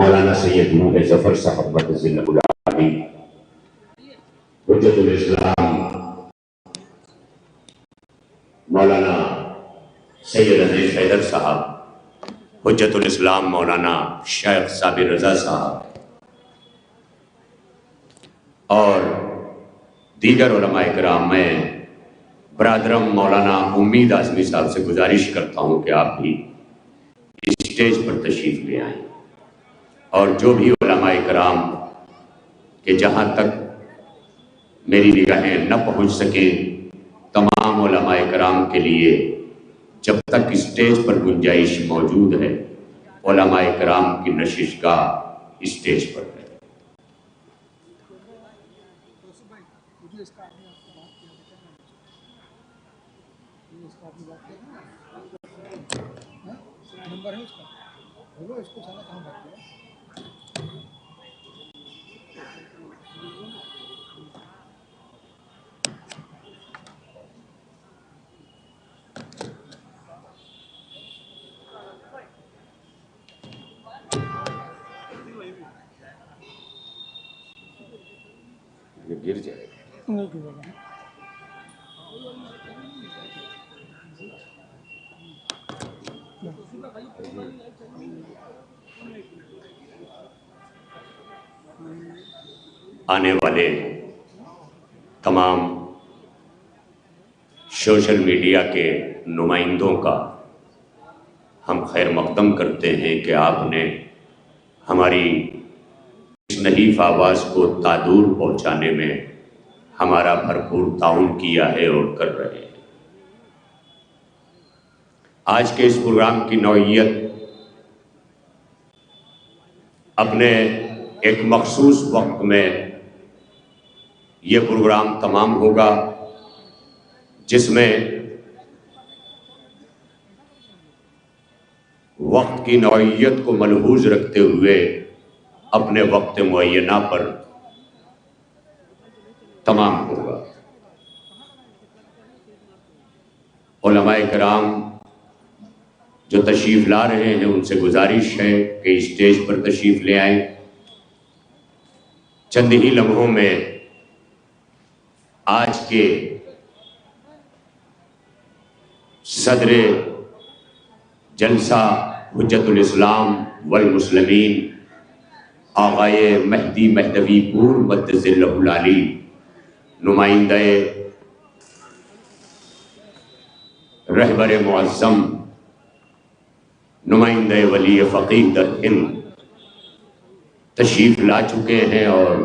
مولانا سید نور ظفر صاحب مدذل العالی، حجت الاسلام مولانا سید عزیز حیدر صاحب، حجت الاسلام مولانا شیخ صابر رضا صاحب اور دیگر علماء کرام، میں برادرم مولانا امید اعظمی صاحب سے گزارش کرتا ہوں کہ آپ بھی اسٹیج پر تشریف لے آئیں، اور جو بھی علماء کرام کہ جہاں تک میری نگاہیں نہ پہنچ سکیں، تمام علماء کرام کے لیے جب تک اسٹیج پر گنجائش موجود ہے، علماء کرام کی نشستگاہ اسٹیج پر ہے۔ گر جائے آنے والے تمام سوشل میڈیا کے نمائندوں کا ہم خیر مقدم کرتے ہیں کہ آپ نے ہماری اس نحیف آواز کو تادور پہنچانے میں ہمارا بھرپور تعاون کیا ہے اور کر رہے ہیں۔ آج کے اس پروگرام کی نوعیت اپنے ایک مخصوص وقت میں یہ پروگرام تمام ہوگا، جس میں وقت کی نوعیت کو ملحوظ رکھتے ہوئے اپنے وقت معینہ پر تمام ہوگا۔ علماء کرام جو تشریف لا رہے ہیں ان سے گزارش ہے کہ اسٹیج پر تشریف لے آئیں۔ چند ہی لمحوں میں آج کے صدر جلسہ حجت الاسلام والمسلمین آقائے مہدی مہدوی پور مدذل العالی، نمائندہ رہبر معظم، نمائندہ ولی فقیہ در ہند تشریف لا چکے ہیں اور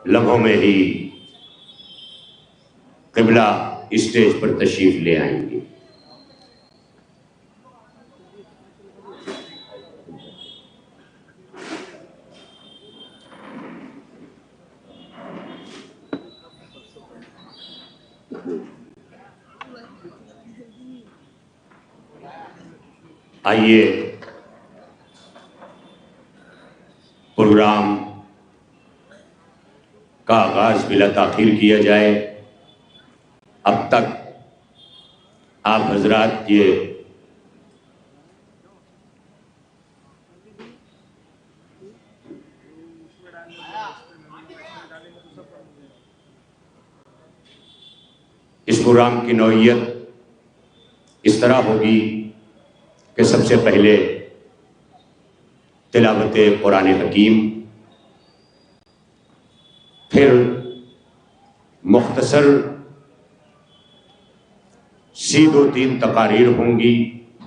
لمحوں میں ہی قبلہ اسٹیج پر تشریف لے آئیں گے۔ آئیے پروگرام کا آغاز بلا تاخیر کیا جائے۔ اب تک آپ حضرات یہ اس پروگرام کی نوعیت اس طرح ہوگی کہ سب سے پہلے تلاوت قرآن حکیم، پھر مختصر سی دو تین تقاریر ہوں گی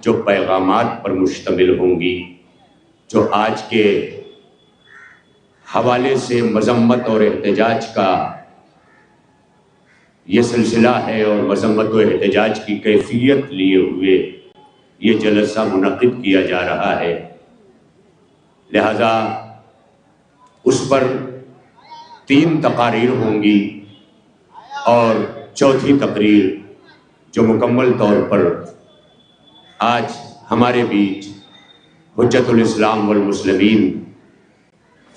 جو پیغامات پر مشتمل ہوں گی، جو آج کے حوالے سے مذمت اور احتجاج کا یہ سلسلہ ہے، اور مذمت و احتجاج کی کیفیت لیے ہوئے یہ جلسہ منعقد کیا جا رہا ہے، لہذا اس پر 3 تقاریر ہوں گی، اور چوتھی تقریر جو مکمل طور پر آج ہمارے بیچ حجت الاسلام والمسلمین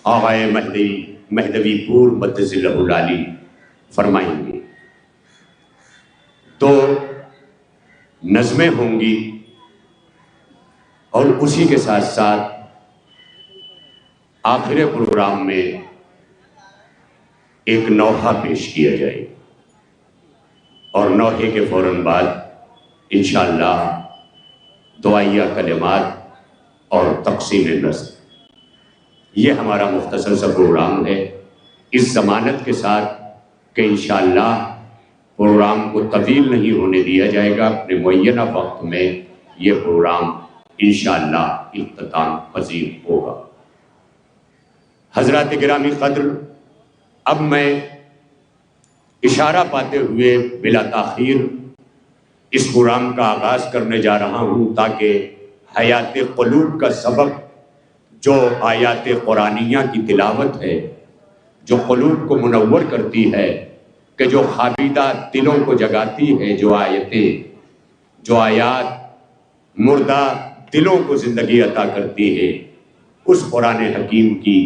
آقائے مہدوی پور مدذل العالی فرمائیں گے۔ تو نظمیں ہوں گی اور اسی کے ساتھ ساتھ آخر پروگرام میں ایک نوحہ پیش کیا جائے اور نوحے کے فوراً بعد انشاءاللہ دعائیہ کلمات اور تقسیم نذر. یہ ہمارا مختصر سا پروگرام ہے، اس ضمانت کے ساتھ کہ انشاءاللہ پروگرام کو طویل نہیں ہونے دیا جائے گا. اپنے معینہ وقت میں یہ پروگرام انشاءاللہ اختتام پذیر ہوگا. حضرات گرامی قدر، اب میں اشارہ پاتے ہوئے بلا تاخیر اس پروگرام کا آغاز کرنے جا رہا ہوں تاکہ حیات قلوب کا سبب جو آیات قرآنیہ کی تلاوت ہے، جو قلوب کو منور کرتی ہے، کہ جو خوابیدہ دلوں کو جگاتی ہے، جو آیات مردہ دلوں کو زندگی عطا کرتی ہے، اس قرآن حکیم کی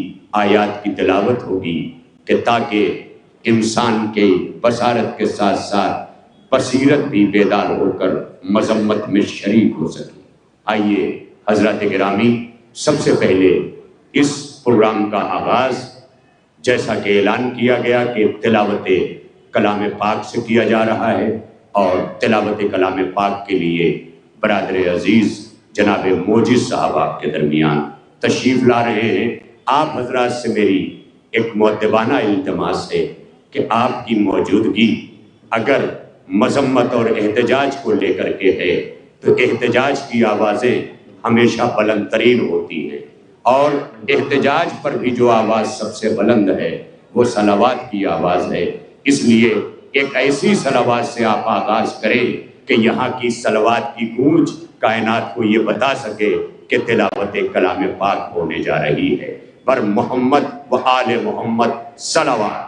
آیات کی تلاوت ہوگی کہ تاکہ انسان کے بصارت کے ساتھ ساتھ بصیرت بھی بیدار ہو کر مذمت میں شریک ہو سکے. آئیے حضرات گرامی، سب سے پہلے اس پروگرام کا آغاز جیسا کہ اعلان کیا گیا کہ تلاوت کلام پاک سے کیا جا رہا ہے، اور تلاوت کلام پاک کے لیے برادر عزیز جناب موجز صاحب آپ کے درمیان تشریف لا رہے ہیں. آپ حضرات سے میری ایک مؤدبانہ التماس ہے کہ آپ کی موجودگی اگر مذمت اور احتجاج کو لے کر کے ہے تو احتجاج کی آوازیں ہمیشہ بلند ترین ہوتی ہیں، اور احتجاج پر بھی جو آواز سب سے بلند ہے وہ صلوات کی آواز ہے. اس لیے ایک ایسی صلوات سے آپ آغاز کریں کہ یہاں کی صلوات کی گونج کائنات کو یہ بتا سکے کہ تلاوت کلام پاک ہونے جا رہی ہے. پر محمد و آل محمد صلوات.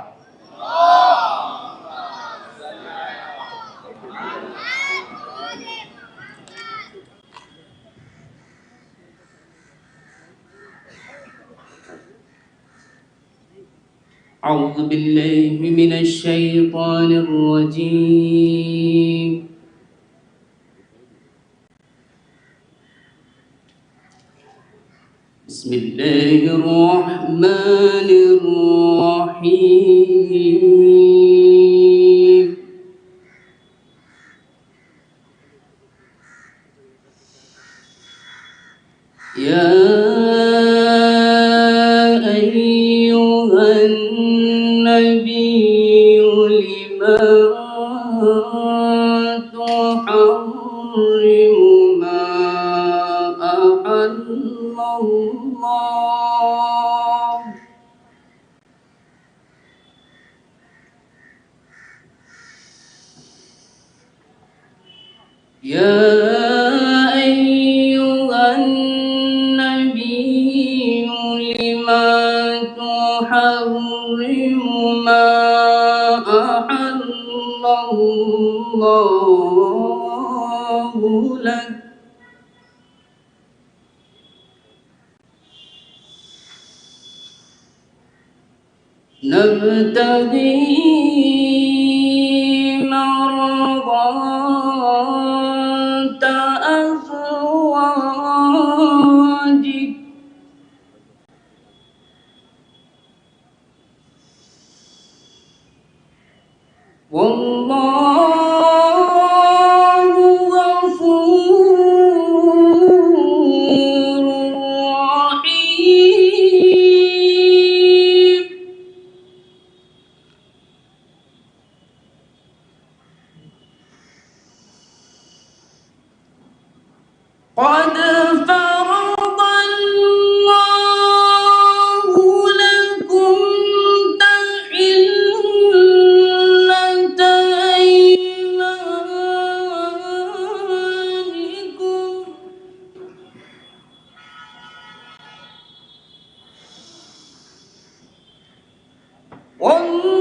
اعوذ باللہ من الشیطان الرجیم. بسم اللہ الرحمن الرحیم. یا نبتغي مرضات أزواجك والله غفور رحيم. قد فرض الله لكم تحلة أيمانكم والله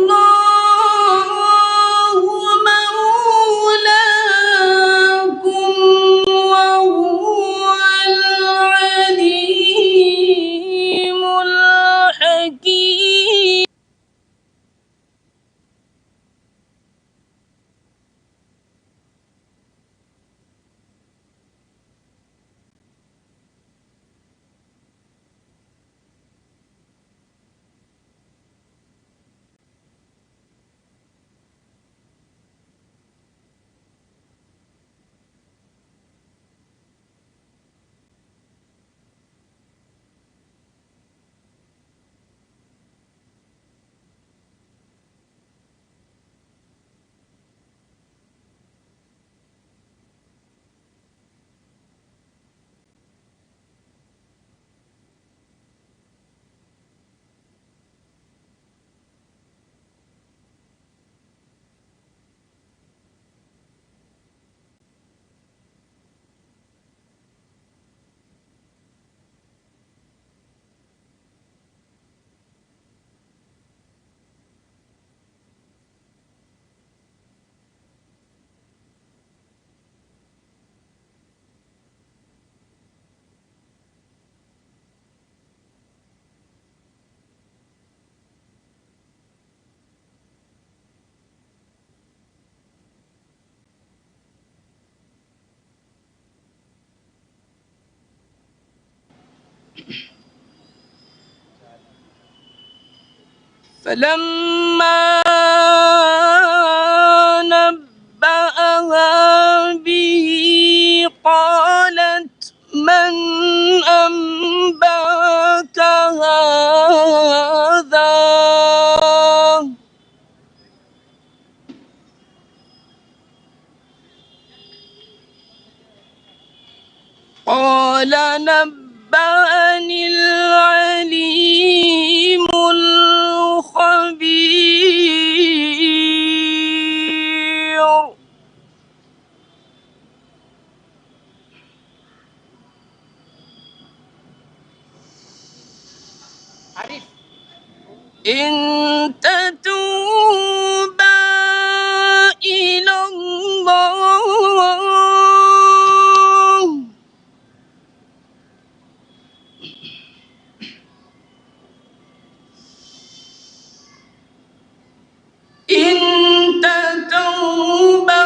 مولاكم وهو فلما نبأها به قالت من أنبأك هذا قال نبأني العليم الخبير إن تتوبا إلى الله إن تتوبا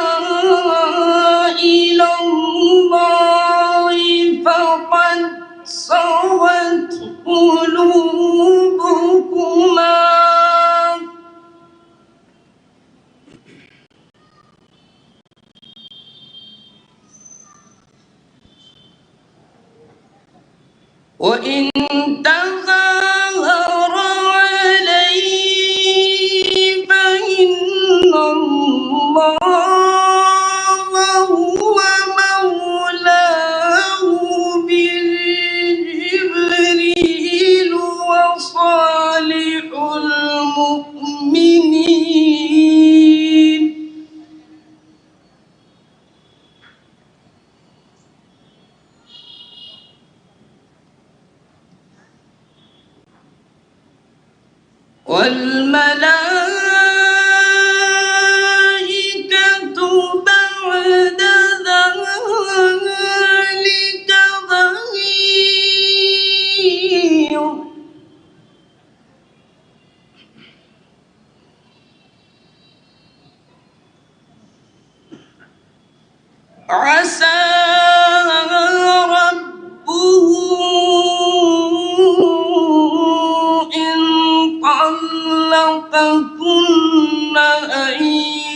إلى الله فقد صغت قلوبكما وإن تظاهر عليه فإن الله هو مولاه بجبريل وصالح المؤمنين والملائكة بعد ذلك ظهير عسى ربه إن طلقكن أن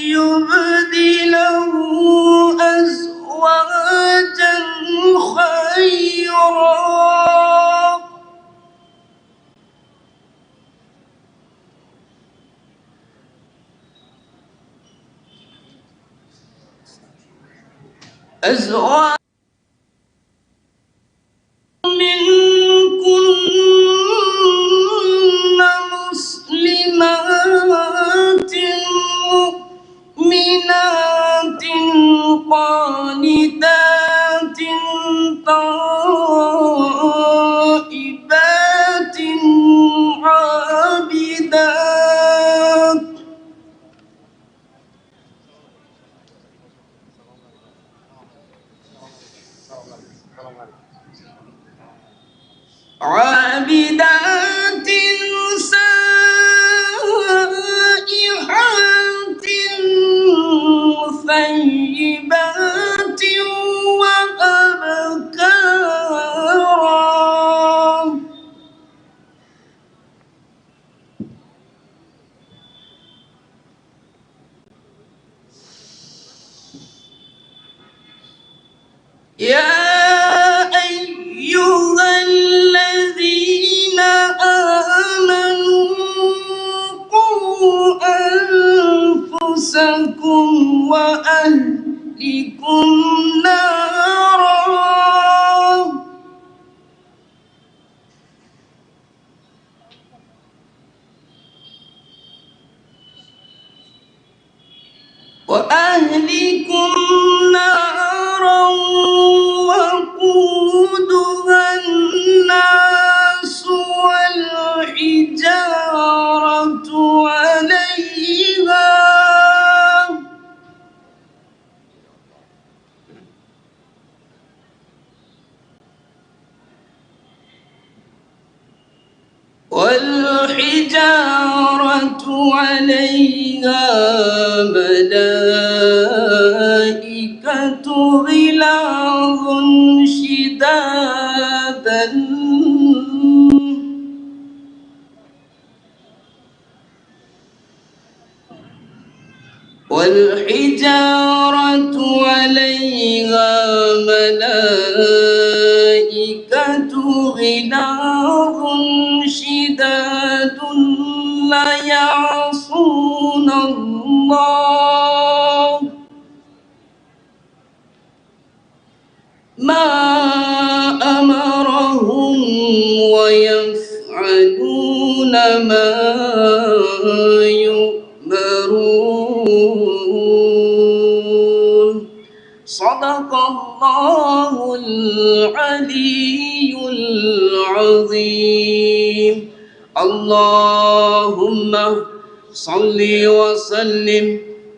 يبدله أزواجا خيرا أزواجا منكن مسلمات مؤمنات قانتات تائبات عابدات عابدات سائحات ثيبات وأبكارا يا أيها الذين آمنوا قوا أنفسكم وأهلكم نارا وقودها الناس والحجارة عليها ملائكة غلاظ شداد الحجارة عليها ملائكة غلاظ شداد لا يعصون الله ما أمرهم ويفعلون ما يؤمرون صدق الله العلي العظيم اللهم صل وسلم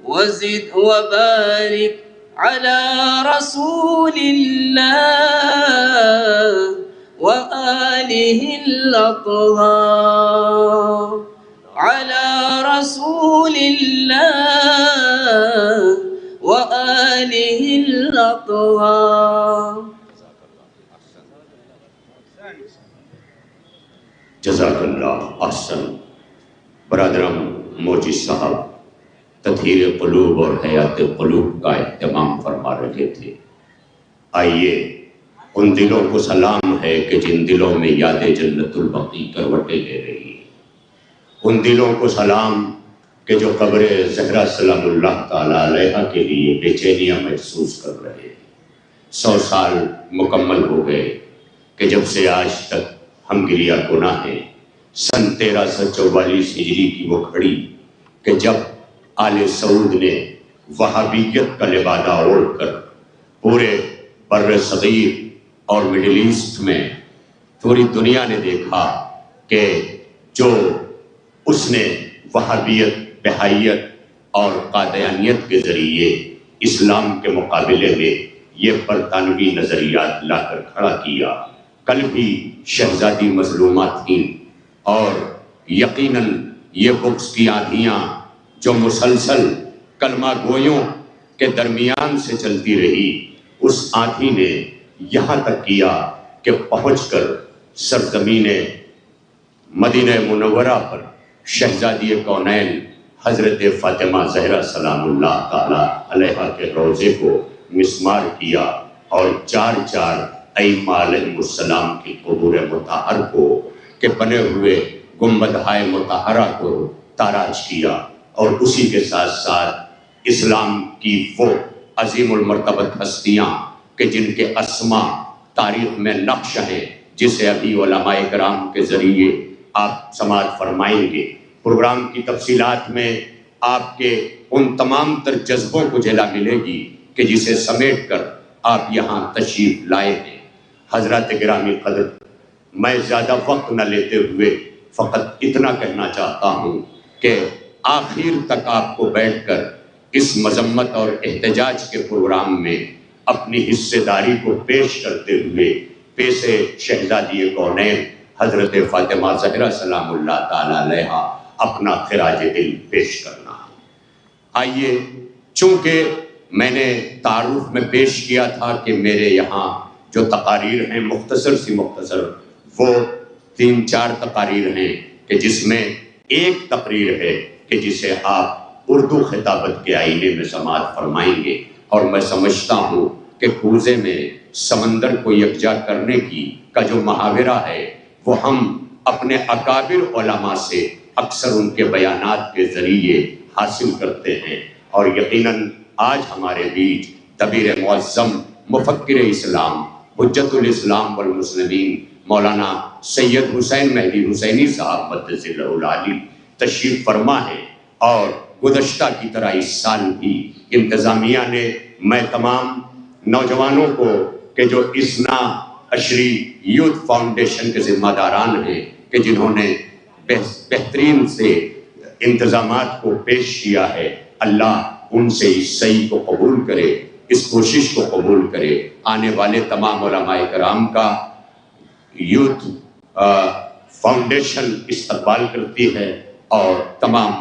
وزد وبارك على رسول الله وآله الأطهار على رسول الله وآله الأطهار. جزاک اللہ احسن. برادرم موجی صاحب تطہیر قلوب اور حیات قلوب کا اہتمام فرما رہے تھے. آئیے ان دلوں کو سلام ہے کہ جن دلوں میں یاد جنت البقیع کروٹیں لے رہی ہے. ان دلوں کو سلام کہ جو قبر زہرا سلام اللہ تعالیٰ علیہ کے لیے بے چینیاں محسوس کر رہے ہیں. 100 سال مکمل ہو گئے کہ جب سے آج تک ہم گریہ گناہ ہیں. سن 1344 ہجری کی وہ گھڑی کہ جب آل سعود نے وہابیت کا لبادہ اوڑھ کر پورے بر صغیر اور مڈل ایسٹ میں پوری دنیا نے دیکھا کہ جو اس نے وہابیت، بہائیت اور قادیانیت کے ذریعے اسلام کے مقابلے میں یہ برطانوی نظریات لا کر کھڑا کیا. کل بھی شہزادی مظلومات تھیں اور یقیناً یہ بکس کی آندھیاں جو مسلسل کلمہ گویوں کے درمیان سے چلتی رہی، اس آندھی نے یہاں تک کیا کہ پہنچ کر سرزمین مدینہ منورہ پر شہزادی کونین حضرت فاطمہ زہرا سلام اللہ تعالیٰ علیہ کے روضے کو مسمار کیا اور 4 ائمہ علیہ السلام کی قبور مطہر کو کہ بنے ہوئے گنبدہائے مطہرہ کو تاراج کیا. اور اسی کے ساتھ ساتھ اسلام کی وہ عظیم المرتبت ہستیاں کہ جن کے اسماء تاریخ میں نقش ہیں، جسے ابھی علماء کرام کے ذریعے آپ سماعت فرمائیں گے. پروگرام کی تفصیلات میں آپ کے ان تمام تر جذبوں کو جلا ملے گی کہ جسے سمیٹ کر آپ یہاں تشریف لائے ہیں. حضرات گرامی قدر، میں زیادہ وقت نہ لیتے ہوئے فقط اتنا کہنا چاہتا ہوں کہ آخر تک آپ کو بیٹھ کر اس مذمت اور احتجاج کے پروگرام میں اپنی حصے داری کو پیش کرتے ہوئے پیشے شہزادی کونین حضرت فاطمہ زہرا سلام اللہ تعالیٰ علیہ اپنا خراج دل پیش کرنا ہے. آئیے، چونکہ میں نے تعارف میں پیش کیا تھا کہ میرے یہاں جو تقاریر ہیں مختصر سی مختصر، وہ 3-4 تقاریر ہیں کہ جس میں ایک تقریر ہے کہ جسے آپ اردو خطابت کے آئینے میں سماعت فرمائیں گے. اور میں سمجھتا ہوں کہ کوزے میں سمندر کو یکجا کرنے کا جو محاورہ ہے وہ ہم اپنے اکابر علماء سے اکثر ان کے بیانات کے ذریعے حاصل کرتے ہیں. اور یقیناً آج ہمارے بیچ دبیر معظم مفکر اسلام حجت الاسلام والمسلمین مولانا سید حسین مہدی حسینی صاحب مدث اللہ العالی تشریف فرما ہے. اور گزشتہ کی طرح اس سال بھی انتظامیہ نے میں تمام نوجوانوں کو کہ جو اسنا اشری یوتھ فاؤنڈیشن کے ذمہ داران ہیں کہ جنہوں نے بہترین سے انتظامات کو پیش کیا ہے، اللہ ان سے اس صحیح کو قبول کرے، اس کوشش کو قبول کرے. آنے والے تمام علماء کرام کا یوتھ فاؤنڈیشن استقبال کرتی ہے اور تمام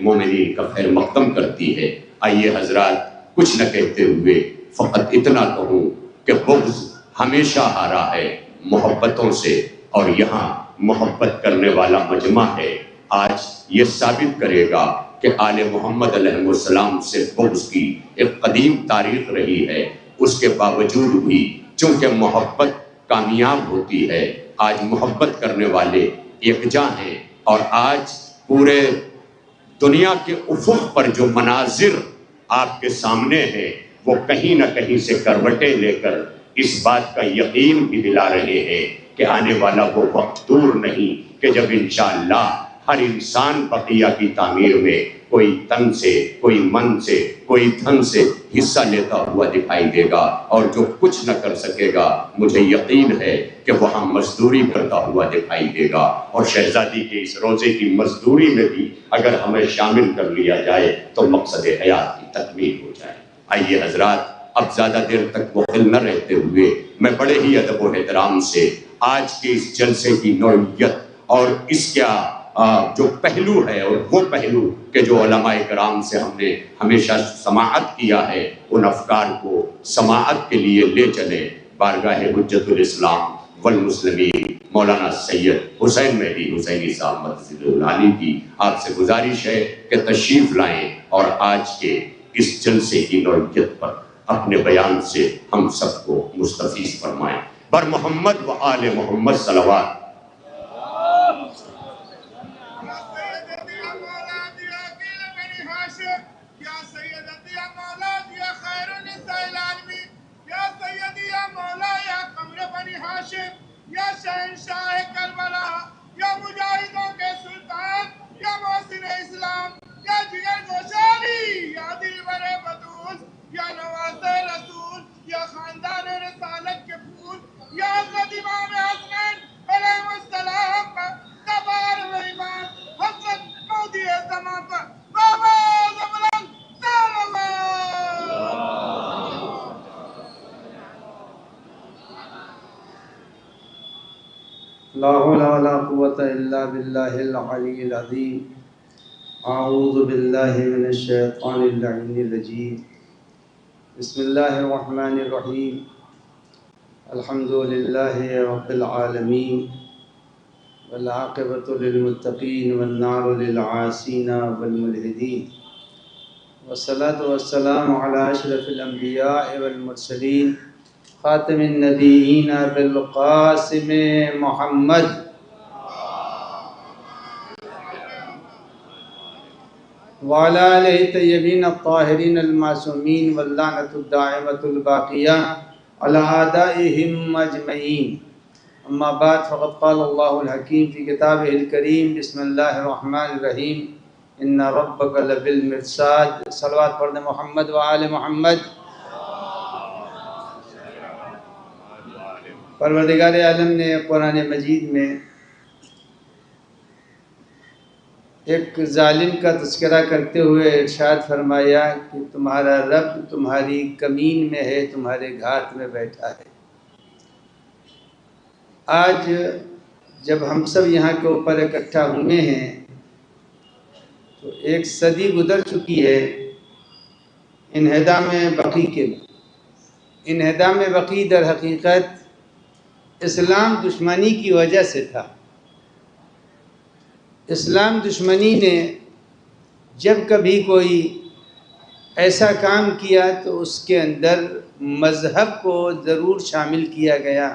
مومنین کا خیر مقدم کرتی ہے. آئیے حضرات، کچھ نہ کہتے ہوئے فقط اتنا کہوں کہ بغض ہمیشہ ہارا ہے محبتوں سے، اور یہاں محبت کرنے والا مجمع ہے. آج یہ ثابت کرے گا کہ آل محمد علیہ السلام سے بغض کی ایک قدیم تاریخ رہی ہے، اس کے باوجود بھی چونکہ محبت کامیاب ہوتی ہے، آج محبت کرنے والے یکجا ہیں، اور آج پورے دنیا کے افق پر جو مناظر آپ کے سامنے ہیں وہ کہیں نہ کہیں سے کروٹیں لے کر اس بات کا یقین بھی دلا رہے ہیں کہ آنے والا وہ وقت دور نہیں کہ جب انشاءاللہ ہر انسان بقیہ کی تعمیر میں کوئی تن سے، کوئی من سے، کوئی دھن سے حصہ لیتا ہوا دکھائی دے گا، اور جو کچھ نہ کر سکے گا مجھے یقین ہے کہ وہاں مزدوری کرتا ہوا دکھائی دے گا، اور شہزادی کے اس روزے کی مزدوری میں بھی اگر ہمیں شامل کر لیا جائے تو مقصد حیات کی تکمیل ہو جائے۔ آئیے حضرات، اب زیادہ دیر تک مخل نہ رہتے ہوئے میں بڑے ہی ادب و احترام سے آج کے اس جلسے کی نوعیت اور اس کا جو پہلو ہے، اور وہ پہلو کہ جو علماء کرام سے ہم نے ہمیشہ سماعت کیا ہے، ان افکار کو سماعت کے لیے لے چلیں بارگاہ حجت الاسلام والمسلمین مولانا سید حسین مہدی حسینی صاحب مدثر العالی کی آپ سے گزارش ہے کہ تشریف لائیں اور آج کے اس جلسے کی نوعیت پر اپنے بیان سے ہم سب کو مستفیض فرمائیں۔ بر محمد و آل محمد صلوات۔ یا شہنشاہ کربلا، یا مجاہدوں کے سلطان، یا محسن اسلام، یا جگر گوشاری، یا دلبر بطول، یا نواز رسول، یا خاندان رسالت کے پھول، یا حضرت امام حسنین علیہ السلام پر تبار رحمان، حضرت مودی زمان پر بابا زبلن صلی اللہ۔ لا حول ولا قوة إلا بالله العلي العظيم۔ أعوذ بالله من الشيطان اللعين الرجيم۔ بسم الله الرحمن الرحيم۔ الحمد لله رب العالمين، والعاقبة للمتقين، والنار للعاصين والملحدين، والصلاة والسلام على أشرف الأنبياء والمرسلين، خاتم النبیین بالقاسم محمد وعلى آلہ الطیبین الطاہرین المعصومین واللعنۃ الدائمۃ الباقیہ علی اعدائہم اجمعین۔ اما بعد، فقد قال اللہ الحکیم فی کتابہ الکریم، بسم اللہ الرحمن الرحیم، ان ربک لبالمرصاد۔ صلوات پڑھ دیں محمد و آل محمد۔ پروردگار عالم نے قرآن مجید میں ایک ظالم کا تذکرہ کرتے ہوئے ارشاد فرمایا کہ تمہارا رب تمہاری کمین میں ہے، تمہارے گھات میں بیٹھا ہے۔ آج جب ہم سب یہاں کے اوپر اکٹھا ہوئے ہیں تو ایک صدی گزر چکی ہے انہدام بقی کے۔ انہدام بقی در حقیقت اسلام دشمنی کی وجہ سے تھا۔ اسلام دشمنی نے جب کبھی کوئی ایسا کام کیا تو اس کے اندر مذہب کو ضرور شامل کیا گیا۔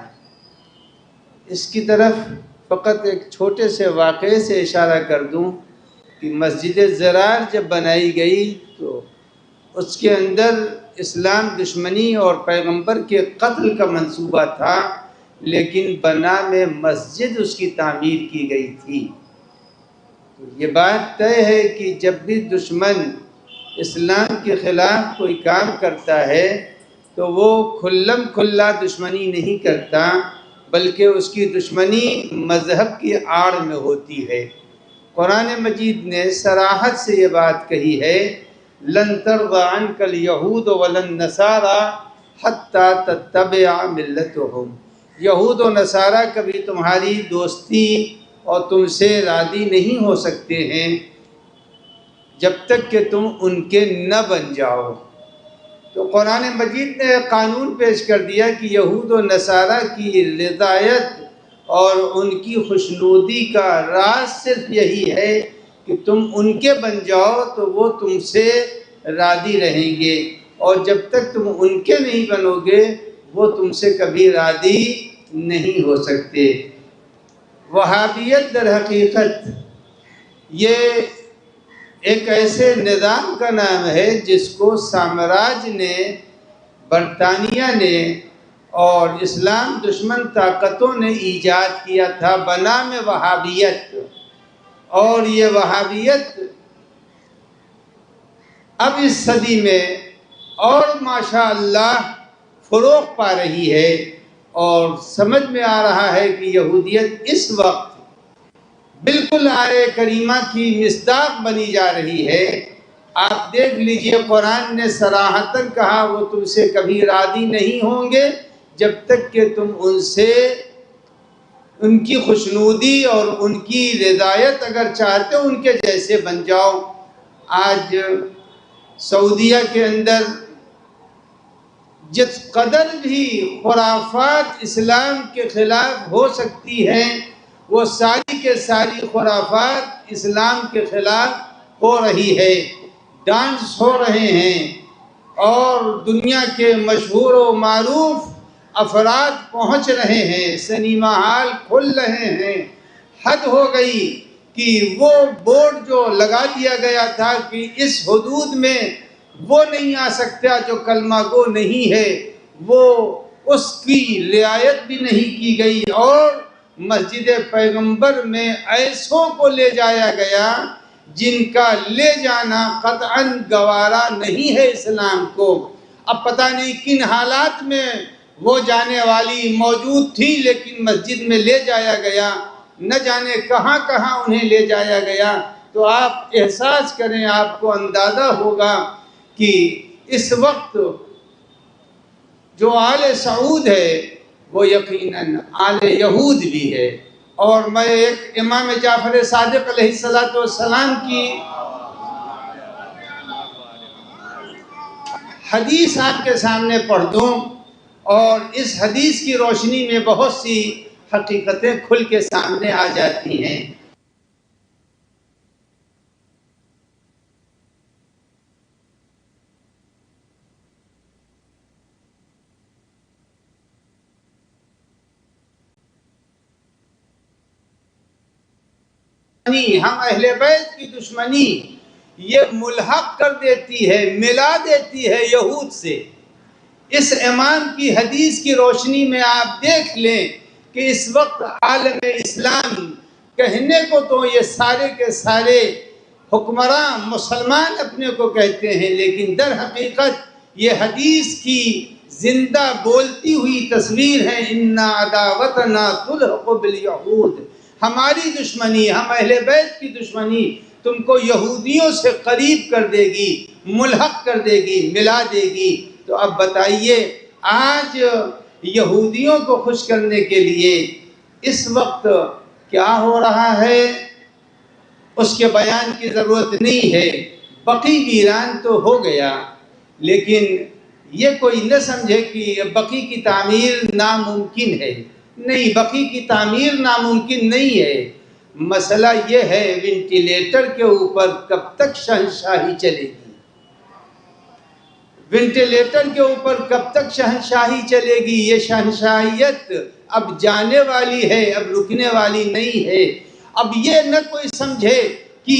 اس کی طرف فقط ایک چھوٹے سے واقعے سے اشارہ کر دوں کہ مسجد زرار جب بنائی گئی تو اس کے اندر اسلام دشمنی اور پیغمبر کے قتل کا منصوبہ تھا، لیکن بنا میں مسجد اس کی تعمیر کی گئی تھی۔ تو یہ بات طے ہے کہ جب بھی دشمن اسلام کے خلاف کوئی کام کرتا ہے تو وہ کھلم کھلا دشمنی نہیں کرتا، بلکہ اس کی دشمنی مذہب کی آڑ میں ہوتی ہے۔ قرآن مجید نے صراحت سے یہ بات کہی ہے، لن ترضى عنك اليهود ولا النصارى حتى تتبع ملتهم۔ یہود و نصارہ کبھی تمہاری دوستی اور تم سے راضی نہیں ہو سکتے ہیں جب تک کہ تم ان کے نہ بن جاؤ۔ تو قرآن مجید نے قانون پیش کر دیا کہ یہود و نصارہ کی رضایت اور ان کی خوشنودی کا راز صرف یہی ہے کہ تم ان کے بن جاؤ تو وہ تم سے راضی رہیں گے، اور جب تک تم ان کے نہیں بنو گے وہ تم سے کبھی راضی نہیں ہو سکتے۔ وہابیت در حقیقت یہ ایک ایسے نظام کا نام ہے جس کو سامراج نے، برطانیہ نے اور اسلام دشمن طاقتوں نے ایجاد کیا تھا بنام وہابیت، اور یہ وہابیت اب اس صدی میں اور ماشاءاللہ فروغ پا رہی ہے، اور سمجھ میں آ رہا ہے کہ یہودیت اس وقت بالکل آیہ کریمہ کی مصداق بنی جا رہی ہے۔ آپ دیکھ لیجئے، قرآن نے صراحتاً کہا وہ تم سے کبھی راضی نہیں ہوں گے جب تک کہ تم ان سے ان کی خوشنودی اور ان کی رضایت اگر چاہتے ہو ان کے جیسے بن جاؤ۔ آج سعودیہ کے اندر جس قدر بھی خرافات اسلام کے خلاف ہو سکتی ہیں وہ ساری کے ساری خرافات اسلام کے خلاف ہو رہی ہے، ڈانس ہو رہے ہیں، اور دنیا کے مشہور و معروف افراد پہنچ رہے ہیں، سنیما ہال کھل رہے ہیں۔ حد ہو گئی کہ وہ بورڈ جو لگا دیا گیا تھا کہ اس حدود میں وہ نہیں آ سکتا جو کلمہ گو نہیں ہے، وہ اس کی رعایت بھی نہیں کی گئی، اور مسجد پیغمبر میں ایسوں کو لے جایا گیا جن کا لے جانا قطعاً گوارا نہیں ہے اسلام کو۔ اب پتہ نہیں کن حالات میں وہ جانے والی موجود تھی، لیکن مسجد میں لے جایا گیا، نہ جانے کہاں کہاں انہیں لے جایا گیا۔ تو آپ احساس کریں، آپ کو اندازہ ہوگا کہ اس وقت جو آل سعود ہے وہ یقیناً آل یہود بھی ہے۔ اور میں ایک امام جعفر صادق علیہ السلام کی حدیث آپ کے سامنے پڑھ دوں، اور اس حدیث کی روشنی میں بہت سی حقیقتیں کھل کے سامنے آ جاتی ہیں۔ ہم اہل بیت کی دشمنی یہ ملحق کر دیتی ہے، ملا دیتی ہے یہود سے۔ اس امام کی حدیث کی روشنی میں آپ دیکھ لیں کہ اس وقت عالم اسلام کہنے کو تو یہ سارے کے سارے حکمراں مسلمان اپنے کو کہتے ہیں، لیکن در حقیقت یہ حدیث کی زندہ بولتی ہوئی تصویر ہے۔ اِنَّا عَدَاوَتَنَا تُلْحِقُ بِالْيَهُودِ، ہماری دشمنی، ہم اہل بیت کی دشمنی تم کو یہودیوں سے قریب کر دے گی، ملحق کر دے گی، ملا دے گی۔ تو اب بتائیے، آج یہودیوں کو خوش کرنے کے لیے اس وقت کیا ہو رہا ہے اس کے بیان کی ضرورت نہیں ہے۔ بقی ویران تو ہو گیا، لیکن یہ کوئی نہ سمجھے کہ بقی کی تعمیر ناممکن ہے۔ نہیں، بقی کی تعمیر ناممکن نہیں ہے۔ مسئلہ یہ ہے وینٹیلیٹر کے اوپر کب تک شہنشاہی چلے گی، وینٹیلیٹر کے اوپر کب تک شہنشاہی چلے گی۔ یہ شہنشاہیت اب جانے والی ہے، اب رکنے والی نہیں ہے۔ اب یہ نہ کوئی سمجھے کہ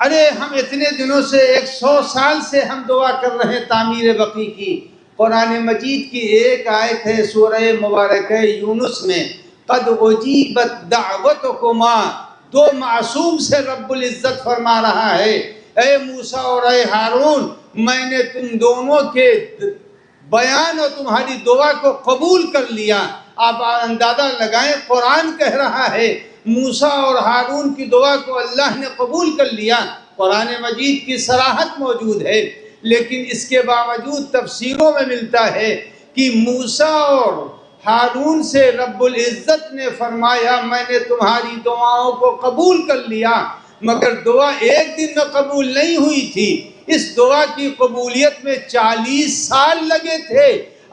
ارے ہم اتنے دنوں سے 100 سال سے ہم دعا کر رہے ہیں تعمیر بقی کی۔ قرآن مجید کی ایک آیت ہے سورہ مبارکہ یونس میں، قد اجیبت دعوتکما، دو معصوم سے رب العزت فرما رہا ہے، اے موسیٰ اور اے ہارون، میں نے تم دونوں کے بیان اور تمہاری دعا کو قبول کر لیا۔ آپ اندازہ لگائیں، قرآن کہہ رہا ہے موسیٰ اور ہارون کی دعا کو اللہ نے قبول کر لیا۔ قرآن مجید کی صراحت موجود ہے، لیکن اس کے باوجود تفسیروں میں ملتا ہے کہ موسیٰ اور ہارون سے رب العزت نے فرمایا میں نے تمہاری دعاؤں کو قبول کر لیا، مگر دعا ایک دن میں قبول نہیں ہوئی تھی۔ اس دعا کی قبولیت میں 40 سال لگے تھے۔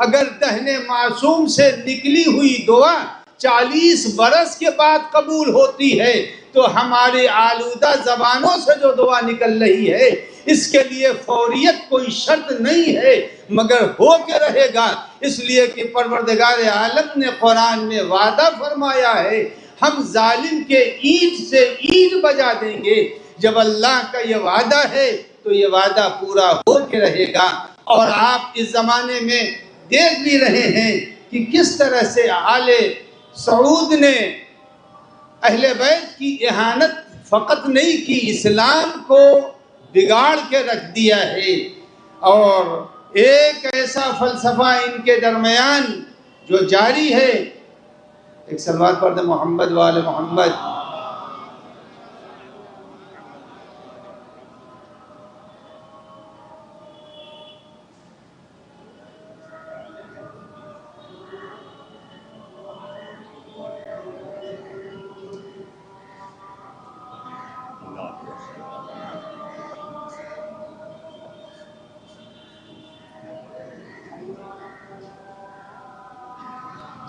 اگر دہنے معصوم سے نکلی ہوئی دعا 40 برس کے بعد قبول ہوتی ہے، تو ہمارے آلودہ زبانوں سے جو دعا نکل رہی ہے اس کے لیے فوریت کوئی شرط نہیں ہے، مگر ہو کے رہے گا، اس لیے کہ پروردگار عالم نے قرآن میں وعدہ فرمایا ہے ہم ظالم کے اینٹ سے اینٹ بجا دیں گے۔ جب اللہ کا یہ وعدہ ہے تو یہ وعدہ پورا ہو کے رہے گا۔ اور آپ اس زمانے میں دیکھ بھی رہے ہیں کہ کس طرح سے آل سعود نے اہل بیت کی اہانت فقط نہیں کی، اسلام کو بگاڑ کے رکھ دیا ہے۔ اور ایک ایسا فلسفہ ان کے درمیان جو جاری ہے، ایک صلوات پڑھ دیں محمد وآل محمد۔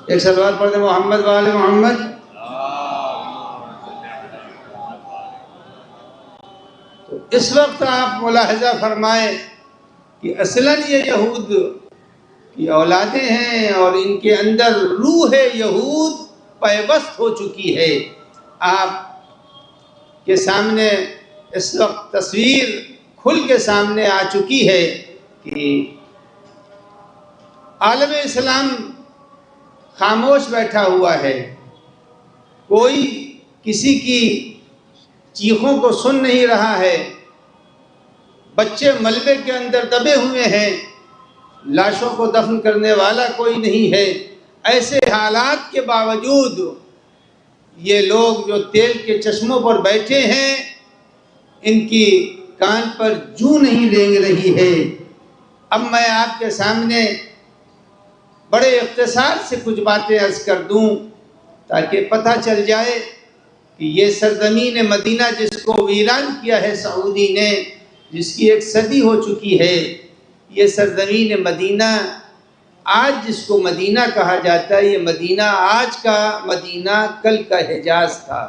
ایک صلوات پڑھ دیں محمد وآل محمد۔ تو اس وقت آپ ملاحظہ فرمائیں کہ اصلاً یہ یہود کی اولادیں ہیں اور ان کے اندر روح یہود پیوست ہو چکی ہے۔ آپ کے سامنے اس وقت تصویر کھل کے سامنے آ چکی ہے کہ عالم اسلام خاموش بیٹھا ہوا ہے، کوئی کسی کی چیخوں کو سن نہیں رہا ہے، بچے ملبے کے اندر دبے ہوئے ہیں، لاشوں کو دفن کرنے والا کوئی نہیں ہے۔ ایسے حالات کے باوجود یہ لوگ جو تیل کے چشموں پر بیٹھے ہیں ان کی کان پر جوں نہیں رینگ رہی ہے۔ اب میں آپ کے سامنے بڑے اختصار سے کچھ باتیں عرض کر دوں تاکہ پتہ چل جائے کہ یہ سرزمین مدینہ جس کو ویران کیا ہے سعودی نے، جس کی 1 صدی ہو چکی ہے، یہ سرزمین مدینہ آج جس کو مدینہ کہا جاتا ہے، یہ مدینہ آج کا مدینہ کل کا حجاز تھا۔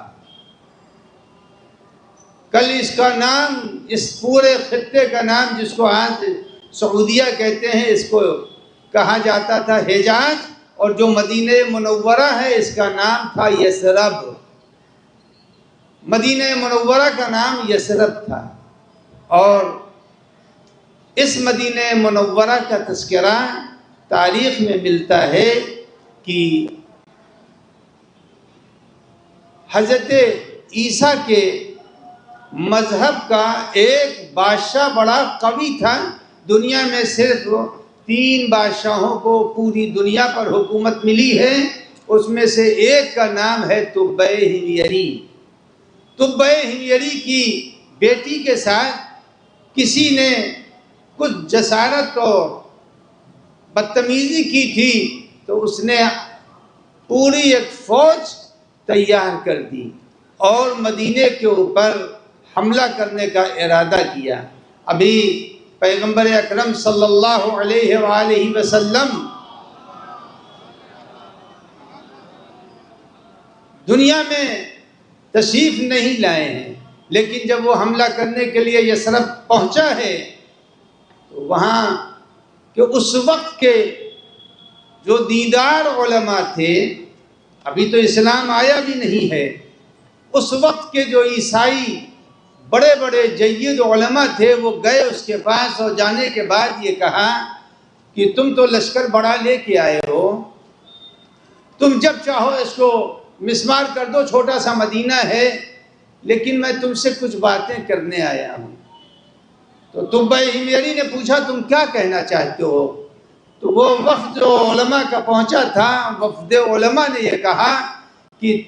کل اس کا نام، اس پورے خطے کا نام جس کو آج سعودیہ کہتے ہیں، اس کو کہا جاتا تھا حجاز، اور جو مدینہ منورہ ہے اس کا نام تھا یثرب۔ مدینہ منورہ کا نام یثرب تھا، اور اس مدینہ منورہ کا تذکرہ تاریخ میں ملتا ہے کہ حضرت عیسیٰ کے مذہب کا ایک بادشاہ بڑا قوی تھا۔ دنیا میں صرف 3 بادشاہوں کو پوری دنیا پر حکومت ملی ہے، اس میں سے ایک کا نام ہے تبع ہمیر۔ تبع ہمیر کی بیٹی کے ساتھ کسی نے کچھ جسارت اور بدتمیزی کی تھی تو اس نے پوری ایک فوج تیار کر دی اور مدینے کے اوپر حملہ کرنے کا ارادہ کیا۔ ابھی پیغمبر اکرم صلی اللہ علیہ وآلہ وسلم دنیا میں تشریف نہیں لائے ہیں، لیکن جب وہ حملہ کرنے کے لیے یثرب پہنچا ہے تو وہاں کہ اس وقت کے جو دیندار علماء تھے، ابھی تو اسلام آیا بھی نہیں ہے، اس وقت کے جو عیسائی بڑے بڑے جید علماء تھے وہ گئے اس کے پاس، اور جانے کے بعد یہ کہا کہ تم تو لشکر بڑا لے کے آئے ہو، تم جب چاہو اس کو مسمار کر دو، چھوٹا سا مدینہ ہے، لیکن میں تم سے کچھ باتیں کرنے آیا ہوں۔ تو تبع ہمیری نے پوچھا تم کیا کہنا چاہتے ہو؟ تو وہ وفد جو علماء کا پہنچا تھا، وفد علماء نے یہ کہا کہ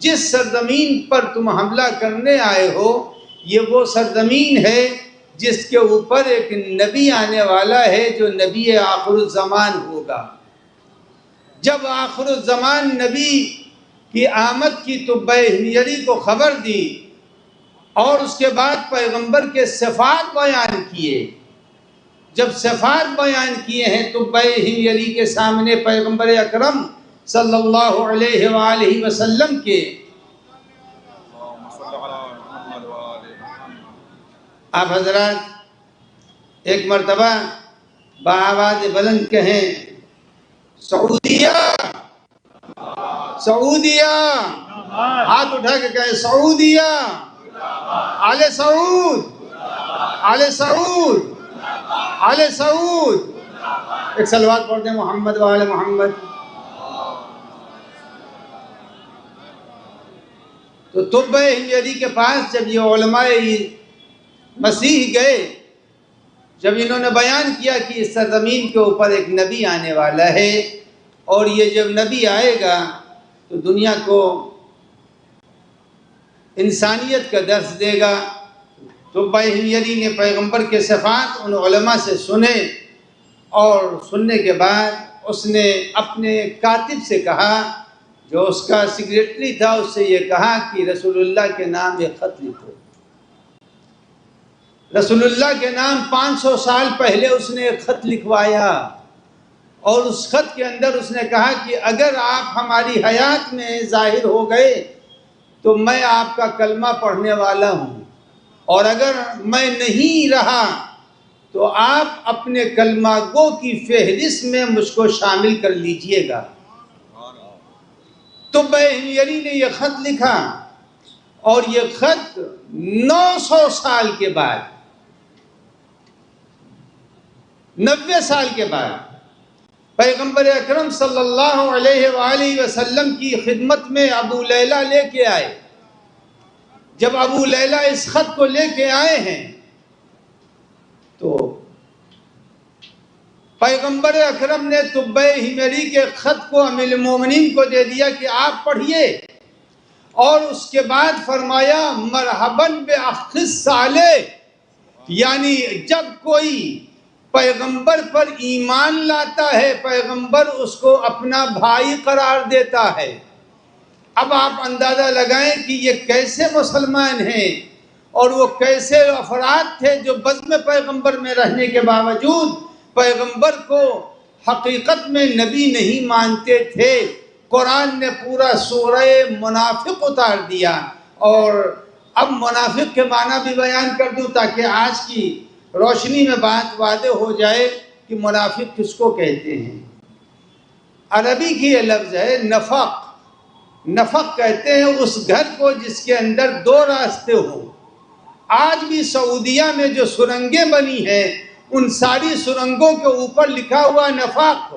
جس سرزمین پر تم حملہ کرنے آئے ہو یہ وہ سرزمین ہے جس کے اوپر ایک نبی آنے والا ہے جو نبی آخر الزمان ہوگا۔ جب آخر الزمان نبی کی آمد کی تبع ہمیری کو خبر دی اور اس کے بعد پیغمبر کے صفات بیان کیے، جب صفات بیان کیے ہیں تبع ہمیری کے سامنے پیغمبر اکرم صلی اللہ علیہ وآلہ وسلم کے آپ حضرات ایک مرتبہ بآواز بلند کہیں سعودیہ، سعودیہ، ہاتھ اٹھا کے کہیں سعودیہ، آل سعود، آل سعود، آل سعود۔ ایک صلوات پڑھتے ہیں محمد و آل محمد۔ تو طب حمیری کے پاس جب یہ علماء مسیح گئے، جب انہوں نے بیان کیا کہ اس سرزمین کے اوپر ایک نبی آنے والا ہے اور یہ جب نبی آئے گا تو دنیا کو انسانیت کا درس دے گا، تو حمیری نے پیغمبر کے صفات ان علماء سے سنے، اور سننے کے بعد اس نے اپنے کاتب سے کہا، جو اس کا سیکریٹری تھا، اس سے یہ کہا کہ رسول اللہ کے نام ایک خط لکھو۔ رسول اللہ کے نام 500 سال پہلے اس نے ایک خط لکھوایا، اور اس خط کے اندر اس نے کہا کہ اگر آپ ہماری حیات میں ظاہر ہو گئے تو میں آپ کا کلمہ پڑھنے والا ہوں، اور اگر میں نہیں رہا تو آپ اپنے کلمہ گو کی فہرست میں مجھ کو شامل کر لیجئے گا۔ تو حمیری نے یہ خط لکھا، اور یہ خط 900 سال کے بعد، 90 سال کے بعد پیغمبر اکرم صلی اللہ علیہ وآلہ وسلم کی خدمت میں ابو لیلہ لے کے آئے۔ جب ابو لیلہ اس خط کو لے کے آئے ہیں تو پیغمبر اکرم نے طب حمیری کے خط کو امیر المومنین کو دے دیا کہ آپ پڑھیے، اور اس کے بعد فرمایا مرحباً بِأَخِ الصَّالِحِ، یعنی جب کوئی پیغمبر پر ایمان لاتا ہے پیغمبر اس کو اپنا بھائی قرار دیتا ہے۔ اب آپ اندازہ لگائیں کہ یہ کیسے مسلمان ہیں، اور وہ کیسے افراد تھے جو بزم پیغمبر میں رہنے کے باوجود پیغمبر کو حقیقت میں نبی نہیں مانتے تھے۔ قرآن نے پورا سورہ منافق اتار دیا، اور اب منافق کے معنی بھی بیان کر دوں تاکہ آج کی روشنی میں بات واضح ہو جائے کہ منافق کس کو کہتے ہیں۔ عربی کی یہ لفظ ہے نفق۔ نفق کہتے ہیں اس گھر کو جس کے اندر 2 راستے ہوں۔ آج بھی سعودیہ میں جو سرنگیں بنی ہیں ان ساری سرنگوں کے اوپر لکھا ہوا نفق،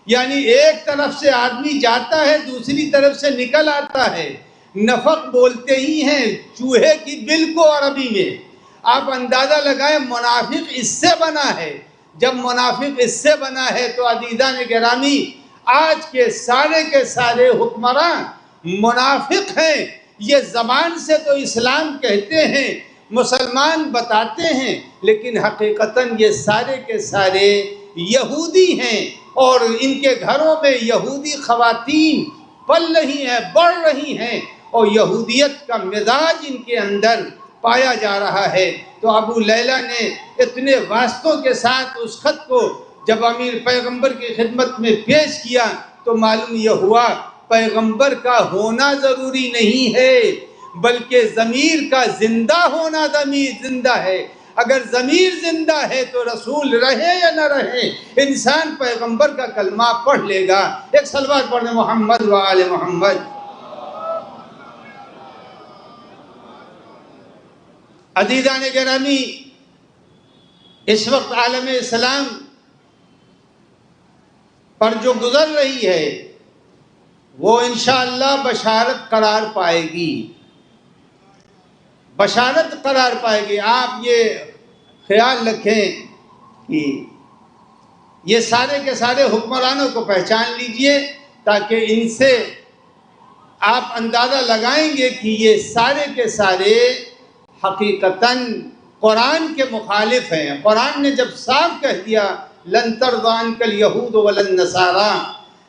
یعنی ایک طرف سے آدمی جاتا ہے دوسری طرف سے نکل آتا ہے۔ نفق بولتے ہی ہیں چوہے کی بل کو عربی میں۔ آپ اندازہ لگائیں منافق اس سے بنا ہے۔ جب منافق اس سے بنا ہے تو عزیزان گرامی آج کے سارے حکمراں منافق ہیں۔ یہ زبان سے تو اسلام کہتے ہیں، مسلمان بتاتے ہیں، لیکن حقیقتاً یہ سارے کے سارے یہودی ہیں، اور ان کے گھروں میں یہودی خواتین پل رہی ہیں، بڑھ رہی ہیں، اور یہودیت کا مزاج ان کے اندر پایا جا رہا ہے۔ تو ابو لیلہ نے اتنے واسطوں کے ساتھ اس خط کو جب امیر پیغمبر کی خدمت میں پیش کیا تو معلوم یہ ہوا پیغمبر کا ہونا ضروری نہیں ہے، بلکہ ضمیر کا زندہ ہونا زندہ ہے۔ اگر ضمیر زندہ ہے تو رسول رہے یا نہ رہے انسان پیغمبر کا کلمہ پڑھ لے گا۔ ایک صلوات پڑھنے محمد و آل محمد۔ عزیزان گرامی، اس وقت عالم اسلام پر جو گزر رہی ہے وہ انشاءاللہ بشارت قرار پائے گی، بشارت قرار پائے گی۔ آپ یہ خیال رکھیں کہ یہ سارے کے سارے حکمرانوں کو پہچان لیجئے تاکہ ان سے آپ اندازہ لگائیں گے کہ یہ سارے کے سارے حقیقتاً قرآن کے مخالف ہیں۔ قرآن نے جب صاف کہہ دیا لن ترضی عنک الیہود ولا النصارى،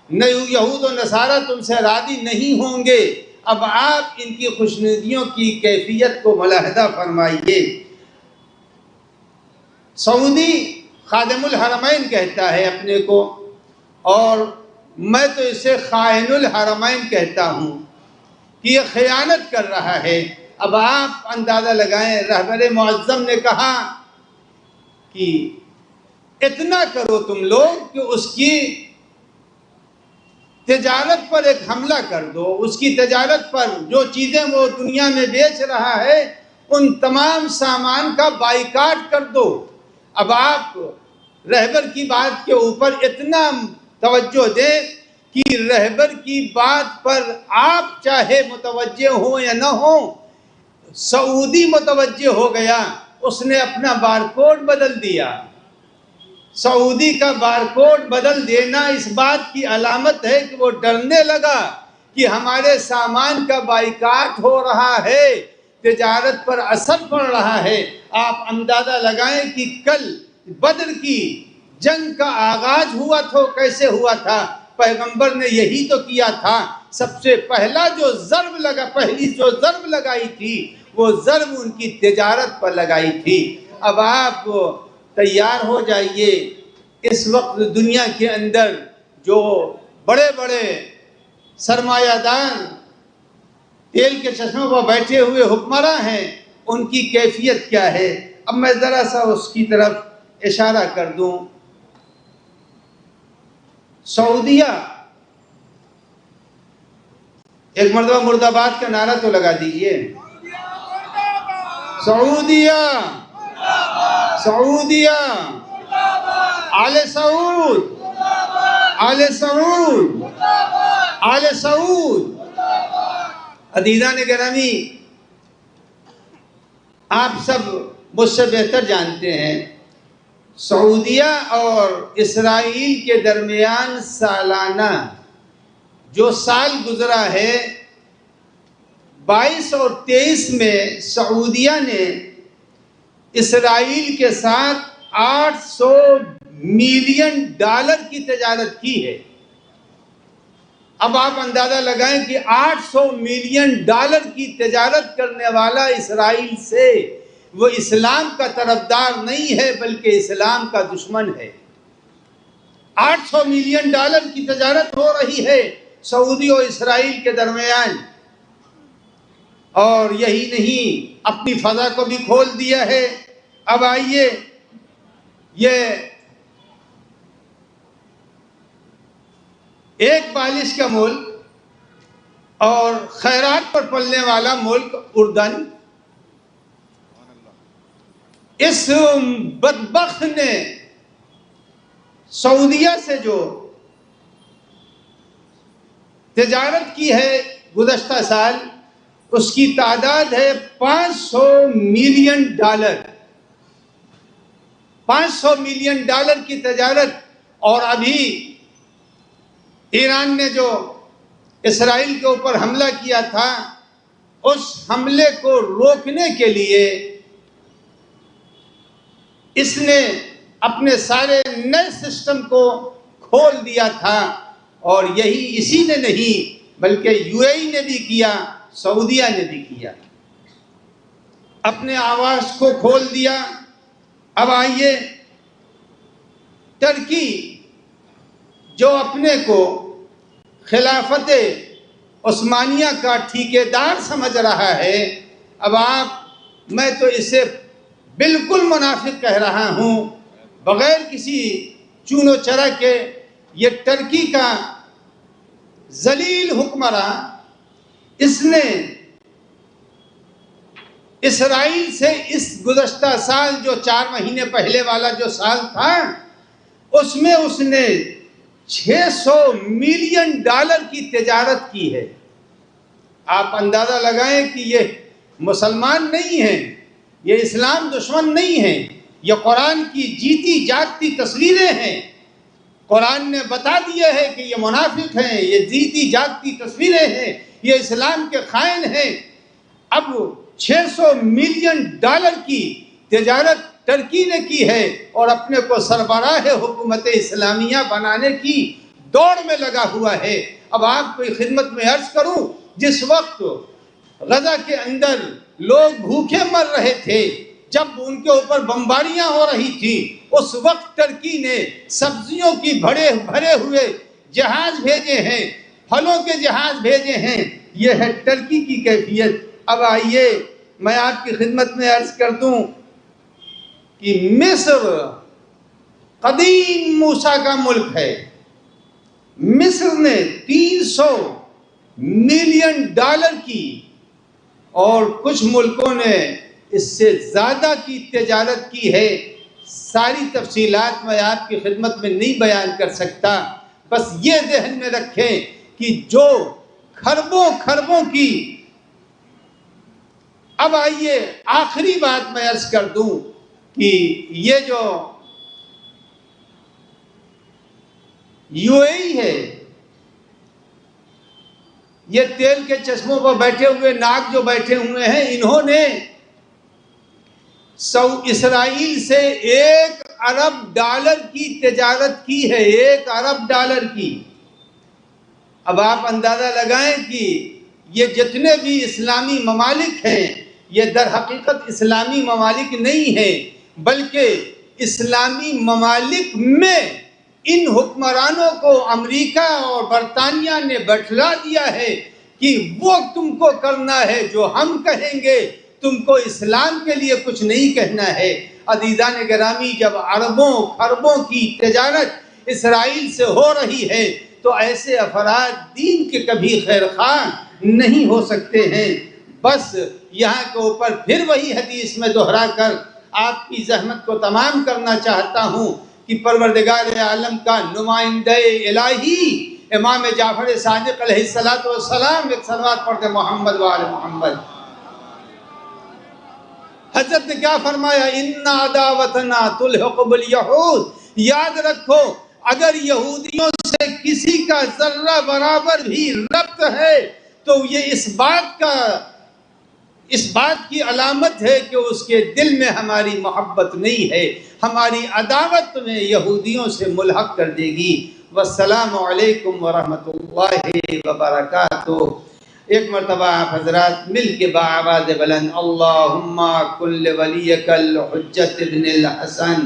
نہ یہود و نصارہ تم سے راضی نہیں ہوں گے۔ اب آپ ان کی خوشنودیوں کی کیفیت کو ملاحظہ فرمائیے۔ سعودی خادم الحرمین کہتا ہے اپنے کو، اور میں تو اسے خائن الحرمین کہتا ہوں کہ یہ خیانت کر رہا ہے۔ اب آپ اندازہ لگائیں، رہبر معظم نے کہا کہ اتنا کرو تم لوگ کہ اس کی تجارت پر ایک حملہ کر دو، اس کی تجارت پر جو چیزیں وہ دنیا میں بیچ رہا ہے ان تمام سامان کا بائیکاٹ کر دو۔ اب آپ رہبر کی بات کے اوپر اتنا توجہ دیں کہ رہبر کی بات پر آپ چاہے متوجہ ہوں یا نہ ہوں، سعودی متوجہ ہو گیا، اس نے اپنا بارکوڈ بدل دیا۔ سعودی کا بارکوڈ بدل دینا اس بات کی علامت ہے کہ وہ ڈرنے لگا کہ ہمارے سامان کا بائیکاٹ ہو رہا ہے، تجارت پر اثر پڑ رہا ہے۔ آپ اندازہ لگائیں کہ کل بدر کی جنگ کا آغاز ہوا تو کیسے ہوا تھا؟ پیغمبر نے یہی تو کیا تھا۔ سب سے پہلی جو ضرب لگائی تھی وہ ضرب ان کی تجارت پر لگائی تھی۔ اب آپ تیار ہو جائیے، اس وقت دنیا کے اندر جو بڑے بڑے سرمایہ دار تیل کے چشموں پر بیٹھے ہوئے حکمراں ہیں، ان کی کیفیت کیا ہے؟ اب میں ذرا سا اس کی طرف اشارہ کر دوں۔ سعودیہ، ایک مرتبہ مرد آباد کا نعرہ تو لگا دیجئے۔ سعودیہ، سعودیہ، آل سعود، آل سعود، آل سعود۔ عزیزان گرامی، آپ سب مجھ سے بہتر جانتے ہیں سعودیہ اور اسرائیل کے درمیان سالانہ جو سال گزرا ہے 22 اور 23 میں سعودیہ نے اسرائیل کے ساتھ $800 ملین کی تجارت کی ہے۔ اب آپ اندازہ لگائیں کہ $800 ملین کی تجارت کرنے والا اسرائیل سے، وہ اسلام کا طرفدار نہیں ہے بلکہ اسلام کا دشمن ہے۔ $800 ملین کی تجارت ہو رہی ہے سعودی اور اسرائیل کے درمیان، اور یہی نہیں، اپنی فضا کو بھی کھول دیا ہے۔ اب آئیے، یہ ایک بالش کا ملک اور خیرات پر پلنے والا ملک اردن، اس بدبخت نے سعودیہ سے جو تجارت کی ہے گزشتہ سال، اس کی تعداد ہے $500 ملین۔ $500 ملین کی تجارت۔ اور ابھی ایران نے جو اسرائیل کے اوپر حملہ کیا تھا، اس حملے کو روکنے کے لیے اس نے اپنے سارے نئے سسٹم کو کھول دیا تھا، اور یہی اسی نے نہیں بلکہ یو اے ای نے بھی کیا، سعودیہ نے بھی کیا، اپنے آواز کو کھول دیا۔ اب آئیے، ترکی جو اپنے کو خلافت عثمانیہ کا ٹھیکیدار سمجھ رہا ہے، اب میں تو اسے بالکل منافق کہہ رہا ہوں، بغیر کسی چون و چرا کے، یہ ترکی کا ذلیل حکمراں، اس نے اسرائیل سے اس گزشتہ سال جو 4 مہینے پہلے والا جو سال تھا، اس میں اس نے $600 ملین کی تجارت کی ہے۔ آپ اندازہ لگائیں کہ یہ مسلمان نہیں ہیں، یہ اسلام دشمن نہیں ہیں، یہ قرآن کی جیتی جاگتی تصویریں ہیں۔ قرآن نے بتا دیا ہے کہ یہ منافق ہیں، یہ جیتی جاگتی تصویریں ہیں، یہ اسلام کے خائن ہیں۔ اب $600 ملین کی تجارت ترکی نے کی ہے اور اپنے کو سربراہ حکومت اسلامیہ بنانے کی دوڑ میں لگا ہوا ہے۔ اب آپ کو خدمت میں عرض کروں، جس وقت غزہ کے اندر لوگ بھوکے مر رہے تھے، جب ان کے اوپر بمباریاں ہو رہی تھی، اس وقت ترکی نے سبزیوں کی بھرے ہوئے جہاز بھیجے ہیں، پھلوں کے جہاز بھیجے ہیں، یہ ہے ٹرکی کی کیفیت۔ اب آئیے میں آپ کی خدمت میں عرض کر دوں کہ مصر قدیم موسیٰ کا ملک ہے۔ مصر نے 300 ملین ڈالر کی اور کچھ ملکوں نے اس سے زیادہ کی تجارت کی ہے۔ ساری تفصیلات میں آپ کی خدمت میں نہیں بیان کر سکتا، بس یہ ذہن میں رکھیں کہ جو کھربوں کی۔ اب آئیے آخری بات میں عرض کر دوں کہ یہ جو UAE ہے، یہ تیل کے چشموں پر بیٹھے ہوئے ناگ جو بیٹھے ہوئے ہیں، انہوں نے اسرائیل سے 1 ارب ڈالر کی تجارت کی ہے، 1 ارب ڈالر کی۔ اب آپ اندازہ لگائیں کہ یہ جتنے بھی اسلامی ممالک ہیں، یہ در حقیقت اسلامی ممالک نہیں ہیں، بلکہ اسلامی ممالک میں ان حکمرانوں کو امریکہ اور برطانیہ نے بٹھلا دیا ہے کہ وہ تم کو کرنا ہے جو ہم کہیں گے، تم کو اسلام کے لیے کچھ نہیں کہنا ہے۔ عزیزان گرامی، جب اربوں خربوں کی تجارت اسرائیل سے ہو رہی ہے تو ایسے افراد دین کے کبھی خیر خواہ نہیں ہو سکتے ہیں۔ بس یہاں کے اوپر پھر وہی حدیث میں دہرا کر آپ کی زحمت کو تمام کرنا چاہتا ہوں کہ پروردگار عالم کا نمائندہ الہی امام جعفر صادق علیہ السلام، ایک صلوات پڑھتے محمد و آل محمد۔ حضرت نے کیا فرمایا؟ اِنَّ عَدَاوَتَنَا تُلْحِقُ بِالْيَهُودِ۔ یاد رکھو، اگر یہودیوں سے کسی کا ذرہ برابر بھی ربط ہے تو یہ اس بات کی علامت ہے کہ اس کے دل میں ہماری محبت نہیں ہے، ہماری عداوت میں یہودیوں سے ملحق کر دے گی۔ والسلام علیکم ورحمۃ اللہ وبرکاتہ۔ ایک مرتبہ آپ حضرات مل کے بآواز بلند اللہم کل ولیک الحجت ابن الحسن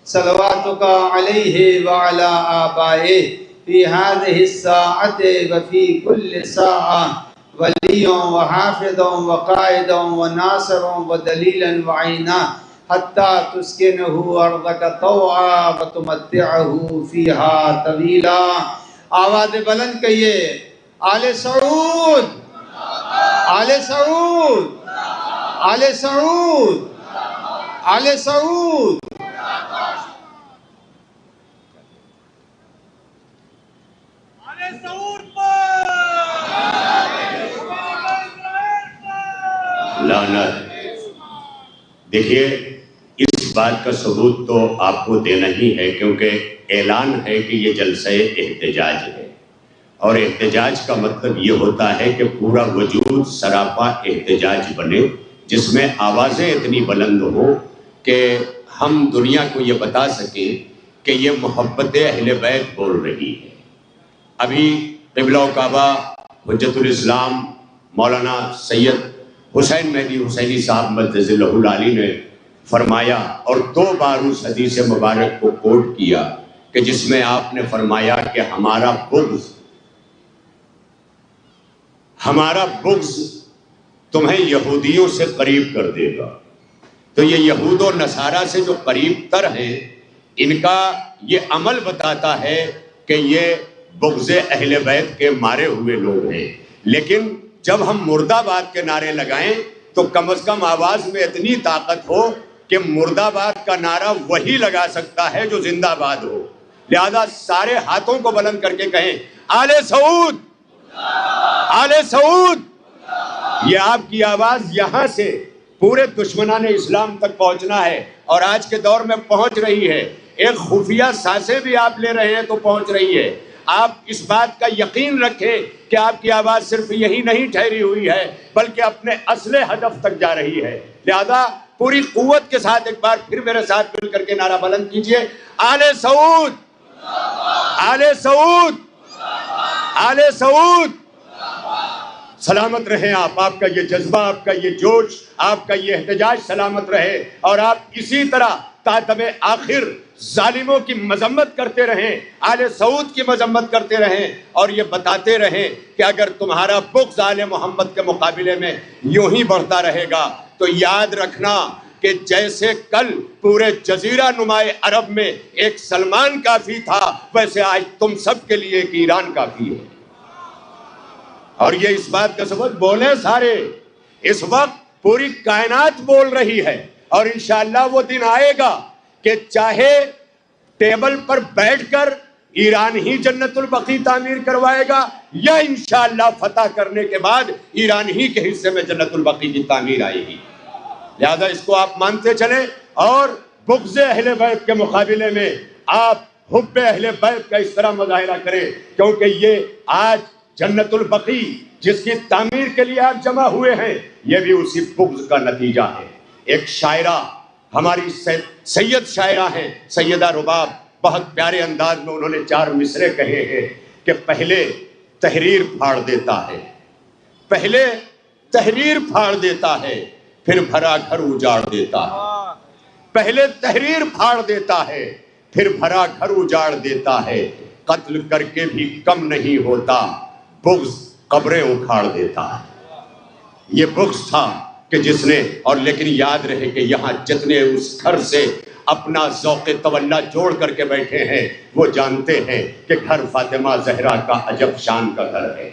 صلواتک علیہ وعلی آبائہ فی هذه الساعة وفی کل ساعة ولیوں وحافظوں وقائدوں وناصروں ودلیلا وعینا حتی تسکنہ ارضک طوعا وتمتعہ فیہا طویلا۔ آواز بلند کہیے آل سعود، آل سعود، آل سعود، آل سعود۔ لعنت۔ دیکھیے، اس بات کا ثبوت تو آپ کو دینا ہی ہے، کیونکہ اعلان ہے کہ یہ جلسہ احتجاج ہے، اور احتجاج کا مطلب یہ ہوتا ہے کہ پورا وجود سراپا احتجاج بنے، جس میں آوازیں اتنی بلند ہو کہ ہم دنیا کو یہ بتا سکیں کہ یہ محبت اہل بیت بول رہی ہے۔ ابھی قبلہ و کعبہ حجت الاسلام مولانا سید حسین مہدی حسینی صاحب مجدد اللہ العالی نے فرمایا، اور 2 بار اس حدیث مبارک کو کوٹ کیا کہ جس میں آپ نے فرمایا کہ ہمارا بغض تمہیں یہودیوں سے قریب کر دے گا۔ تو یہ یہود و نصارہ سے جو قریب تر ہیں، ان کا یہ عمل بتاتا ہے کہ یہ بغض اہل بیت کے مارے ہوئے لوگ ہیں۔ لیکن جب ہم مرد آباد کے نعرے لگائیں تو کم از کم آواز میں اتنی طاقت ہو کہ مرد آباد کا نعرہ وہی لگا سکتا ہے جو زندہ آباد ہو۔ لہذا سارے ہاتھوں کو بلند کر کے کہیں آل سعود، آل سعود۔ یہ آپ کی آواز یہاں سے پورے دشمنان اسلام تک پہنچنا ہے، اور آج کے دور میں پہنچ رہی ہے۔ ایک خفیہ سانسیں بھی آپ لے رہے ہیں تو پہنچ رہی ہے۔ آپ اس بات کا یقین رکھیں کہ آپ کی آواز صرف یہی نہیں ٹھہری ہوئی ہے، بلکہ اپنے اصل ہدف تک جا رہی ہے۔ لہذا پوری قوت کے ساتھ ایک بار پھر میرے ساتھ مل کر کے نعرہ بلند کیجئے، آل سعود، آل سعود، آل سعود۔ سلامت رہیں آپ کا یہ جذبہ، آپ کا یہ جوش، آپ کا یہ احتجاج سلامت رہے، اور آپ اسی طرح تادم آخر ظالموں کی مذمت کرتے رہیں، آل سعود کی مذمت کرتے رہیں، اور یہ بتاتے رہیں کہ اگر تمہارا بغض آل محمد کے مقابلے میں یوں ہی بڑھتا رہے گا تو یاد رکھنا کہ جیسے کل پورے جزیرہ نمائے عرب میں ایک سلمان کافی تھا، ویسے آج تم سب کے لیے ایک ایران کافی ہے۔ اور یہ اس بات کا سبب بولیں سارے، اس وقت پوری کائنات بول رہی ہے، اور انشاءاللہ وہ دن آئے گا کہ چاہے ٹیبل پر بیٹھ کر ایران ہی جنت البقیع تعمیر کروائے گا، یا انشاءاللہ فتح کرنے کے بعد ایران ہی کے حصے میں جنت البقیع کی تعمیر آئے گی۔ لہذا اس کو آپ مانتے چلیں، اور بغض اہل بیت کے مقابلے میں آپ حب اہل بیت کا اس طرح مظاہرہ کریں، کیونکہ یہ آج جنت البقیع جس کی تعمیر کے لیے آپ جمع ہوئے ہیں، یہ بھی اسی بغض کا نتیجہ ہے۔ ایک شاعرہ، ہماری سید شاعرہ ہیں سیدہ رباب، بہت پیارے انداز میں انہوں نے 4 مصرے کہے ہیں کہ پہلے تحریر پھاڑ دیتا ہے، پہلے تحریر پھاڑ دیتا ہے، پھر بھرا گھر اجاڑ دیتا ہے، پہلے تحریر پھاڑ دیتا ہے، پھر بھرا گھر اجاڑ دیتا ہے، قتل کر کے بھی کم نہیں ہوتا، بغض قبریں اکھاڑ دیتا ہے۔ یہ بغض تھا کہ جس نے، اور لیکن یاد رہے کہ یہاں جتنے اس گھر سے اپنا ذوق تولا جوڑ کر کے بیٹھے ہیں وہ جانتے ہیں کہ گھر فاطمہ زہرا کا عجب شان کا گھر ہے،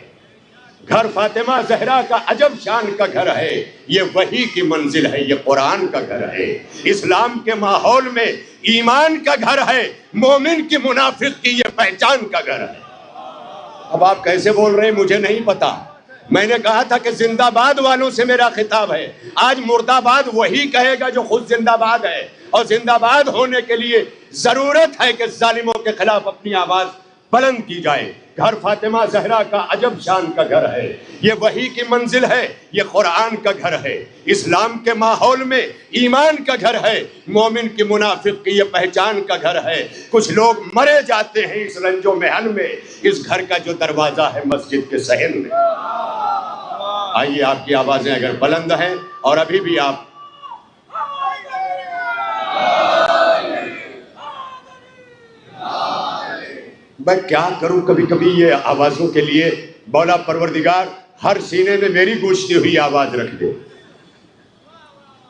گھر فاطمہ زہرا کا عجب شان کا گھر ہے، یہ وحی کی منزل ہے، یہ قرآن کا گھر ہے، اسلام کے ماحول میں ایمان کا گھر ہے، مومن کی منافق کی یہ پہچان کا گھر ہے۔ اب آپ کیسے بول رہے ہیں مجھے نہیں پتا، میں نے کہا تھا کہ زندہ باد والوں سے میرا خطاب ہے، آج مردہ باد وہی کہے گا جو خود زندہ باد ہے، اور زندہ باد ہونے کے لیے ضرورت ہے کہ ظالموں کے خلاف اپنی آواز بلند کی جائے۔ گھر فاطمہ زہرا کا عجب شان کا گھر ہے، یہ وحی کی منزل ہے، یہ قرآن کا گھر ہے، اسلام کے ماحول میں ایمان کا گھر ہے، مومن کی منافق کی یہ پہچان کا گھر ہے۔ کچھ لوگ مرے جاتے ہیں اس رنج و محن میں، اس گھر کا جو دروازہ ہے مسجد کے صحن میں۔ آئیے آپ کی آوازیں اگر بلند ہیں اور ابھی بھی آپ میں کیا کروں، کبھی کبھی یہ آوازوں کے لیے مولا پروردگار ہر سینے میں میری گونجتی ہوئی آواز رکھ دے،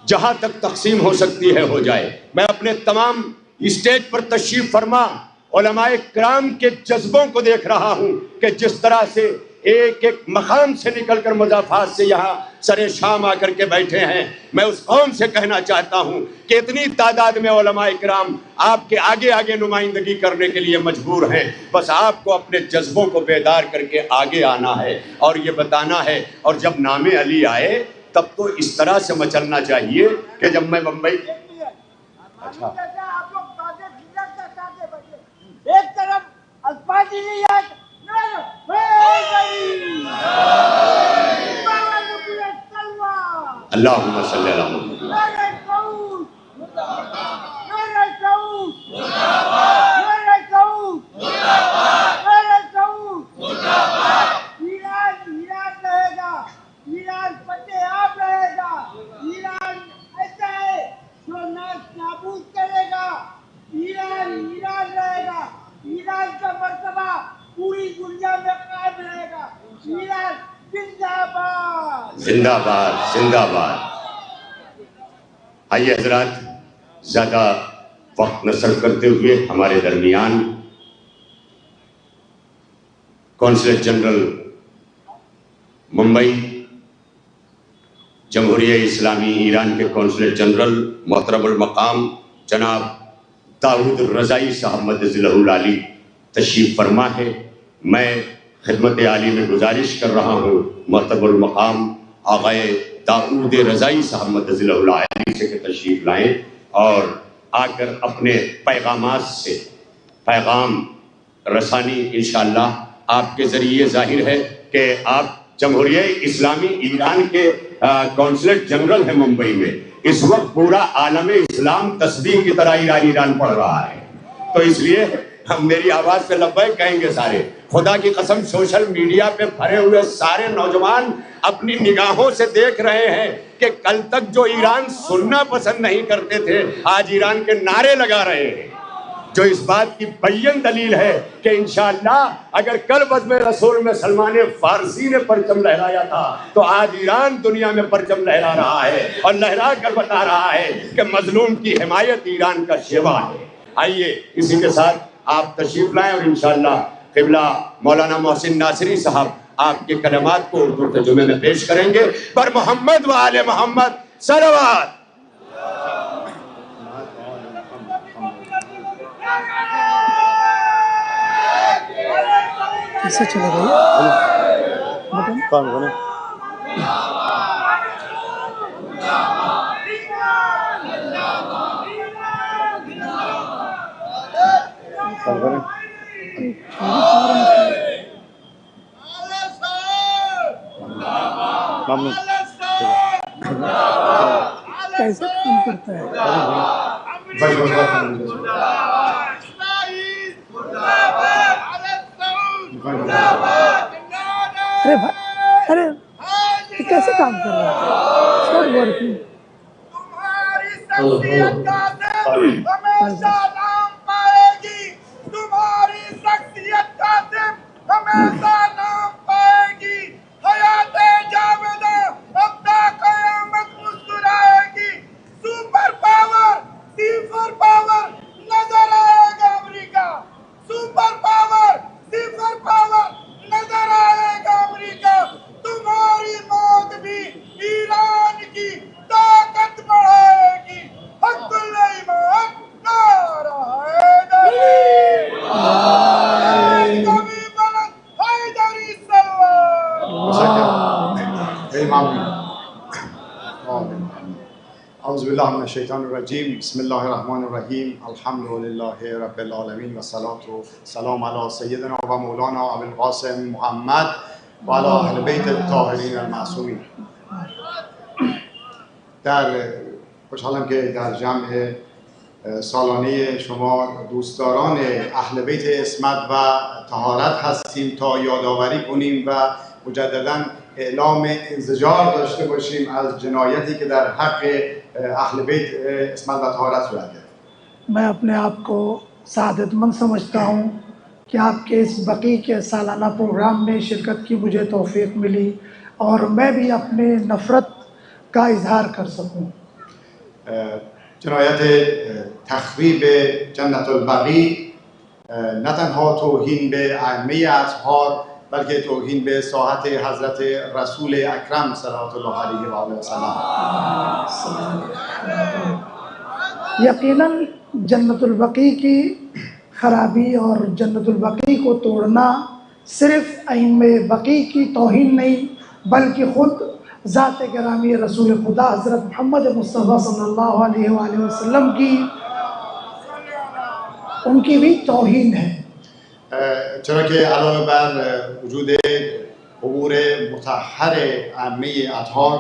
جہاں تک تقسیم ہو سکتی ہے ہو جائے۔ میں اپنے تمام اسٹیج پر تشریف فرما علماء کرام کے جذبوں کو دیکھ رہا ہوں کہ جس طرح سے ایک ایک مقام سے نکل کر مضافات سے یہاں سر شام آ کر کے بیٹھے ہیں۔ میں اس قوم سے کہنا چاہتا ہوں کہ اتنی تعداد میں علماء کرام آپ کے آگے آگے نمائندگی کرنے کے لیے مجبور ہیں، بس آپ کو اپنے جذبوں کو بیدار کر کے آگے آنا ہے اور یہ بتانا ہے، اور جب نام علی آئے تب تو اس طرح سے مچلنا چاہیے کہ جب میں بمبئی اچھا ایک طرف اسپاجیلیت اللہم صلی اللہ علیہ وسلم۔ ایران فتح آپ رہے گا، ایران ایسا ہے جو نابود کرے گا، ایران ایران رہے گا، ایران کا مرتبہ پوری دنیا میں قائم رہے گا، ایران زندہ باد زندہ باد زندہ باد۔ آئیے حضرات، زیادہ وقت نصر کرتے ہوئے ہمارے درمیان کونسلر جنرل ممبئی، جمہوریہ اسلامی ایران کے کونسلر جنرل محترم المقام جناب داؤد رضائی صاحب مدظلہ العالی تشریف فرما ہے۔ میں خدمت عالی میں گزارش کر رہا ہوں محترم المقام آقائے داؤد رضائی صاحب مدظلہ العالی سے کہ تشریف لائیں اور آ کر اپنے پیغامات سے پیغام رسانی انشاءاللہ آپ کے ذریعے ظاہر ہے کہ آپ جمہوریہ اسلامی ایران کے کونسلر جنرل ہیں ممبئی میں۔ اس وقت پورا عالم اسلام تسبیح کی طرح ایران پڑھ رہا ہے، تو اس لیے میری آواز پہ لبیک کہیں گے سارے. خدا کی قسم سوشل میڈیا پہ بھرے ہوئے سارے نوجوان اپنی نگاہوں سے دیکھ رہے ہیں کہ کل تک جو ایران سننا پسند نہیں کرتے تھے آج ایران کے نعرے لگا رہے ہیں, جو اس بات کی بین دلیل ہے کہ انشاءاللہ اگر کل بزم رسول میں سلمان فارسی نے پرچم لہرایا تھا تو آج ایران دنیا میں پرچم لہرا رہا ہے اور لہرا کر بتا رہا ہے کہ مظلوم کی حمایت ایران کا شیوا ہے. آئیے اسی کے ساتھ آپ تشریف لائیں اور انشاءاللہ قبلہ مولانا محسن ناصری صاحب آپ کے کلمات کو اردو ترجمے میں پیش کریں گے. پر محمد و آل محمد صلوات. کیسے چلے گئے کیسے کام کرتا ہے. ارے بھائی, ارے یہ کیسے کام کر رہا ہے. تمہاری شخصیت کا دم ہمیشہ نام پائے گی. تمہاری شخصیت کا دم ہمیشہ نام پائے گی. حیات جاودہ اب تا قیامت مسکرائے گی. سپر پاور صفر پاور نظر آئے گا امریکہ. سپر پاور صفر پاور نظر آئے گا امریکہ. تمہاری موت بھی ایران کی طاقت بڑھائے گی. حق الایمان نعرہ حیدری کبھی بلند حیدری اعوذ باللہ من الشیطان الرجیم. بسم اللہ الرحمن الرحیم. الحمدللہ رب العالمین والصلاة والسلام علی سیدنا و مولانا ابو القاسم محمد و علی اهل بیت الطاهرین المعصومین. در خوشحالم که در جمع سالانه شما دوستداران اهل بیت عصمت و طهارت هستیم تا یادآوری کنیم و مجددا اعلام انزجار داشته باشیم از جنایتی که در حق اهل بیت عصمت و طهارت صورت گرفت. میں اپنے آپ کو سعادت مند سمجھتا ہوں کہ آپ کے اس بقی کے سالانہ پروگرام میں شرکت کی مجھے توفیق ملی اور میں بھی اپنے نفرت کا اظہار کر سکوں. جنایت تخریب جنت البقیع نه تنها توهین به ائمه اطهار بلکه توهین به ساحت حضرت رسول اکرم صلوات الله علیه و آله و سلم. یقیناً جنت البقیع کی خرابی اور جنت البقیع کو توڑنا صرف ائمہ بقیع کی توہین نہیں بلکہ خود ذات گرامی رسول خدا حضرت محمد مصطفیٰ صلی اللہ علیہ وآلہ وسلم کی ان کی بھی توہین ہے. چرا که علاوه بر وجود قبور مطهر ائمه اطهار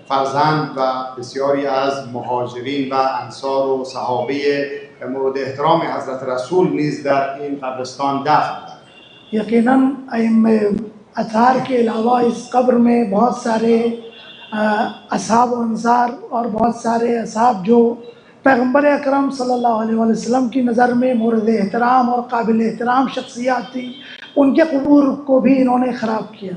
فرزند و بسیاری از مهاجرین و انصار و صحابه مورد احترام حضرت رسول نیز در این قبرستان دفن بودند. یقیناً ائمہ اطہار کے علاوہ اس قبر میں بہت سارے اصحاب و انصار اور بہت سارے اصحاب جو پیغمبر اکرم صلی اللہ علیہ وسلم کی نظر میں مورد احترام اور قابل احترام شخصیات تھی, ان کے قبور کو بھی انہوں نے خراب کیا.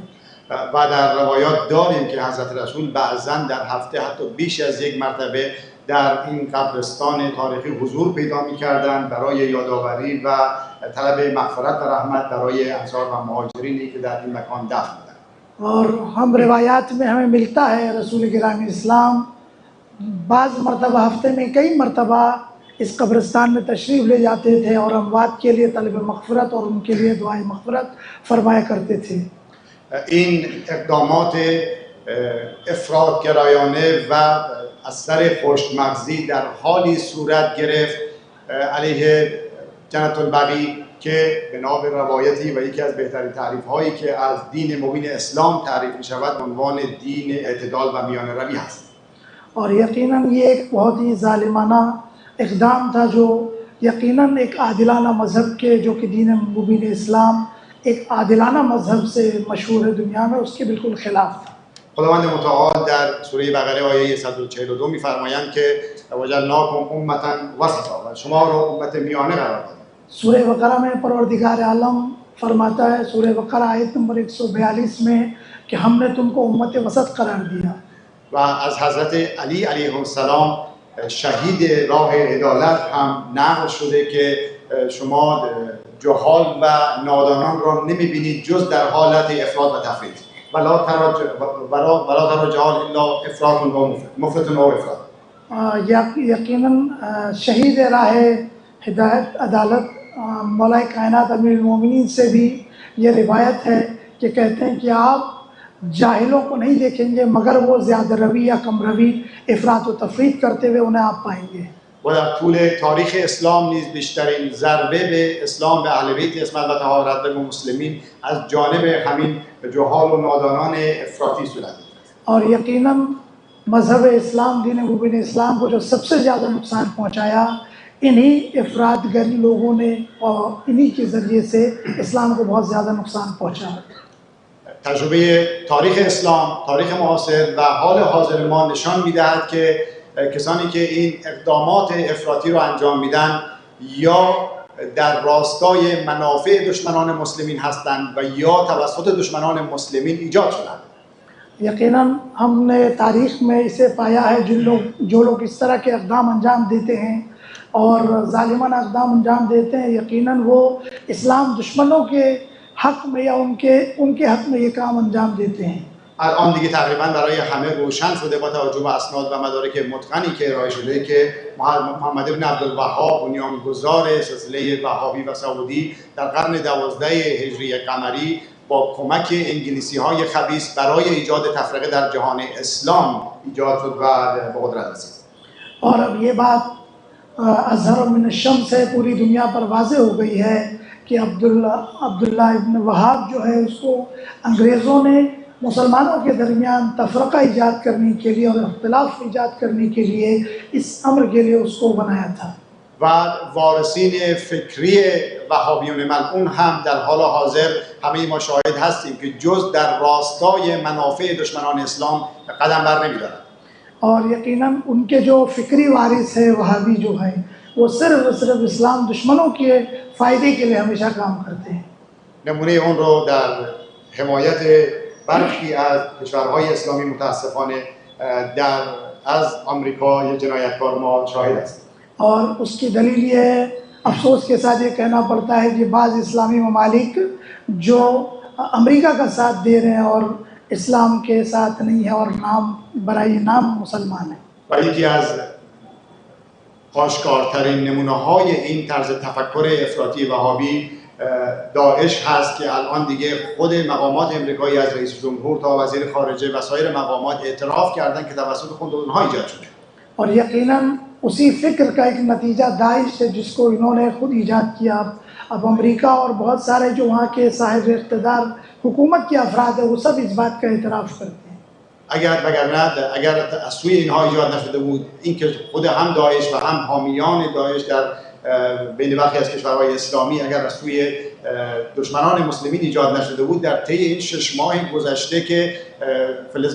و در روایات داریم که حضرت رسول بعضاً در هفته حتی بیش از یک مرتبه در این قبرستان تاریخی حضور پیدا می‌کردند برای یادآوری و طلب مغفرت و رحمت برای انصار و مهاجرینی که در این مکان دفن بودند. اور ہم روایات میں ہمیں ملتا ہے رسول گرامی اسلام بعض مرتبہ ہفتے میں کئی مرتبہ اس قبرستان میں تشریف لے جاتے تھے اور اموات کے لیے طلب مغفرت اور ان کے لیے دعائے مغفرت فرمایا کرتے تھے. این اقدامات افراطگرایانه و از سر خشک مغزی در حالی صورت گرفت علیه جنت البقیع که بنا به روایتی و یکی از بهترین تعریف هایی که از دین مبین اسلام تعریف می شود عنوان دین اعتدال و میانه روی هست. اور یقیناً یہ ایک بہت ہی ظالمانہ اقدام تھا جو یقیناً ایک عادلانہ مذہب کے جو کہ دین مبین اسلام ایک عادلانہ مذہب سے مشہور ہے دنیا میں، اس کے بالکل خلاف تھا۔ خداوند متعال در سوره بقره آیه 142 می‌فرمایند که وجعلناکم امة وسطا و شما را امت میانه قرار دادیم. سورہ بقرہ میں پروردگار عالم فرماتا ہے سورہ بقرہ آیت نمبر 142 میں کہ ہم نے تم کو امت وسط قرار دیا۔ و از حضرت علی علیه السلام شهید راه عدالت هم نقل شده که شما جهال و نادانان را نمی‌بینید جز در حالت افراط و تفرید. ولا ترى جهال الا افراط و مفرط و افراط. یقیناً شہید راہ ہدایت عدالت مولا کائنات امیر المومنین سے بھی یہ روایت ہے کہ کہتے ہیں کہ آپ جاہلوں کو نہیں دیکھیں گے مگر وہ زیادہ روی یا کم روی افراط و تفرید کرتے ہوئے انہیں آپ پائیں گے۔ و در طول تاریخ اسلام نیز بیشترین ضربه به اسلام به اهل بیت اسمت و طهارت به مسلمین از جانب همین جهال و نادانان افراطی صورت گرفت. اور یقیناً مذہب اسلام دین مبین اسلام کو جو سب سے زیادہ نقصان پہنچایا انہی افراد گر لوگوں نے اور انہی کے ذریعے سے اسلام کو بہت زیادہ نقصان پہنچا۔ تجربه تاریخ اسلام، تاریخ معاصر و حال حاضر ما نشان می‌دهد که کسانی که این اقدامات افراطی رو انجام میدن یا در راستای منافع دشمنان مسلمین هستند و یا توسط دشمنان مسلمین ایجاد شدند. یقیناً ہم نے تاریخ میں اسے پایا ہے جو لوگ اس طرح کے اقدام انجام دیتے ہیں اور ظالمانہ اقدام انجام دیتے ہیں یقیناً وہ اسلام دشمنوں کے حق میں یا ان کے حق میں یہ کام انجام دیتے ہیں۔ الان دیگه تقریبا برای همه روشن شده با توجه به اسناد و مدارک متقنی که ارائه شده که محمد ابن عبدالوهاب بنیانگذار سلسله وهابی و سعودی در قرن 12 هجری قمری با کمک انگلیسی‌های خبیث برای ایجاد تفرقه در جهان اسلام ایجاد شد و به قدرت رسید. اور اب یہ بات اظہر من الشمس سے پوری دنیا پر واضح ہو گئی ہے کہ عبداللہ ابن وہاب جو ہے اس کو انگریزوں نے مسلمانوں کے درمیان تفرقہ ایجاد کرنے کے لیے اور اختلاف ایجاد کرنے کے لیے اس امر کے لیے اس کو بنایا تھا۔ و وارثین فکری وهابیون ملعون هم در حال حاضر همه ما شاهد هستیم که جز در راستای منافع دشمنان اسلام قدم بر نمی‌دارند. اور یقیناً ان کے جو فکری وارث ہے وہابی جو ہیں وہ صرف اسلام دشمنوں کے فائدے کے لیے ہمیشہ کام کرتے ہیں۔ نمونه اون رو در حمایت برخی از کشورهای اسلامی متاسفانه از آمریکا یا جنایتکار ما شاهد است. اور اس کی دلیل یہ ہے افسوس کے ساتھ یہ کہنا پڑتا ہے کہ بعض اسلامی ممالک جو امریکہ کا ساتھ دے رہے ہیں اور اسلام کے ساتھ نہیں ہے اور برائے نام مسلمان ہیں۔ و یکی از آشکارترین نمونه‌های این طرز تفکر افراطی وهابی داعش هست که الان دیگه خود مقامات امریکایی از رئیس جمهور تا وزیر خارجه و سایر مقامات اعتراف کردن که توسط خود اونها ایجاد شده. اور یقیناً اسی فکر کا ایک نتیجہ داعش ہے جس کو انہوں نے خود ایجاد کیا۔ اب امریکہ اور بہت سارے جو وہاں کے صاحب اقتدار حکومت کے افراد ہیں وہ سب اس بات کا اعتراف کرتے ہیں۔ اگر از سوی اینها ایجاد نشده بود اینکه خود هم داعش و هم حامیان داعش در بین برخی از کشورهای اسلامی اگر از سوی دشمنان مسلمین ایجاد نشده بود در طی این 6 ماه گذشته که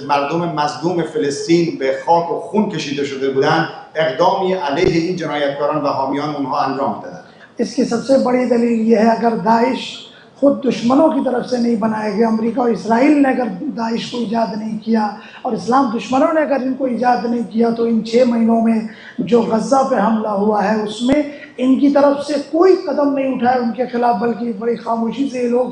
مردم مظلوم فلسطین به خاک و خون کشیده شده بودند اقدامی علیه این جنایتکاران و حامیان اونها انجام می‌دادند. اس کی سب سے بڑی دلیل یہ ہے اگر داعش خود دشمنوں کی طرف سے نہیں بنایا گیا، امریکہ اور اسرائیل نے اگر داعش کو ایجاد نہیں کیا اور اسلام دشمنوں نے اگر ان کو ایجاد نہیں کیا تو ان 6 مہینوں میں جو غزہ پہ حملہ ہوا ہے اس میں ان کی طرف سے کوئی قدم نہیں اٹھایا ان کے خلاف، بلکہ بڑی خاموشی سے یہ لوگ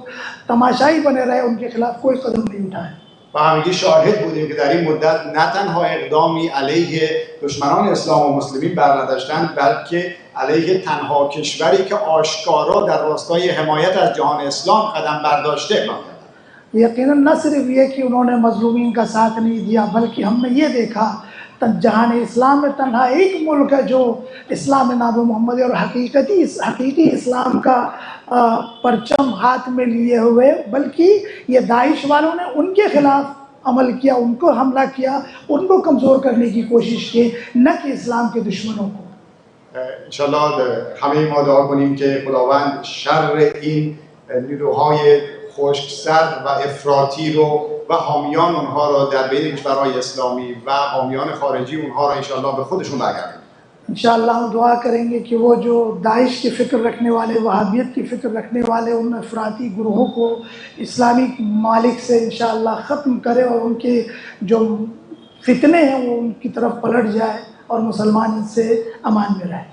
تماشائی بنے رہے، ان کے خلاف کوئی قدم نہیں اٹھایا۔ و همگی شاهد بودیم که در این مدت نه تنها اقدامی علیه دشمنان اسلام و مسلمین بر نداشتند بلکه علیه تنها کشوری که آشکارا در راستای حمایت از جهان اسلام قدم برداشته اقدام کردند. یقیناً نہ صرف یہ کہ انہوں نے مظلومین کا ساتھ نہیں دیا بلکہ ہم نے یہ دیکھا جہان اسلام میں تنہا ایک ملک ہے جو اسلام ناب محمد اور حقیقی اسلام کا پرچم ہاتھ میں لیے ہوئے، بلکہ یہ داعش والوں نے ان کے خلاف عمل کیا، ان کو حملہ کیا، ان کو کمزور کرنے کی کوشش کی، نہ کہ اسلام کے دشمنوں کو۔ انشالله همه ما دعا کنیم که خداوند شر این نیروهای خشکسر و افراطی رو و حامیان اونها رو در بین کشورهای اسلامی و حامیان خارجی اونها رو انشالله به خودشون برگردونه. انشاءاللہ ہم دعا کریں گے کہ وہ جو داعش کی فکر رکھنے والے، وہابیت کی فکر رکھنے والے ان افراطی گروہوں کو اسلامی ممالک سے انشاءاللہ ختم کرے اور ان کے جو فتنے ہیں وہ ان کی طرف پلٹ جائے اور مسلمان ان سے امان میں رہے.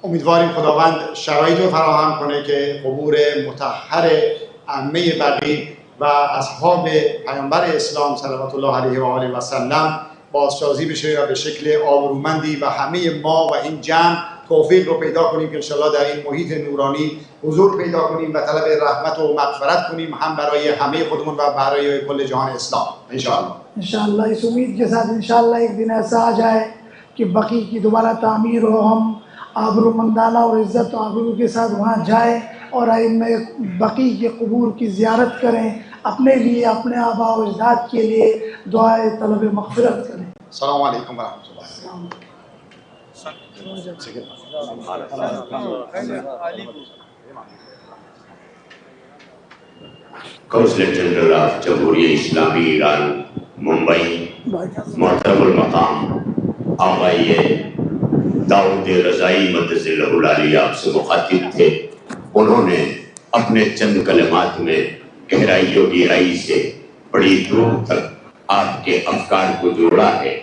امیدواریم خداوند شرایط رو فراهم کنه که قبور مطهر عمه بقیع و اصحاب پیامبر اسلام صلوات الله علیه و آله و سلم بازسازی بشه و به شکل آبرومندی و همه ما و این جمع توفیق رو پیدا کنیم که انشاءالله در این محیط نورانی حضور پیدا کنیم و طلب رحمت و مغفرت کنیم، هم برای همه خودمون و برای کل جهان اسلام انشاءاللہ. اس امید کے ساتھ انشاءاللہ ایک دن ایسا آ جائے کہ بقیع کی دوبارہ تعمیر ہو، ہم آبرومندانہ اور عزت و آبرو کے ساتھ وہاں جائیں اور ائمہ بقیع کے قبور کی زیارت کریں، اپنے لیے، اپنے آباء و اجداد کے لیے دعائے طلب مغفرت کریں. السلام علیکم ورحمۃ اللہ. کونسلر جنرل آف جمہوریہ اسلامی ایران ممبئی، محترم المقام آقای داؤد رضائی مدث اللہ العالی آپ سے مخاطب تھے. انہوں نے اپنے چند کلمات میں گہرائی و گہرائی سے بڑی دور تک آپ کے افکار کو جوڑا ہے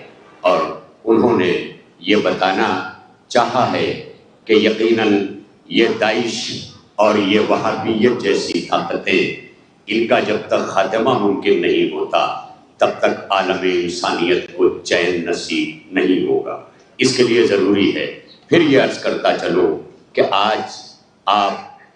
اور انہوں نے یہ بتانا چاہا ہے کہ یقیناً یہ داعش اور یہ وہابیت جیسی طاقتیں، ان کا جب تک خاتمہ ممکن نہیں ہوتا تب تک عالم انسانیت کو چین نصیب نہیں ہوگا. اس کے لیے ضروری ہے، پھر یہ عرض کرتا چلو کہ آج آپ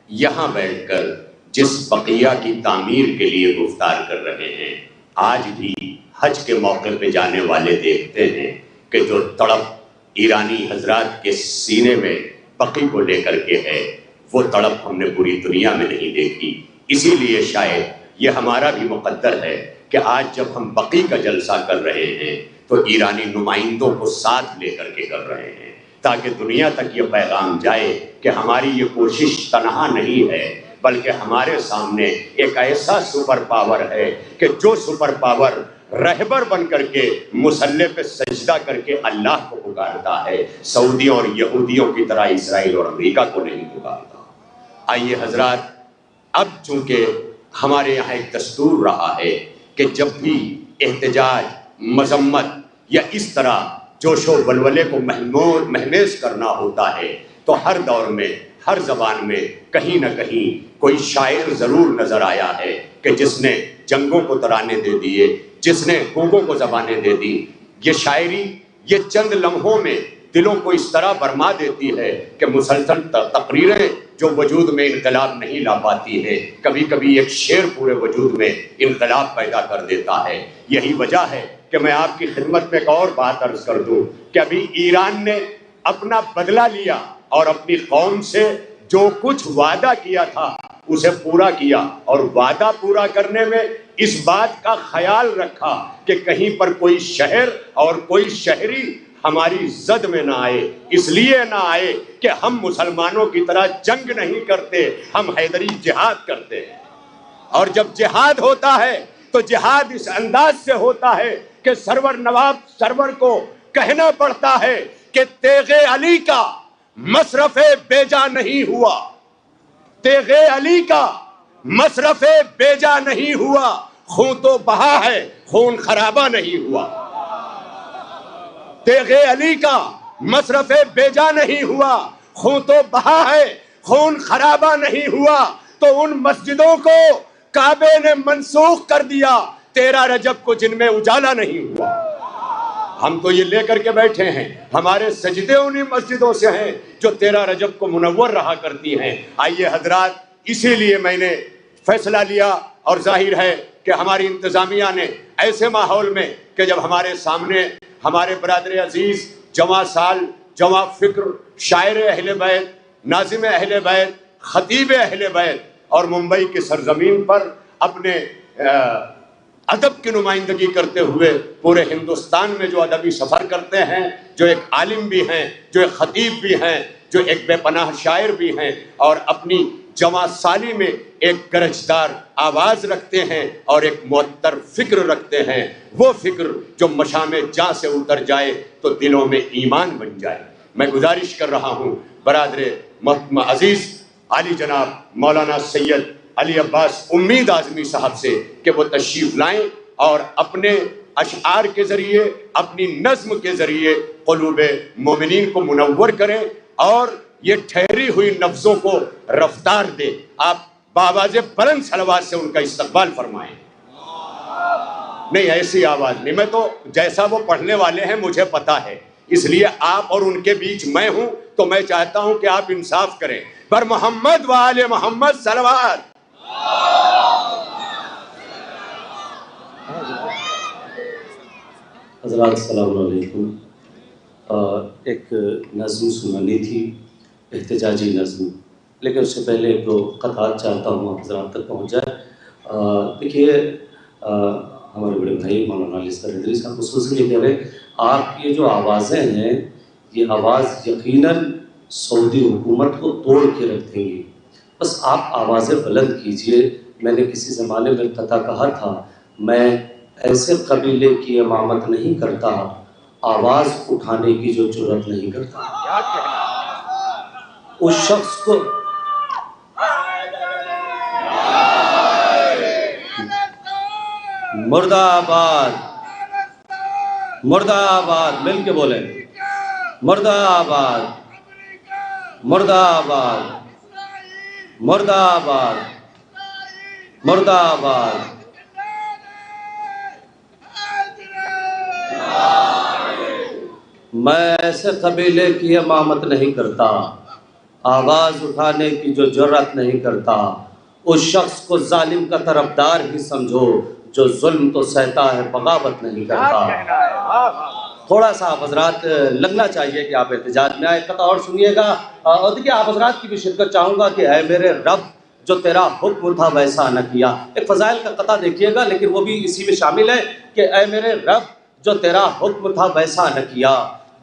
یہاں بیٹھ کر جس بقیہ کی تعمیر کے لیے گفتار کر رہے ہیں، آج بھی حج کے موقع پہ جانے والے دیکھتے ہیں کہ جو تڑپ ایرانی حضرات کے سینے میں بقی کو لے کر کے ہے، وہ تڑپ ہم نے پوری دنیا میں نہیں دیکھی. اسی لیے شاید یہ ہمارا بھی مقدر ہے کہ آج جب ہم بقی کا جلسہ کر رہے ہیں تو ایرانی نمائندوں کو ساتھ لے کر کے کر رہے ہیں، تاکہ دنیا تک یہ پیغام جائے کہ ہماری یہ کوشش تنہا نہیں ہے، بلکہ ہمارے سامنے ایک ایسا سپر پاور ہے کہ جو سپر پاور رہبر بن کر کے مسلح پہ سجدہ کر کے اللہ کو پکارتا ہے، سعودیوں اور یہودیوں کی طرح اسرائیل اور امریکہ کو نہیں پکارتا. آئیے حضرات، اب چونکہ ہمارے یہاں ایک دستور رہا ہے کہ جب بھی احتجاج، مذمت یا اس طرح جوش و ولولے کو مہمیز کرنا ہوتا ہے تو ہر دور میں، ہر زبان میں کہیں نہ کہیں کوئی شاعر ضرور نظر آیا ہے کہ جس نے جنگوں کو ترانے دے دیے، جس نے گونگوں کو زبانیں دے دی. یہ شاعری یہ چند لمحوں میں دلوں کو اس طرح برما دیتی ہے کہ مسلسل تقریریں جو وجود میں انقلاب نہیں لا پاتی ہے، کبھی کبھی ایک شعر پورے وجود میں انقلاب پیدا کر دیتا ہے. یہی وجہ ہے کہ میں آپ کی خدمت میں ایک اور بات عرض کر دوں کہ ابھی ایران نے اپنا بدلہ لیا اور اپنی قوم سے جو کچھ وعدہ کیا تھا اسے پورا کیا، اور وعدہ پورا کرنے میں اس بات کا خیال رکھا کہ کہیں پر کوئی شہر اور کوئی شہری ہماری زد میں نہ آئے. اس لیے نہ آئے کہ ہم مسلمانوں کی طرح جنگ نہیں کرتے، ہم حیدری جہاد کرتے ہیں. اور جب جہاد ہوتا ہے تو جہاد اس انداز سے ہوتا ہے کہ سرور نواب سرور کو کہنا پڑتا ہے کہ تیغ علی کا مصرف بیجا نہیں ہوا، تیغ علی کا مصرف بیجا نہیں ہوا، خون تو بہا ہے خون خرابہ نہیں ہوا. تیغ علی کا مصرف بیجا نہیں ہوا، خون تو بہا ہے خون خرابہ نہیں ہوا. تو ان مسجدوں کو کعبے نے منسوخ کر دیا 13 رجب کو، جن میں اجالا نہیں ہوا. ہم تو یہ لے کر کے بیٹھے ہیں، ہمارے سجدے انہی مسجدوں سے ہیں جو 13 رجب کو منور رہا کرتی ہیں. آئیے حضرات، اسی لیے میں نے فیصلہ لیا، اور ظاہر ہے کہ ہماری انتظامیہ نے ایسے ماحول میں کہ جب ہمارے سامنے ہمارے برادر عزیز جواں سال، جواں فکر، شاعر اہل بیت، ناظم اہل بیت، خطیب اہل بیت، اور ممبئی کی سرزمین پر اپنے ادب کی نمائندگی کرتے ہوئے پورے ہندوستان میں جو ادبی سفر کرتے ہیں، جو ایک عالم بھی ہیں، جو ایک خطیب بھی ہیں، جو ایک بے پناہ شاعر بھی ہیں اور اپنی جواں سالی میں ایک گرجدار آواز رکھتے ہیں اور ایک معطر فکر رکھتے ہیں، وہ فکر جو مشام جاں سے اتر جائے تو دلوں میں ایمان بن جائے۔ میں گزارش کر رہا ہوں برادر محترم عزیز علی جناب مولانا سید علی عباس امید اعظمی صاحب سے کہ وہ تشریف لائیں اور اپنے اشعار کے ذریعے، اپنی نظم کے ذریعے قلوب مومنین کو منور کریں اور یہ ٹھہری ہوئی نفسوں کو رفتار دے۔ آپ بآواز بلند صلوات سے ان کا استقبال فرمائیں۔ نہیں، ایسی آواز نہیں، میں تو جیسا وہ پڑھنے والے ہیں مجھے پتا ہے، اس لیے آپ اور ان کے بیچ میں ہوں تو میں چاہتا ہوں کہ آپ انصاف کریں۔ پر محمد و آل محمد صلوات۔ حضرات السلام علیکم۔ ایک نظم سنانی تھی، احتجاجی نظم، لیکن اس سے پہلے ایک دو قطعات چاہتا ہوں حضرات تک پہنچ جائے۔ دیکھیے، ہمارے بڑے بھائی مولانا علی اصغر ادریس صاحب خصوصاً یہ کہہ رہے ہیں آپ یہ جو آوازیں ہیں یہ آواز یقیناً سعودی حکومت کو توڑ کے رکھ دیں گی، بس آپ آوازیں بلند کیجئے۔ میں نے کسی زمانے میں قطع کہا تھا، میں ایسے قبیلے کی امامت نہیں کرتا آواز اٹھانے کی جو جرأت نہیں کرتا۔ اس شخص کو مردہ آباد، مردہ آباد، مل کے بولیں، مردہ آباد، مردہ آباد، مردہ آباد، مردہ آباد۔ میں ایسے قبیلے کی امامت نہیں کرتا، آواز اٹھانے کی جو جرأت نہیں کرتا۔ اس شخص کو ظالم کا طرفدار ہی سمجھو جو ظلم تو سہتا ہے بغاوت نہیں کرتا۔ تھوڑا سا آپ حضرات لگنا چاہیے کہ آپ احتجاج میں آئے۔ قطع اور سنیے گا، اور دیکھیے آپ حضرات کی بھی شرکت چاہوں گا کہ اے میرے رب جو تیرا حکم تھا ویسا نہ کیا۔ ایک فضائل کا قطع دیکھیے گا لیکن وہ بھی اسی میں شامل ہے کہ اے میرے رب جو تیرا حکم تھا ویسا نہ کیا،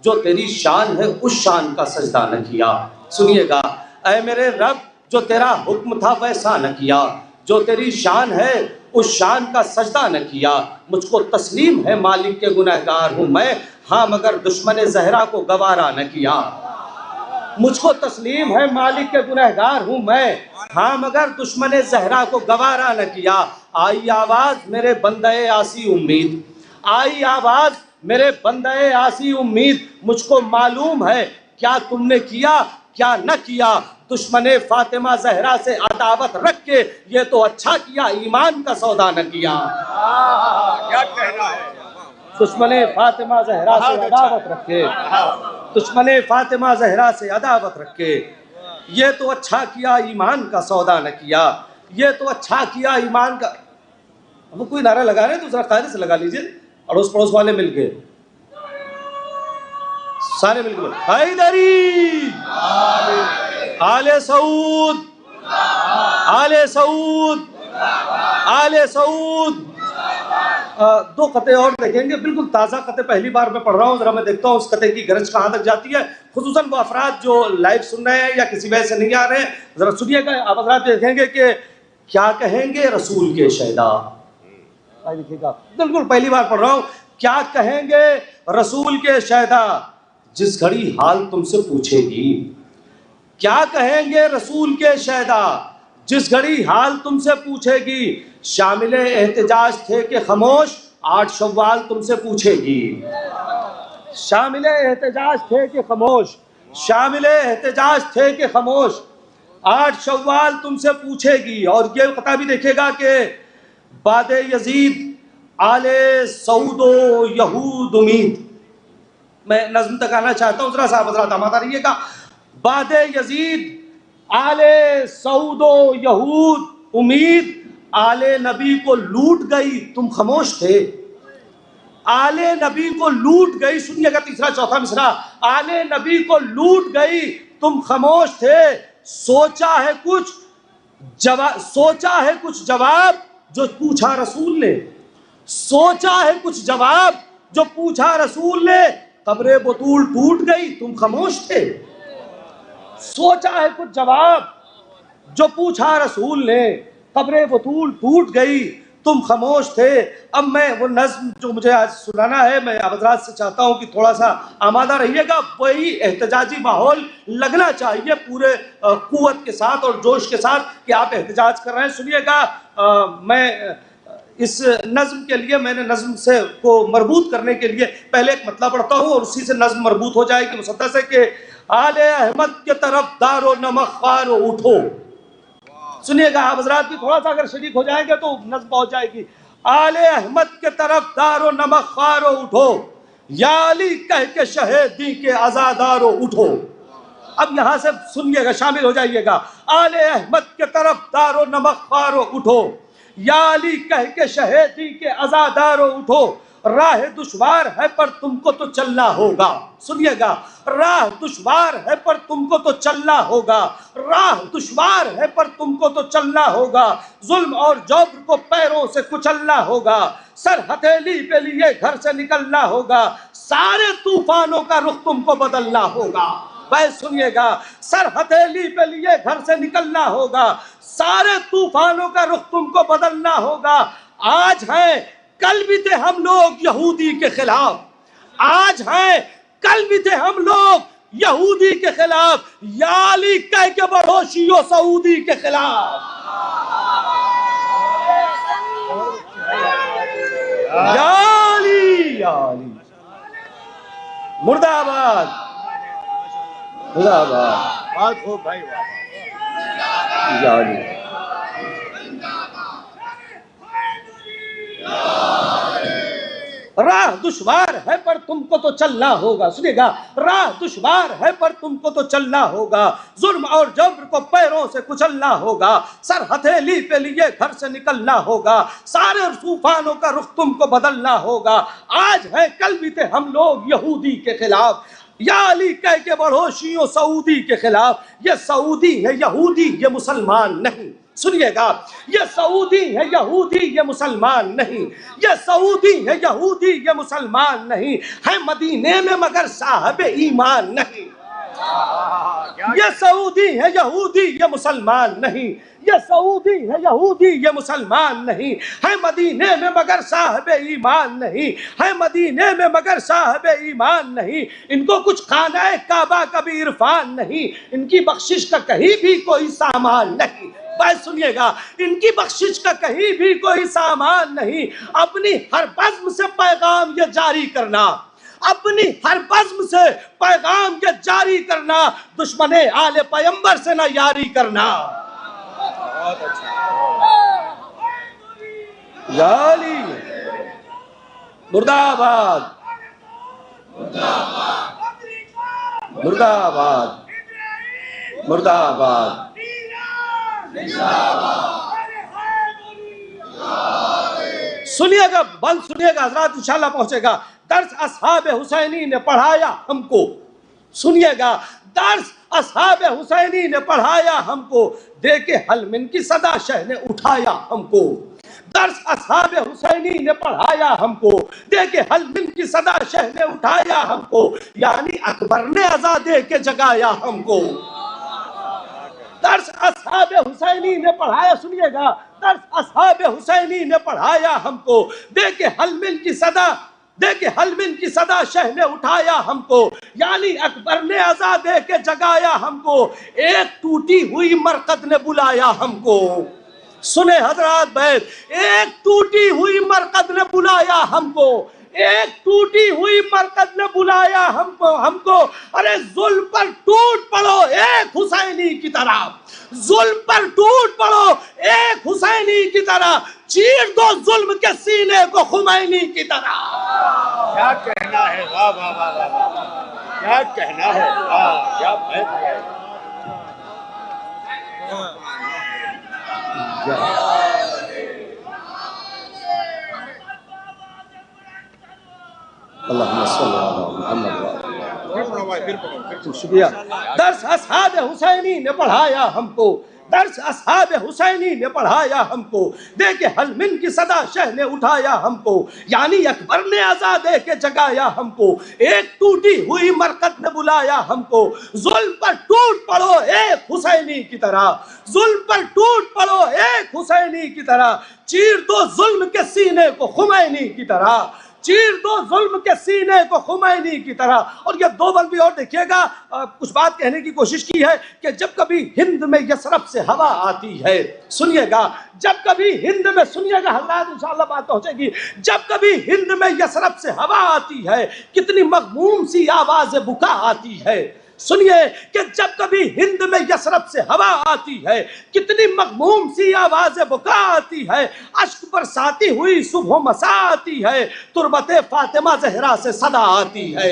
جو تیری شان ہے اس شان کا سجدہ نہ کیا۔ سنیے گا، اے میرے رب جو تیرا حکم تھا ویسا نہ کیا، جو تیری شان ہے اس شان کا سجدہ نہ کیا۔ مجھ کو تسلیم ہے مالک کے گنہگار ہوں میں، ہاں مگر دشمن زہرا کو گوارا نہ کیا۔ مجھ کو تسلیم ہے مالک کے گنہگار ہوں میں، ہاں مگر دشمن زہرا کو گوارا نہ کیا۔ آئی آواز میرے بندے آسی امید، آئی آواز میرے بندے آسی امید، مجھ کو معلوم ہے کیا تم نے کیا کیا نہ کیا۔ دشمن فاطمہ زہرا سے عداوت رکھ کے یہ تو اچھا کیا ایمان کا سودا نہ کیا۔ کیا کہنا ہے؟ دشمن فاطمہ زہرا سے عداوت رکھ کے، دشمن فاطمہ زہرا سے عداوت رکھ کے یہ تو اچھا کیا ایمان کا سودا نہ کیا، یہ تو اچھا کیا ایمان کا۔ وہ کوئی نعرہ لگا رہے ہیں تو ذرا قاعدے سے لگا لیجئے، اڑوس پڑوس والے مل کے، سارے مل کے بولے حیدری، آل سعود، آل سعود، آل سعود۔ دو قطعے اور دیکھیں گے، بالکل تازہ قطعے پہلی بار میں پڑھ رہا ہوں، ذرا میں دیکھتا ہوں اس قطعے کی گرج کہاں تک جاتی ہے، خصوصاً وہ افراد جو لائیو سن رہے ہیں یا کسی وجہ سے نہیں آ رہے ہیں، ذرا سنیے گا۔ آپ حضرات دیکھیں گے کہ کیا کہیں گے رسول کے شہدا، دیکھیے گا بالکل پہلی بار پڑھ رہا ہوں، کیا کہیں گے رسول کے شہدا جس گھڑی حال تم سے پوچھے گی، کیا کہیں گے رسول کے شہدا جس گھڑی حال تم سے پوچھے گی۔ شامل احتجاج تھے کہ خاموش 8 شوال تم سے پوچھے گی، شامل احتجاج تھے کہ خاموش، شامل احتجاج تھے کہ خاموش 8 شوال تم سے پوچھے گی۔ اور یہ قطعہ بھی دیکھے گا کہ بعد یزید آل سعود و یہود امید، میں نظم تک آنا چاہتا ہوں، ذرا صاحب حضرات آمادہ رہیے گا۔ بعد یزید آل سعود و یہود امید، آل نبی کو لوٹ گئی تم خاموش تھے، آل نبی کو لوٹ گئی۔ سنیے گا تیسرا چوتھا مصرع، آل نبی کو لوٹ گئی تم خاموش تھے، سوچا ہے کچھ جواب جو پوچھا رسول نے، سوچا ہے کچھ جواب جو پوچھا رسول نے، قبر بطول ٹوٹ گئی تم خاموش تھے، سوچا ہے کچھ جواب جو پوچھا رسول نے، قبر بطول ٹوٹ گئی، تم خاموش تھے۔ اب میں وہ نظم جو مجھے آج سنانا ہے، میں آپ حضرات سے چاہتا ہوں کہ تھوڑا سا آمادہ رہیے گا، وہی احتجاجی ماحول لگنا چاہیے پورے قوت کے ساتھ اور جوش کے ساتھ کہ آپ احتجاج کر رہے ہیں۔ سنیے گا، میں اس نظم کے لیے، میں نے نظم سے کو مربوط کرنے کے لیے پہلے ایک مطلب پڑھتا ہوں اور اسی سے نظم مربوط ہو جائے گی۔ مسدس ہے کہ آل احمد کے طرف دارو نمک خوارو اٹھو۔ سنیے گا آپ حضرات بھی تھوڑا سا اگر شریک ہو جائیں گے تو نظم پہنچ جائے گی۔ آل احمد کے طرف دارو نمک خوارو اٹھو، یا علی کہہ کے شہیدی کے عزادارو اٹھو۔ اب یہاں سے سنیے گا، شامل ہو جائیے گا۔ آل احمد کے طرف دارو نمک خوارو اٹھو، یا علی کہہ کے شہیدی کے عزادارو اٹھو، راہ دشوار ہے پر تم کو تو چلنا ہوگا۔ سنیے گا، راہ دشوار ہے پر تم کو تو چلنا ہوگا، راہ دشوار ہے پر تم کو تو چلنا ہوگا، ظلم اور جور کو پیروں سے کچلنا ہوگا، سر ہتھیلی پہ لیے گھر سے نکلنا ہوگا، سارے طوفانوں کا رخ تم کو بدلنا ہوگا۔ بھائی سنیے گا، سر ہتھیلی پہ لیے گھر سے نکلنا ہوگا، سارے طوفانوں کا رخ تم کو بدلنا ہوگا۔ آج ہیں کل بھی تھے ہم لوگ یہودی کے خلاف، آج ہیں کل بھی تھے ہم لوگ یہودی کے خلاف، یا علی کہہ کے بڑھو شیعو سعودی کے خلاف۔ یا علی، یا علی، مردہ آباد، مردہ آباد، بات ہو بھائی، یا علی۔ راہ دشوار ہے پر تم کو تو چلنا ہوگا، سنیے گا، راہ دشوار ہے پر تم کو تو چلنا ہوگا، ظلم اور جبر کو پیروں سے کچلنا ہوگا، سر ہتھیلی پہ لیے گھر سے نکلنا ہوگا، سارے طوفانوں کا رخ تم کو بدلنا ہوگا۔ آج ہے کل بھی تھے ہم لوگ یہودی کے خلاف، یا علی کہہ کے بڑھو شیعو سعودی کے خلاف۔ یہ سعودی ہے یہودی، یہ مسلمان نہیں۔ سنیے گا، یہ سعودی ہے یہودی، یہ مسلمان نہیں، یہ سعودی ہے یہودی، یہ مسلمان نہیں، ہے مدینے میں مگر صاحب ایمان نہیں۔ یہ سعودی ہے یہودی، یہ مسلمان نہیں، یہ سعودی ہے یہودی، یہ مسلمان نہیں، ہے مدینے میں مگر صاحب ایمان نہیں، ہے مدینے میں مگر صاحب ایمان نہیں۔ ان کو کچھ خانہ کعبہ کا بھی عرفان نہیں، ان کی بخشش کا کہیں بھی کوئی سامان نہیں۔ بات سنیے گا، ان کی بخشش کا کہیں بھی کوئی سامان نہیں۔ اپنی ہر بزم سے پیغام یہ جاری کرنا، اپنی ہر بزم سے پیغام یہ جاری کرنا، دشمن آل پیمبر سے نہ یاری کرنا۔ یا علی، مردہ آباد، مردہ آباد، مردہ آباد۔ سنیے گا، بند سنیے گا حضرات، انشاءاللہ پہنچے گا۔ درس اصحاب حسینی نے پڑھایا ہم کو، سنیے گا، درس اصحاب حسینی نے پڑھایا ہم کو، دے کے حلمن کی صدا شہ نے اٹھایا ہم کو۔ درس اصحاب حسینی نے پڑھایا ہم کو، دے کے حلمن کی صدا شہ نے اٹھایا ہم کو، یعنی اکبر نے عزا دے کے جگایا ہم کو۔ درس اصحاب حسینی نے پڑھایا، سنیے گا، درس اصحاب حسینی نے پڑھایا ہم کو، دے کے حلمن کی صدا، دے کے حلمن کی صدا شہ نے اٹھایا ہم کو، یعنی اکبر نے عزا دے کے جگایا ہم کو، ایک ٹوٹی ہوئی مرقد نے بلایا ہم کو۔ سنے حضرات بیت، ایک ٹوٹی ہوئی مرقد نے بلایا ہم کو، ایک ٹوٹی ہوئی مرقد نے بلایا ہم کو، ارے ظلم پر ٹوٹ پڑو ایک حسینی کی طرح، ظلم پر ٹوٹ پڑو ایک حسینی کی طرح، چیر دو ظلم کے سینے کو خمینی کی طرح۔ کیا کہنا ہے، واہ واہ واہ واہ، کیا کہنا ہے، واہ کیا بات ہے۔ اللہم صلی اللہ محمد۔ شکریہ۔ درس اصحاب حسینی نے پڑھایا ہم کو، درس اصحاب حسینی نے پڑھایا ہم کو، دیکھ حلمن کی صدا شہ نے اٹھایا ہم کو، یعنی اکبر نے عزا دے کے جگایا ہم کو، ایک ٹوٹی ہوئی مرکز نے بلایا ہم کو، ظلم پر ٹوٹ پڑو ایک حسینی کی طرح، ظلم پر ٹوٹ پڑو ایک حسینی کی طرح، چیر دو ظلم کے سینے کو خمینی کی طرح، چیر دو ظلم کے سینے کو خمینی کی طرح۔ اور یہ دو بل بھی اور دیکھیے گا، کچھ بات کہنے کی کوشش کی ہے کہ جب کبھی ہند میں یثرب سے ہوا آتی ہے، سنیے گا، جب کبھی ہند میں، سنیے گا حضرات انشاءاللہ بات پہنچے گی، جب کبھی ہند میں یثرب سے ہوا آتی ہے کتنی مغموم سی آواز بکا آتی ہے، سنیے کہ جب کبھی ہند میں یثرب سے ہوا آتی ہے کتنی مغموم سی آواز بکا آتی ہے، اشک برساتی ہوئی صبح و مساء آتی ہے، تربت فاطمہ زہرا سے صدا آتی ہے،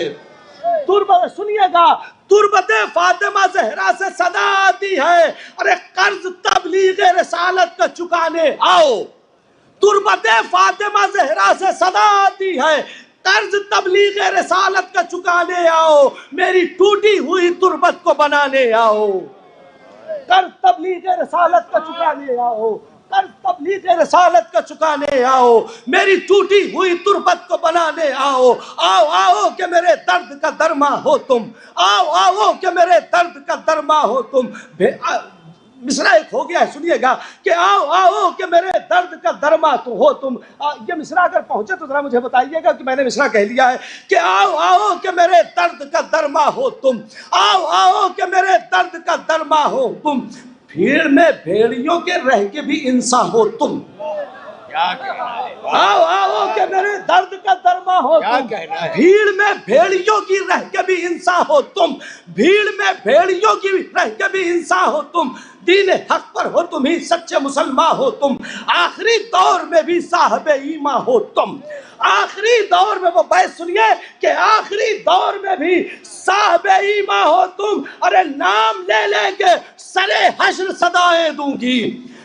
تربت، سنیے گا، تربت فاطمہ زہرا سے صدا آتی ہے، ارے قرض تبلیغ رسالت کا چکانے آؤ، تربت فاطمہ زہرا سے صدا آتی ہے، قرض تبلیغ رسالت کا چکانے آؤ، میری ٹوٹی ہوئی تربت کو بنانے آؤ، قرض تبلیغ رسالت کا چکانے آؤ، قرض تبلیغ رسالت کا چکانے آؤ، میری ٹوٹی ہوئی تربت کو بنانے آؤ، آؤ آؤ کہ میرے درد کا درما ہو تم، آؤ آؤ کہ میرے درد کا درما ہو تم، مصرع ایک ہو گیا ہے، سنیے گا کہ آؤ آؤ کہ میرے درد کا درما تو ہو تم، یہ مصرع اگر پہنچے تو ذرا مجھے بتائیے گا کہ میں نے مصرع کہہ لیا ہے، کہ آؤ آؤ کہ میرے درد کا درما ہو تم، آؤ آؤ کہ میرے درد کا درما ہو تم، بھیڑ میں بھیڑیوں کے رہ کے بھی انسان ہو تم، آؤ آؤ کہ میرے درد کا درما ہو تم، بھیڑ میں بھیڑیوں کی رہ کے بھی انسان ہو تم، بھیڑ میں بھیڑیوں کی رہ کے بھی انسان ہو تم، دین حق پر ہو تم ہی سچے مسلمان ہو تم، آخری دور میں بھی صاحب ایمان ہو تم، آخری دور میں، وہ بیت سنیے کہ آخری دور میں بھی صاحب ایمان ہو تم، ارے نام لے لے کے سرے حشر صدائیں دوں گی،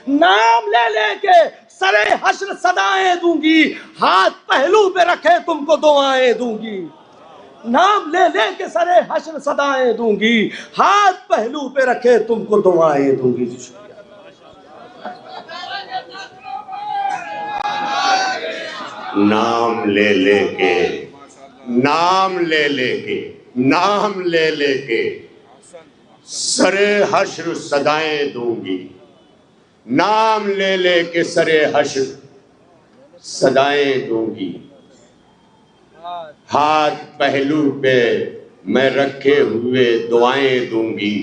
نام لے لے کے سرے حشر صدائیں دوں گی، ہاتھ پہلو پہ رکھے تم کو دعائیں دوں گی، نام لے لے کے سرے حشر صدائیں دوں گی، ہاتھ پہلو پہ رکھے تم کو دعائیں دوں گی۔ نام لے لے کے، نام لے لے کے، نام لے لے کے سرے حشر صدائیں دوں گی، نام لے لے کے سرے حشر صدائیں دوں گی، ہاتھ پہلو پہ میں رکھے ہوئے دعائیں دوں گی۔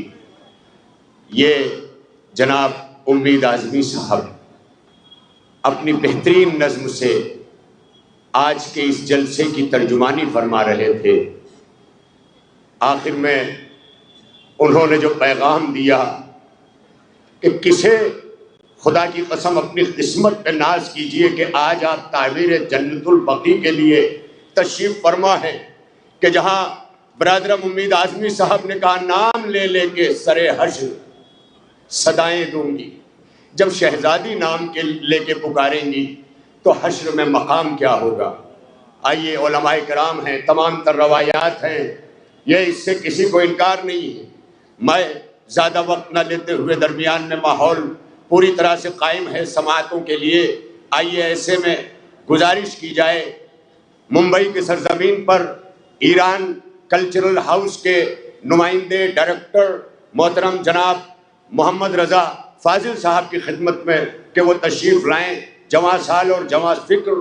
یہ جناب امید اعظمی صاحب اپنی بہترین نظم سے آج کے اس جلسے کی ترجمانی فرما رہے تھے۔ آخر میں انہوں نے جو پیغام دیا کہ کسے خدا کی قسم اپنی قسمت پہ ناز کیجئے کہ آج آپ تعمیر جنت البقیع کے لیے تشریف فرما ہے، کہ جہاں برادر امید اعظمی صاحب نے کہا نام لے لے کے سرے حشر صدائیں دوں گی، جب شہزادی نام کے لے کے پکاریں گی تو حشر میں مقام کیا ہوگا؟ آئیے، علماء کرام ہیں، تمام تر روایات ہیں، یہ اس سے کسی کو انکار نہیں ہے۔ میں زیادہ وقت نہ لیتے ہوئے، درمیان میں ماحول پوری طرح سے قائم ہے سماعتوں کے لیے، آئیے ایسے میں گزارش کی جائے، ممبئی کی سرزمین پر ایران کلچرل ہاؤس کے نمائندے ڈائریکٹر محترم جناب محمد رضا فاضل صاحب کی خدمت میں کہ وہ تشریف لائیں، جواں سال اور جواں فکر،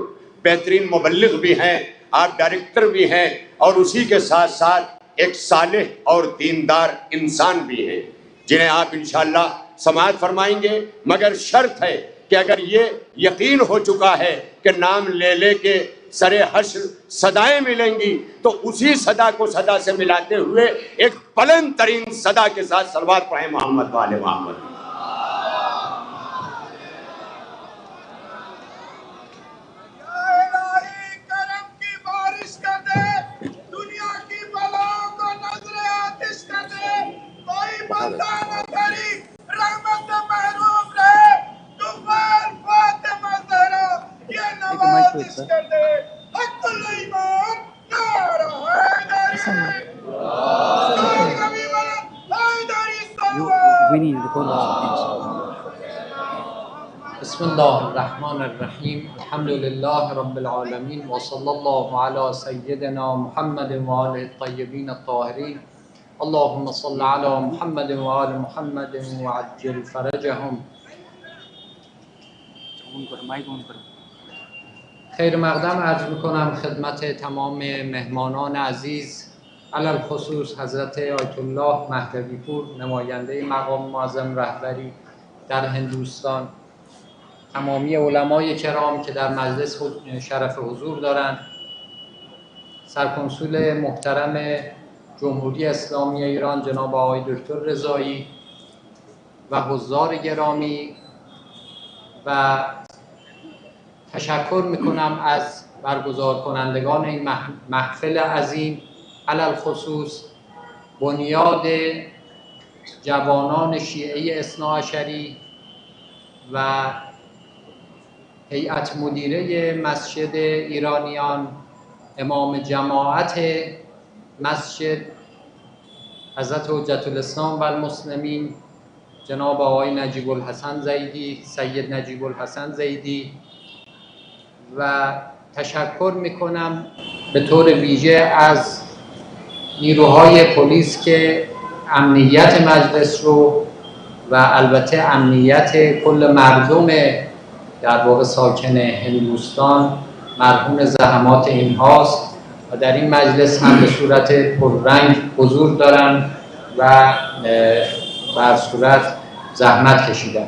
بہترین مبلغ بھی ہیں، آپ ڈائریکٹر بھی ہیں، اور اسی کے ساتھ ساتھ ایک صالح اور دیندار انسان بھی ہیں، جنہیں آپ انشاءاللہ سماعت فرمائیں گے، مگر شرط ہے کہ اگر یہ یقین ہو چکا ہے کہ نام لے لے کے سرے حشر صدائیں ملیں گی تو اسی صدا کو صدا سے ملاتے ہوئے ایک بلند ترین صدا کے ساتھ صلوات پڑھیں محمد وآل محمد۔ We need to hold on. بسم الله الرحمن الرحیم. الحمد لله رب العالمین و صلی الله علی سیدنا محمد و آله الطیبین الطاهرین. اللهم صل علی محمد و آل محمد و عجل فرجهم. خیر مقدم عرض میکنم خدمت تمام مهمانان عزیز، علل خصوص حضرت آیت الله مهدوی پور، نماینده مقام معظم رهبری در هندوستان، تمامی علمای کرام که در مجلس شرف حضور دارند، سرکنسول محترم جمهوری اسلامی ایران جناب آقای دکتر رضایی و حضار گرامی، و تشکر میکنم از برگزار کنندگان این محفل عظیم، علل خصوص بنیاد جوانان شیعه اثناعشری و هیئت مدیره مسجد ایرانیان، امام جماعت مسجد حضرت حجت الاسلام و المسلمین جناب آقای نجیب الحسن زیدی، سید نجیب الحسن زیدی، و تشکر میکنم به طور ویژه از نیروهای پلیس که امنیت مجلس رو و البته امنیت کل مردم در واقع ساکن هندوستان مرهون زحمات اینهاست و در این مجلس هم به صورت پررنگ حضور دارن و بر صورت زحمت کشیدن.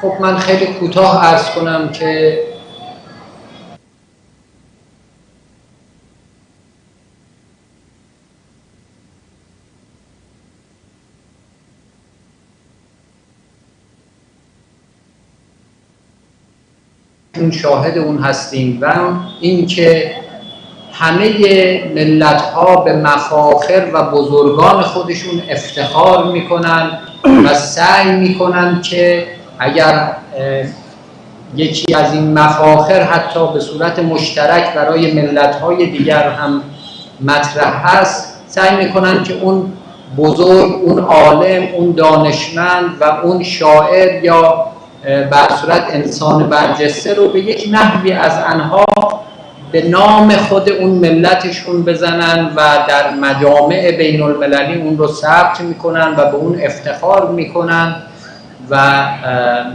خب من خیلی کوتاه عرض کنم که اون شاهد اون هستیم و این که همه ملت ها به مفاخر و بزرگان خودشون افتخار میکنن و سعی میکنن که اگر یکی از این مفاخر حتی به صورت مشترک برای ملت‌های دیگر هم مطرح هست، سعی میکنن که اون بزرگ، اون عالم، اون دانشمند و اون شاعر یا بر صورت انسان برجسته رو به یک نحوی از آنها به نام خود اون ملتشون بزنن و در مجامع بین المللی اون رو ثبت میکنن و به اون افتخار میکنن و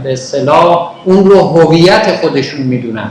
به اصطلاح اون رو هویت خودشون میدونن.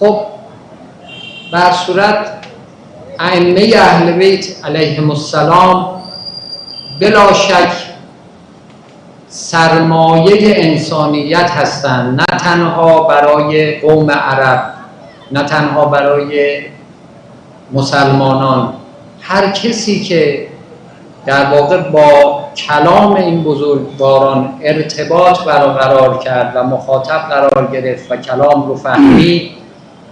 خب بر صورت ائمه اهل بیت علیهم السلام بلا شک سرمایه انسانیت هستند، نه تنها برای قوم عرب، نه تنها برای مسلمانان. هر کسی که در واقع با کلام این بزرگواران ارتباط برقرار کرد و مخاطب قرار گرفت و کلام رو فهمید،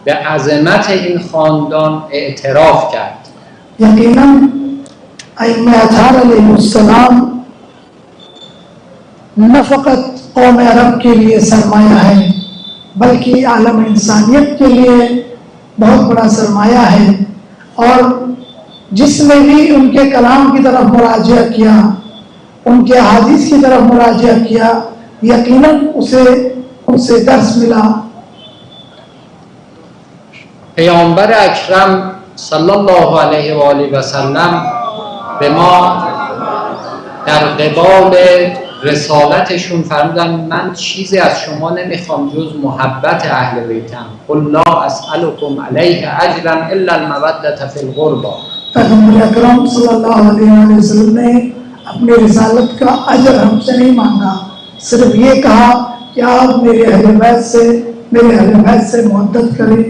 به عظمت این خاندان اعتراف کرد. یقیناً ائمه اطهار علیهم السلام نہ فقط قوم عرب کے لیے سرمایہ ہے بلکہ عالم انسانیت کے لیے بہت بڑا سرمایہ ہے، اور جس نے بھی ان کے کلام کی طرف مراجعہ کیا، ان کے احادیث کی طرف مراجعہ کیا، یقیناً اسے ان سے درس ملا. پیامبر اکرم صلی الله علیه و آله و سلم به ما در قبال رسالتشون فرمودن من چیزی از شما نمیخوام جز محبت اهل بیتم. قل لا اسألكم علیه اجرا الا المودة فی القربى. پیغمبر اکرم صلی اللہ علیہ وسلم نے اپنی رسالت کا اجر ہم سے نہیں مانگا، صرف یہ کہا کہ آپ میرے اہل بیت سے محبت کریں.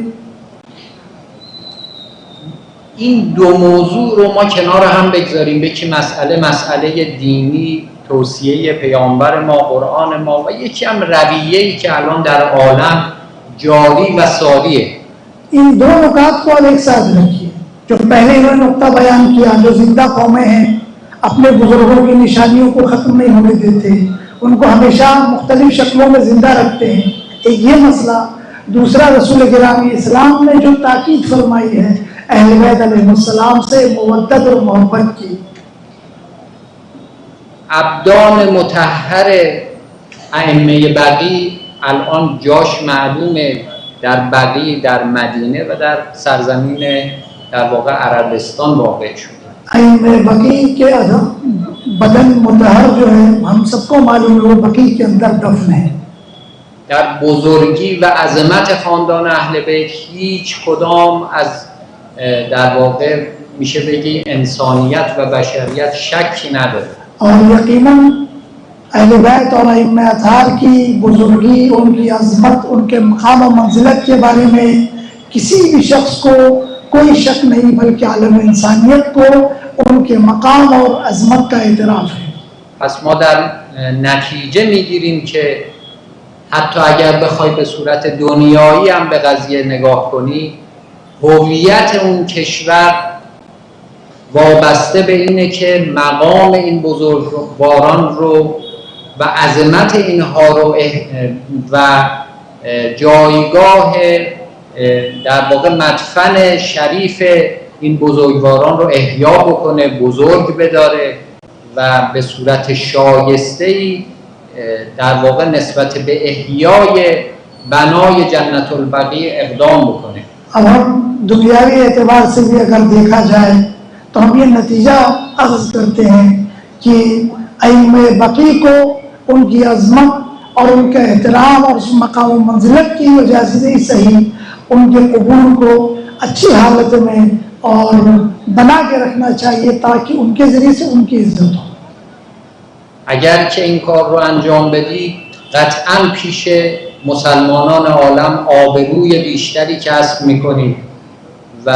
این دو موضوع رو ما کنار هم بگذاریم، یکی مسئله دینی، توصیه پیامبر ما، قرآن ما، و یکی هم رویه‌ای که الان در عالم جاری و ساریه. ان دو نکات کو ایک ساتھ رکھیے. جو پہلے انہوں نے نقطہ بیان کیا، جو زندہ قومیں ہیں اپنے بزرگوں کی نشانیوں کو ختم نہیں ہونے دیتے، ان کو ہمیشہ مختلف شکلوں میں زندہ رکھتے ہیں، ایک یہ مسئلہ. دوسرا رسول کرام اسلام نے جو تاکید فرمائی ہے اہل بیت علیہ السلام سے مودت اور محبت کی. ابدان مطهر ائمه بقی الان جاش معلومه، در بقی، در مدینه و در سرزمین در واقع عربستان واقع شده. ائمه بقی کے بدن مطهر جو ہے ہم سب کو معلوم ہے وہ بقی کے اندر دفن ہے. در بزرگی و عظمت خاندان اهل بیت هیچ کدام از در واقع میشه بگی انسانیت و بشریت شکی نداره. اور یقیناً اہل بیت اور ائمہ اطہار کی بزرگی، ان کی عظمت، ان کے مقام و منزلت کے بارے میں کسی بھی شخص کو کوئی شک نہیں، بلکہ عالم انسانیت کو ان کے مقام اور عظمت کا اعتراف ہے. پس ما در نتیجه میگیریم که حتی اگر بخوای به صورت دنیایی هم به قضیه نگاه کنی، هویت اون کشور وابسته به اینه که مقام این بزرگواران رو و عظمت اینها رو و جایگاه در واقع مدفن شریف این بزرگواران رو احیا بکنه، بزرگ بداره و به صورت شایسته‌ای در واقع نسبت به احیای بنای جنت البقیع اقدام بکنه. اب ہم دنیاوی اعتبار سے بھی اگر دیکھا جائے تو ہم یہ نتیجہ اخذ کرتے ہیں کہ ائمہ بقی کو ان کی عظمت اور ان کا احترام اور اس مقام و منزلت کی وجہ سے نہیں صحیح، ان کے قبول کو اچھی حالت میں اور بنا کے رکھنا چاہیے تاکہ ان کے ذریعے سے ان کی عزت ہو. اگر که این کار رو انجام بدی قطعاً پیش مسلمانان عالم آبروی بیشتری کسب میکنید و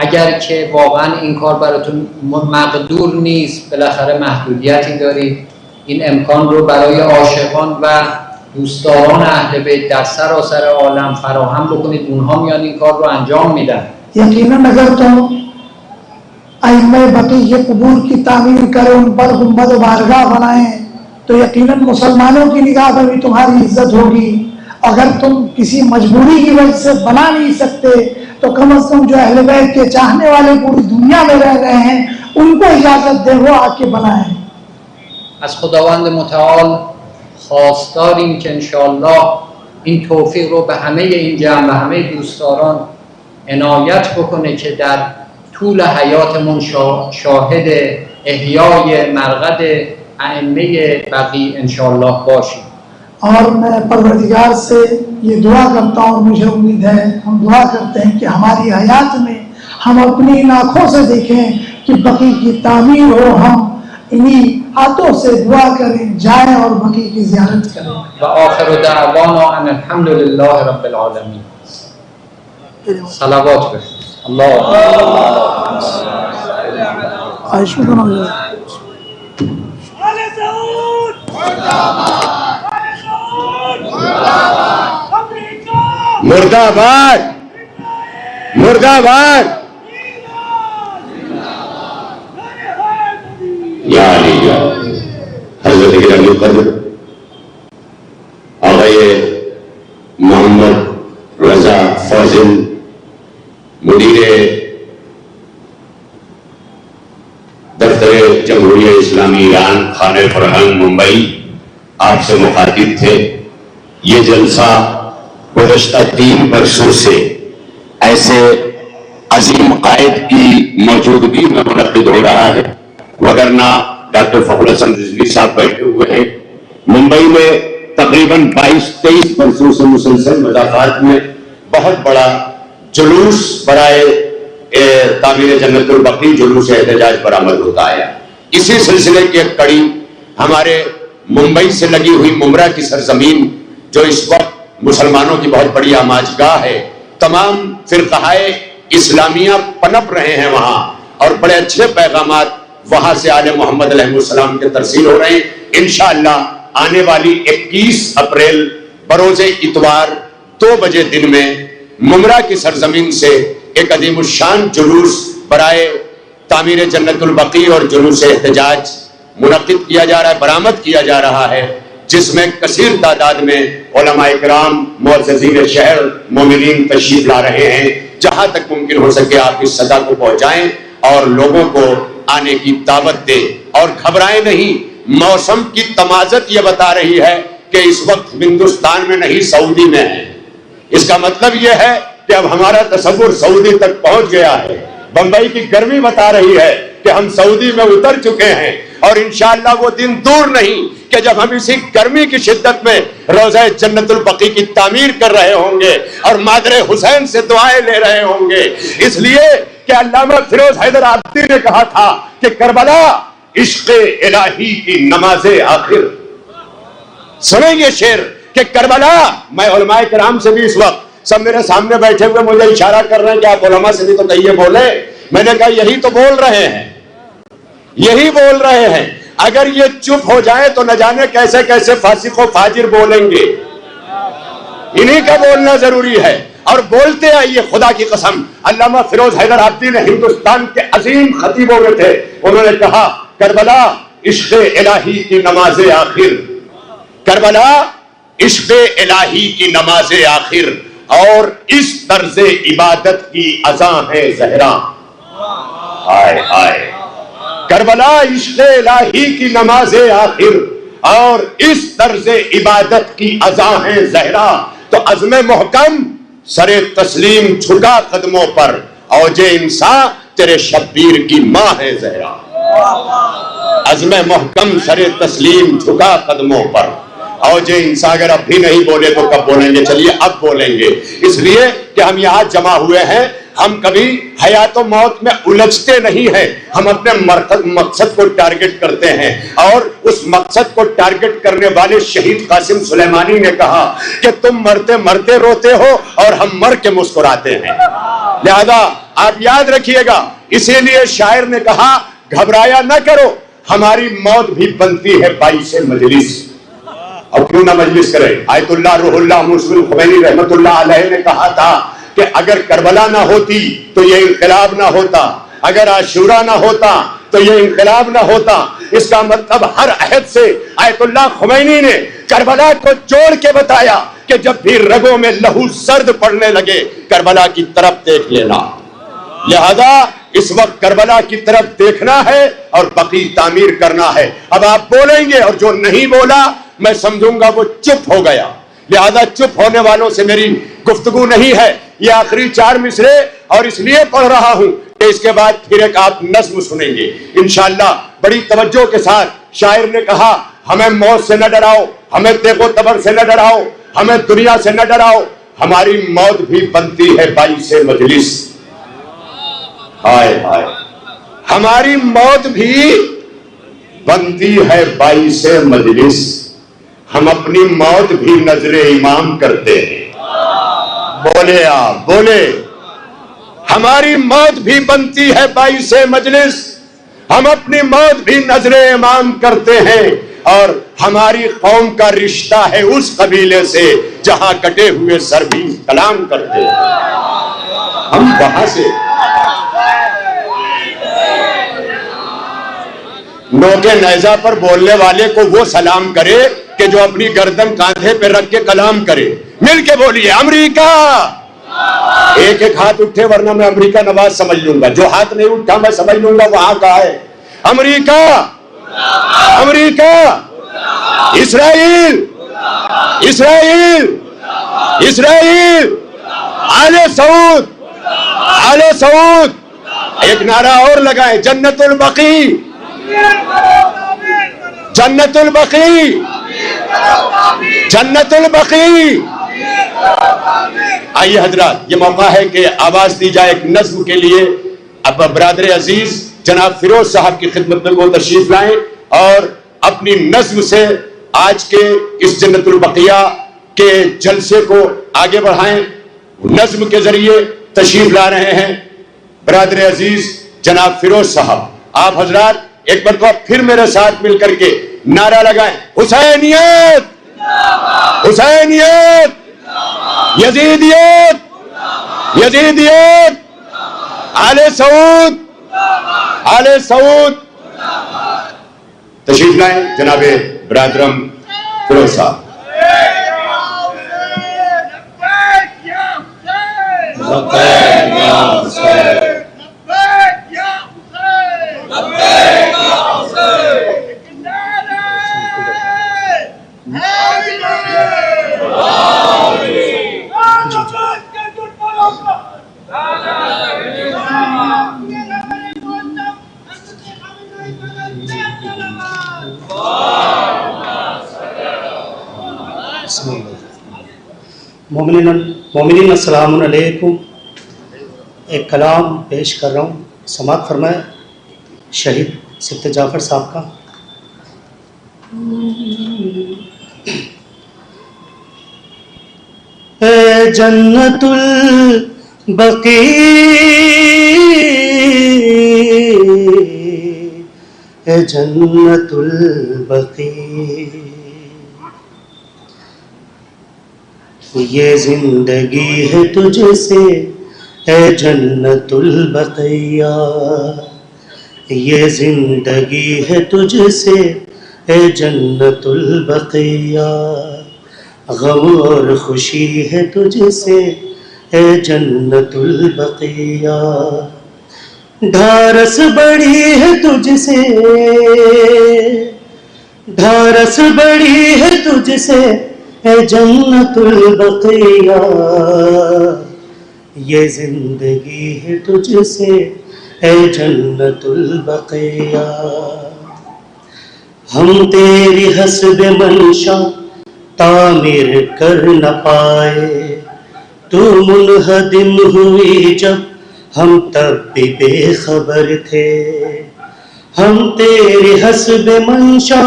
اگر که واقعا این کار براتون مقدور نیست، بالاخره محدودیتی دارید، این امکان رو برای عاشقان و دوستداران اهل بیت در سراسر عالم فراهم بکنید، اونها میان این کار رو انجام میدن. یقیناً اگر تو ائمہ بقی کے قبور کی تعمیر کریں، ان پر گنبد و بارگاہ بنائیں تو یقیناً مسلمانوں کی نگاہ میں بھی تمہاری عزت ہوگی. اگر تم کسی مجبوری کی وجہ سے بنا نہیں سکتے تو کم از کم جو اہل بیت کے چاہنے والے پوری دنیا میں رہ رہے ہیں ان کو اجازت دیں، وہ آ کے بنائیں. از خداوند متعال خواستاریم که انشاءالله این توفیق رو به همه این جمع و همه دوستداران عنایت بکنه که در طول حیاتمون شاهد احیای مرقد ائمه بقی انشاءاللہ باشیم. اور میں پروردگار سے یہ دعا کرتا ہوں، مجھے امید ہے، ہم دعا کرتے ہیں کہ ہماری حیات میں ہم اپنی آنکھوں سے دیکھیں کہ بقی کی تعمیر ہو، ہم انہی ہاتھوں سے دعا کریں، جائیں اور بقی کی زیارت کریں۔ وآخر دعوانا ان الحمد للہ رب العالمین۔ صلوات پہ اللہ مرد آباد، مرد آباد، یا علی یا حضرت گرامی قدر آقای محمد رضا فاضل مدیر دفتر جمہوریہ اسلامی ایران خانہ فرہنگ ممبئی آپ سے مخاطب تھے۔ یہ جلسہ گزشتہ 3 برسوں سے ایسے عظیم قائد کی موجودگی میں منعقد ہو رہا ہے، وگرنہ ڈاکٹر فخر حسن رضوی صاحب بیٹھے ہوئے ہیں۔ ممبئی میں تقریباً 22-23 برسوں سے مسلسل مضافات میں بہت بڑا جلوس برائے تعمیر جنت البقیع، جلوس احتجاج برآمد ہوتا ہے۔ اسی سلسلے کی ایک کڑی ہمارے ممبئی سے لگی ہوئی ممرہ کی سرزمین، جو اس وقت مسلمانوں کی بہت بڑی آماجگاہ ہے، تمام فرقہائے اسلامیہ پنپ رہے ہیں وہاں، اور بڑے اچھے پیغامات وہاں سے آل محمد علیہ السلام کے ترسیل ہو رہے ہیں۔ انشاءاللہ آنے والی 21 اپریل بروز اتوار 2 بجے دن میں ممرہ کی سرزمین سے ایک عظیم الشان جلوس برائے تعمیر جنت البقیع اور جلوس احتجاج منعقد کیا جا رہا ہے، برآمد کیا جا رہا ہے، جس میں کثیر تعداد میں علماء کرام، معززین شہر، مومنین تشریف لا رہے ہیں۔ جہاں تک ممکن ہو سکے آپ اس صدا کو پہنچائیں اور لوگوں کو آنے کی دعوت دیں، اور گھبرائیں نہیں۔ موسم کی تمازت یہ بتا رہی ہے کہ اس وقت ہندوستان میں نہیں، سعودی میں ہے۔ اس کا مطلب یہ ہے کہ اب ہمارا تصور سعودی تک پہنچ گیا ہے۔ بمبئی کی گرمی بتا رہی ہے کہ ہم سعودی میں اتر چکے ہیں، اور انشاءاللہ وہ دن دور نہیں کہ جب ہم اسی گرمی کی شدت میں روضہ جنت البقیع کی تعمیر کر رہے ہوں گے اور مادر حسین سے دعائیں لے رہے ہوں گے۔ اس لیے کہ علامہ فیروز حیدر عابدی نے کہا تھا کہ کربلا عشق الہی کی نماز آخر۔ سنیں یہ شعر کہ کربلا، میں علماء کرام سے بھی اس وقت سب میرے سامنے بیٹھے ہوئے مجھے اشارہ کر رہے ہیں کہ آپ علماء سے بھی تو کہیے بولے۔ میں نے کہا یہی تو بول رہے ہیں، یہی بول رہے ہیں۔ اگر یہ چپ ہو جائیں تو نہ جانے کیسے کیسے فاسق و فاجر بولیں گے۔ انہی کا بولنا ضروری ہے، اور بولتے آئیے۔ خدا کی قسم، علامہ فیروز حیدر عابدی نے ہندوستان کے عظیم خطیبوں میں تھے، انہوں نے کہا کربلا عشق الہی کی نماز آخر، کربلا عشق الہی کی نماز آخر، اور اس طرز عبادت کی اذاں ہے زہرا۔ ہائے ہائے، کربلا عشق الہی کی نماز آخر اور اس طرز عبادت کی اذاں ہے زہرا۔ تو عزم محکم سر تسلیم جھکا قدموں پر، اوج انسان تیرے شبیر کی ماں ہے زہرا۔ عزم محکم سر تسلیم جھکا قدموں پر، اوج انسان۔ اگر اب بھی نہیں بولے تو کب بولیں گے؟ چلیے اب بولیں گے، اس لیے کہ ہم یہاں جمع ہوئے ہیں۔ ہم کبھی حیات و موت میں الجھتے نہیں ہیں، ہم اپنے مقصد کو ٹارگٹ کرتے ہیں، اور اس مقصد کو ٹارگٹ کرنے والے شہید قاسم سلیمانی نے کہا کہ تم مرتے مرتے روتے ہو اور ہم مر کے مسکراتے ہیں۔ لہذا آپ یاد رکھیے گا، اسی لیے شاعر نے کہا گھبرایا نہ کرو، ہماری موت بھی بنتی ہے باعث مجلس۔ اور کیوں نہ مجلس کرے؟ آیت اللہ روح اللہ مسلم خمینی رحمت اللہ علیہ نے کہا تھا کہ اگر کربلا نہ ہوتی تو یہ انقلاب نہ ہوتا، اگر عاشورہ نہ ہوتا تو یہ انقلاب نہ ہوتا۔ اس کا مطلب ہر عہد سے آیت اللہ خمینی نے کربلا کو جوڑ کے بتایا کہ جب بھی رگوں میں لہو سرد پڑنے لگے کربلا کی طرف دیکھ لینا۔ لہذا اس وقت کربلا کی طرف دیکھنا ہے اور بقیع تعمیر کرنا ہے۔ اب آپ بولیں گے، اور جو نہیں بولا میں سمجھوں گا وہ چپ ہو گیا۔ لہذا چپ ہونے والوں سے میری گفتگو نہیں ہے۔ یہ آخری 4 مصرے اور اس لیے پڑھ رہا ہوں کہ اس کے بعد پھر ایک آپ نظم سنیں گے انشاءاللہ بڑی توجہ کے ساتھ۔ شاعر نے کہا ہمیں موت سے نہ ڈراؤ، ہمیں تیغ و تبر سے نہ ڈراؤ، ہمیں دنیا سے نہ ڈراؤ، ہماری موت بھی بنتی ہے باعث مجلس۔ ہائے ہائے، ہماری موت بھی بنتی ہے باعث مجلس، ہم اپنی موت بھی نظر امام کرتے ہیں۔ بولے آپ بولے، ہماری موت بھی بنتی ہے باعث مجلس، ہم اپنی موت بھی نظر امام کرتے ہیں، اور ہماری قوم کا رشتہ ہے اس قبیلے سے جہاں کٹے ہوئے سر بھی سلام کرتے ہیں۔ ہم وہاں سے نوکے نیزہ پر بولنے والے کو وہ سلام کرے کہ جو اپنی گردن کاندھے پہ رکھ کے کلام کرے۔ مل کے بولیے امریکہ۔ ایک ایک ہاتھ اٹھے ورنہ میں امریکہ نواز سمجھ لوں گا، جو ہاتھ نہیں اٹھا میں سمجھ لوں گا وہاں کا ہے۔ امریکہ، امریکہ، اسرائیل، اسرائیل، اسرائیل، آل سعود، آل سعود۔ ایک نعرہ اور لگائیں، جنت البقیع، جنت البقیع، جنت البقیع۔ آئیے حضرات، یہ موقع ہے کہ آواز دی جائے ایک نظم کے لیے۔ اب برادر عزیز جناب فیروز صاحب کی خدمت میں وہ تشریف لائیں اور اپنی نظم سے آج کے اس جنت البقیہ کے جلسے کو آگے بڑھائیں۔ نظم کے ذریعے تشریف لا رہے ہیں برادر عزیز جناب فیروز صاحب۔ آپ حضرات ایک مرتبہ پھر میرے ساتھ مل کر کے نعرہ لگائیں، حسینیت، حسینیت، یزیدیت، یزیدیت، آل سعود، آل سعود۔ تشریف لائیں جناب برادرم فیروز صاحب۔ مومنین السلام علیکم۔ ایک کلام پیش کر رہا ہوں، سماعت فرمائے شہید سبت جعفر صاحب کا۔ اے جنت البقیع، اے جنت البقیع، یہ زندگی ہے تجھ سے اے جنت البقیہ، یہ زندگی ہے تجھ سے اے جنت البقیہ، غم اور خوشی ہے تجھ سے اے جنت البقیہ، ڈھارس بڑی ہے تجھ سے، ڈھارس بڑی ہے تجھ سے اے جنت البقیہ، یہ زندگی ہے تجھ سے اے جنت البقیہ، ہم تیری حسب منشا تعمیر کر نہ پائے، تو منہدم ہوئی جب ہم تب بھی بے خبر تھے، ہم تیری حسب منشا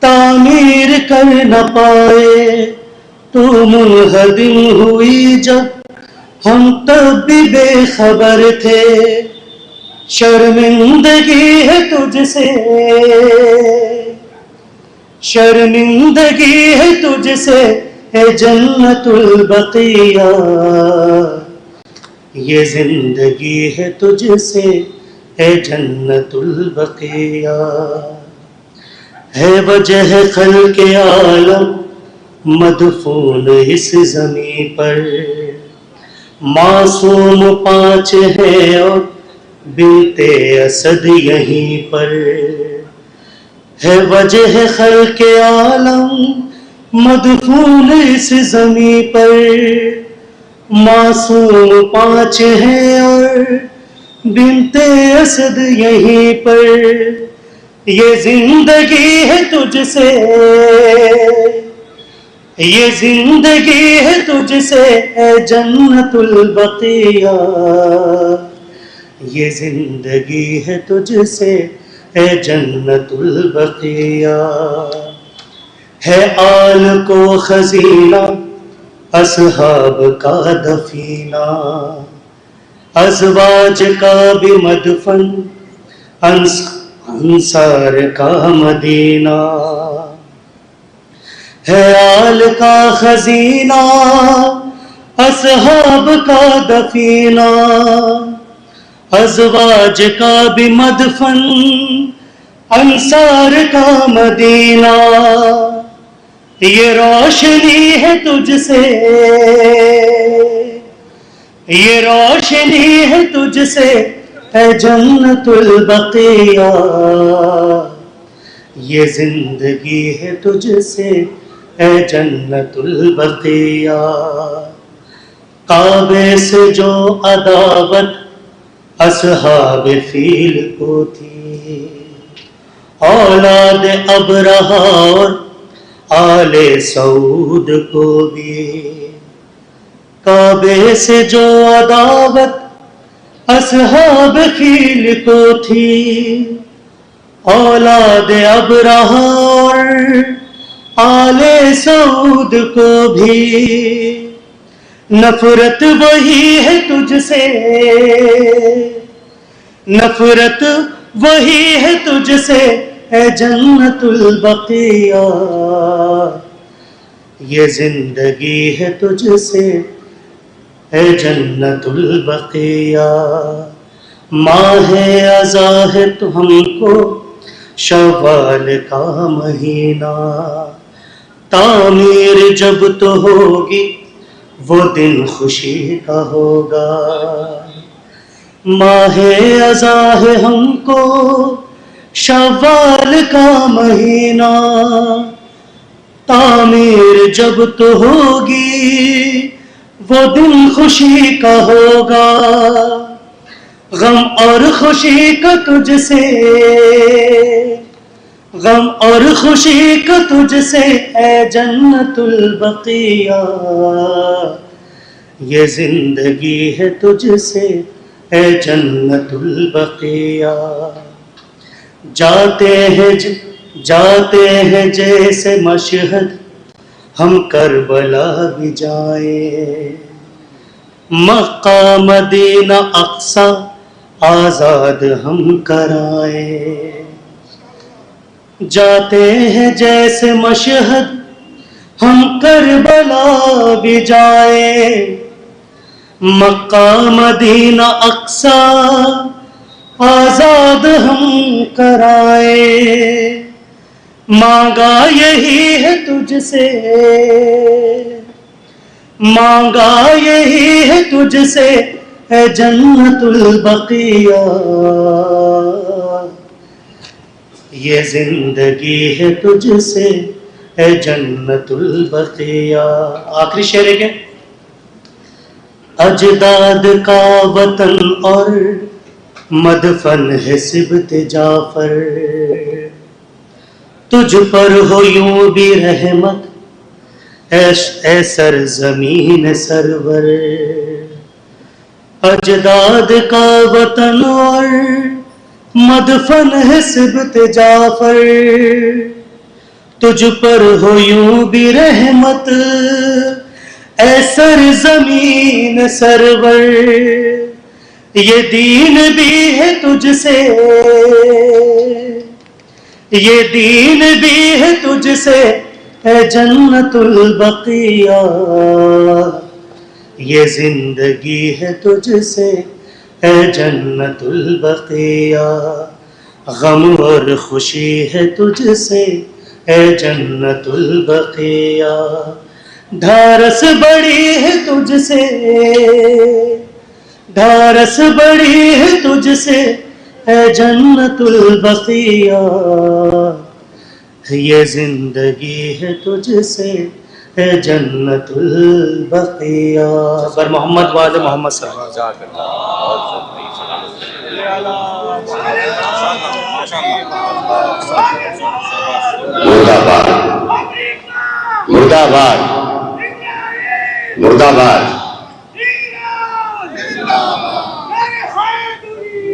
تعمیر کر نہ پائے، تو منہدم ہوئی جب ہم تب بھی بے خبر تھے، شرمندگی ہے تجھ سے، شرمندگی ہے تجھ سے اے جنت البقیہ، یہ زندگی ہے تجھ سے اے جنت البقیہ، ہے وجہ خلق عالم مدفون اس زمین پر، معصوم 5 ہیں اور بنت اسد یہیں پر، ہے وجہ خلق عالم مدفون اس زمین پر، معصوم 5 ہیں اور بنت اسد یہیں پر، یہ زندگی ہے تجھ سے، یہ زندگی ہے تجھ سے اے جنت البقیہ، یہ زندگی ہے تجھ سے اے جنت البقیہ، ہے آل کو خزینہ اصحاب کا دفینہ، ازواج کا بھی مدفن انصار کا مدینہ، ہے آل کا خزینہ اصحاب کا دفینہ، ازواج کا بھی مدفن انصار کا مدینہ، یہ روشنی ہے تجھ سے، یہ روشنی ہے تجھ سے اے جنت البقیہ، یہ زندگی ہے تجھ سے اے جنت البقیہ، کعبے سے جو عداوت اصحاب فیل کو تھی، اولاد ابرہہ اور آل سعود کو بھی، کعبے سے جو عداوت اصحاب فیل کو تھی، اولاد ابرہہ اور آل سعود کو بھی، نفرت وہی ہے تجھ سے، نفرت وہی ہے تجھ سے اے جنت البقیہ، یہ زندگی ہے تجھ سے اے جنت البقیہ، ماہ ازا ہے تو ہم کو شوال کا مہینہ، تعمیر جب تو ہوگی وہ دن خوشی کا ہوگا، ماہ ازا ہے ہم کو شوال کا مہینہ، تعمیر جب تو ہوگی وہ دن خوشی کا ہوگا، غم اور خوشی کا تجھ سے، غم اور خوشی کا تجھ سے اے جنت البقیہ، یہ زندگی ہے تجھ سے اے جنت البقیہ، جاتے ہیں جیسے مشہد ہم کربلا بھی جائیں، مکہ مدینہ اقصی آزاد ہم کرائیں، جاتے ہیں جیسے مشہد ہم کربلا بھی جائیں، مکہ مدینہ اقصی آزاد ہم کرائے، مانگا یہی ہے تجھ سے، مانگا یہی ہے تجھ سے اے جنت البقیہ، یہ زندگی ہے تجھ سے اے جنت البقیہ۔ آخری شعر ہے کہ اجداد کا وطن اور مدفن ہے سبط جعفر، تجھ پر ہو یوں بھی رحمت اے سرزمین سرور، اجداد کا وطن اور مدفن ہے سبط جعفر، تجھ پر ہو یوں بھی رحمت اے سرزمین سرور، یہ دین بھی ہے تجھ سے، یہ دین بھی ہے تجھ سے اے جنت البقیہ، یہ زندگی ہے تجھ سے اے جنت البقیہ، غم اور خوشی ہے تجھ سے اے جنت البقیہ، دھارس بڑی ہے تجھ سے، دھارس بڑی ہے تجھ سے اے جنت البقیہ، یہ زندگی ہے تجھ سے اے جنت البقیہ۔ بر محمد وعد محمد صلی اللہ علیہ وسلم۔ مرد آباد، مرد آباد، مرد آباد۔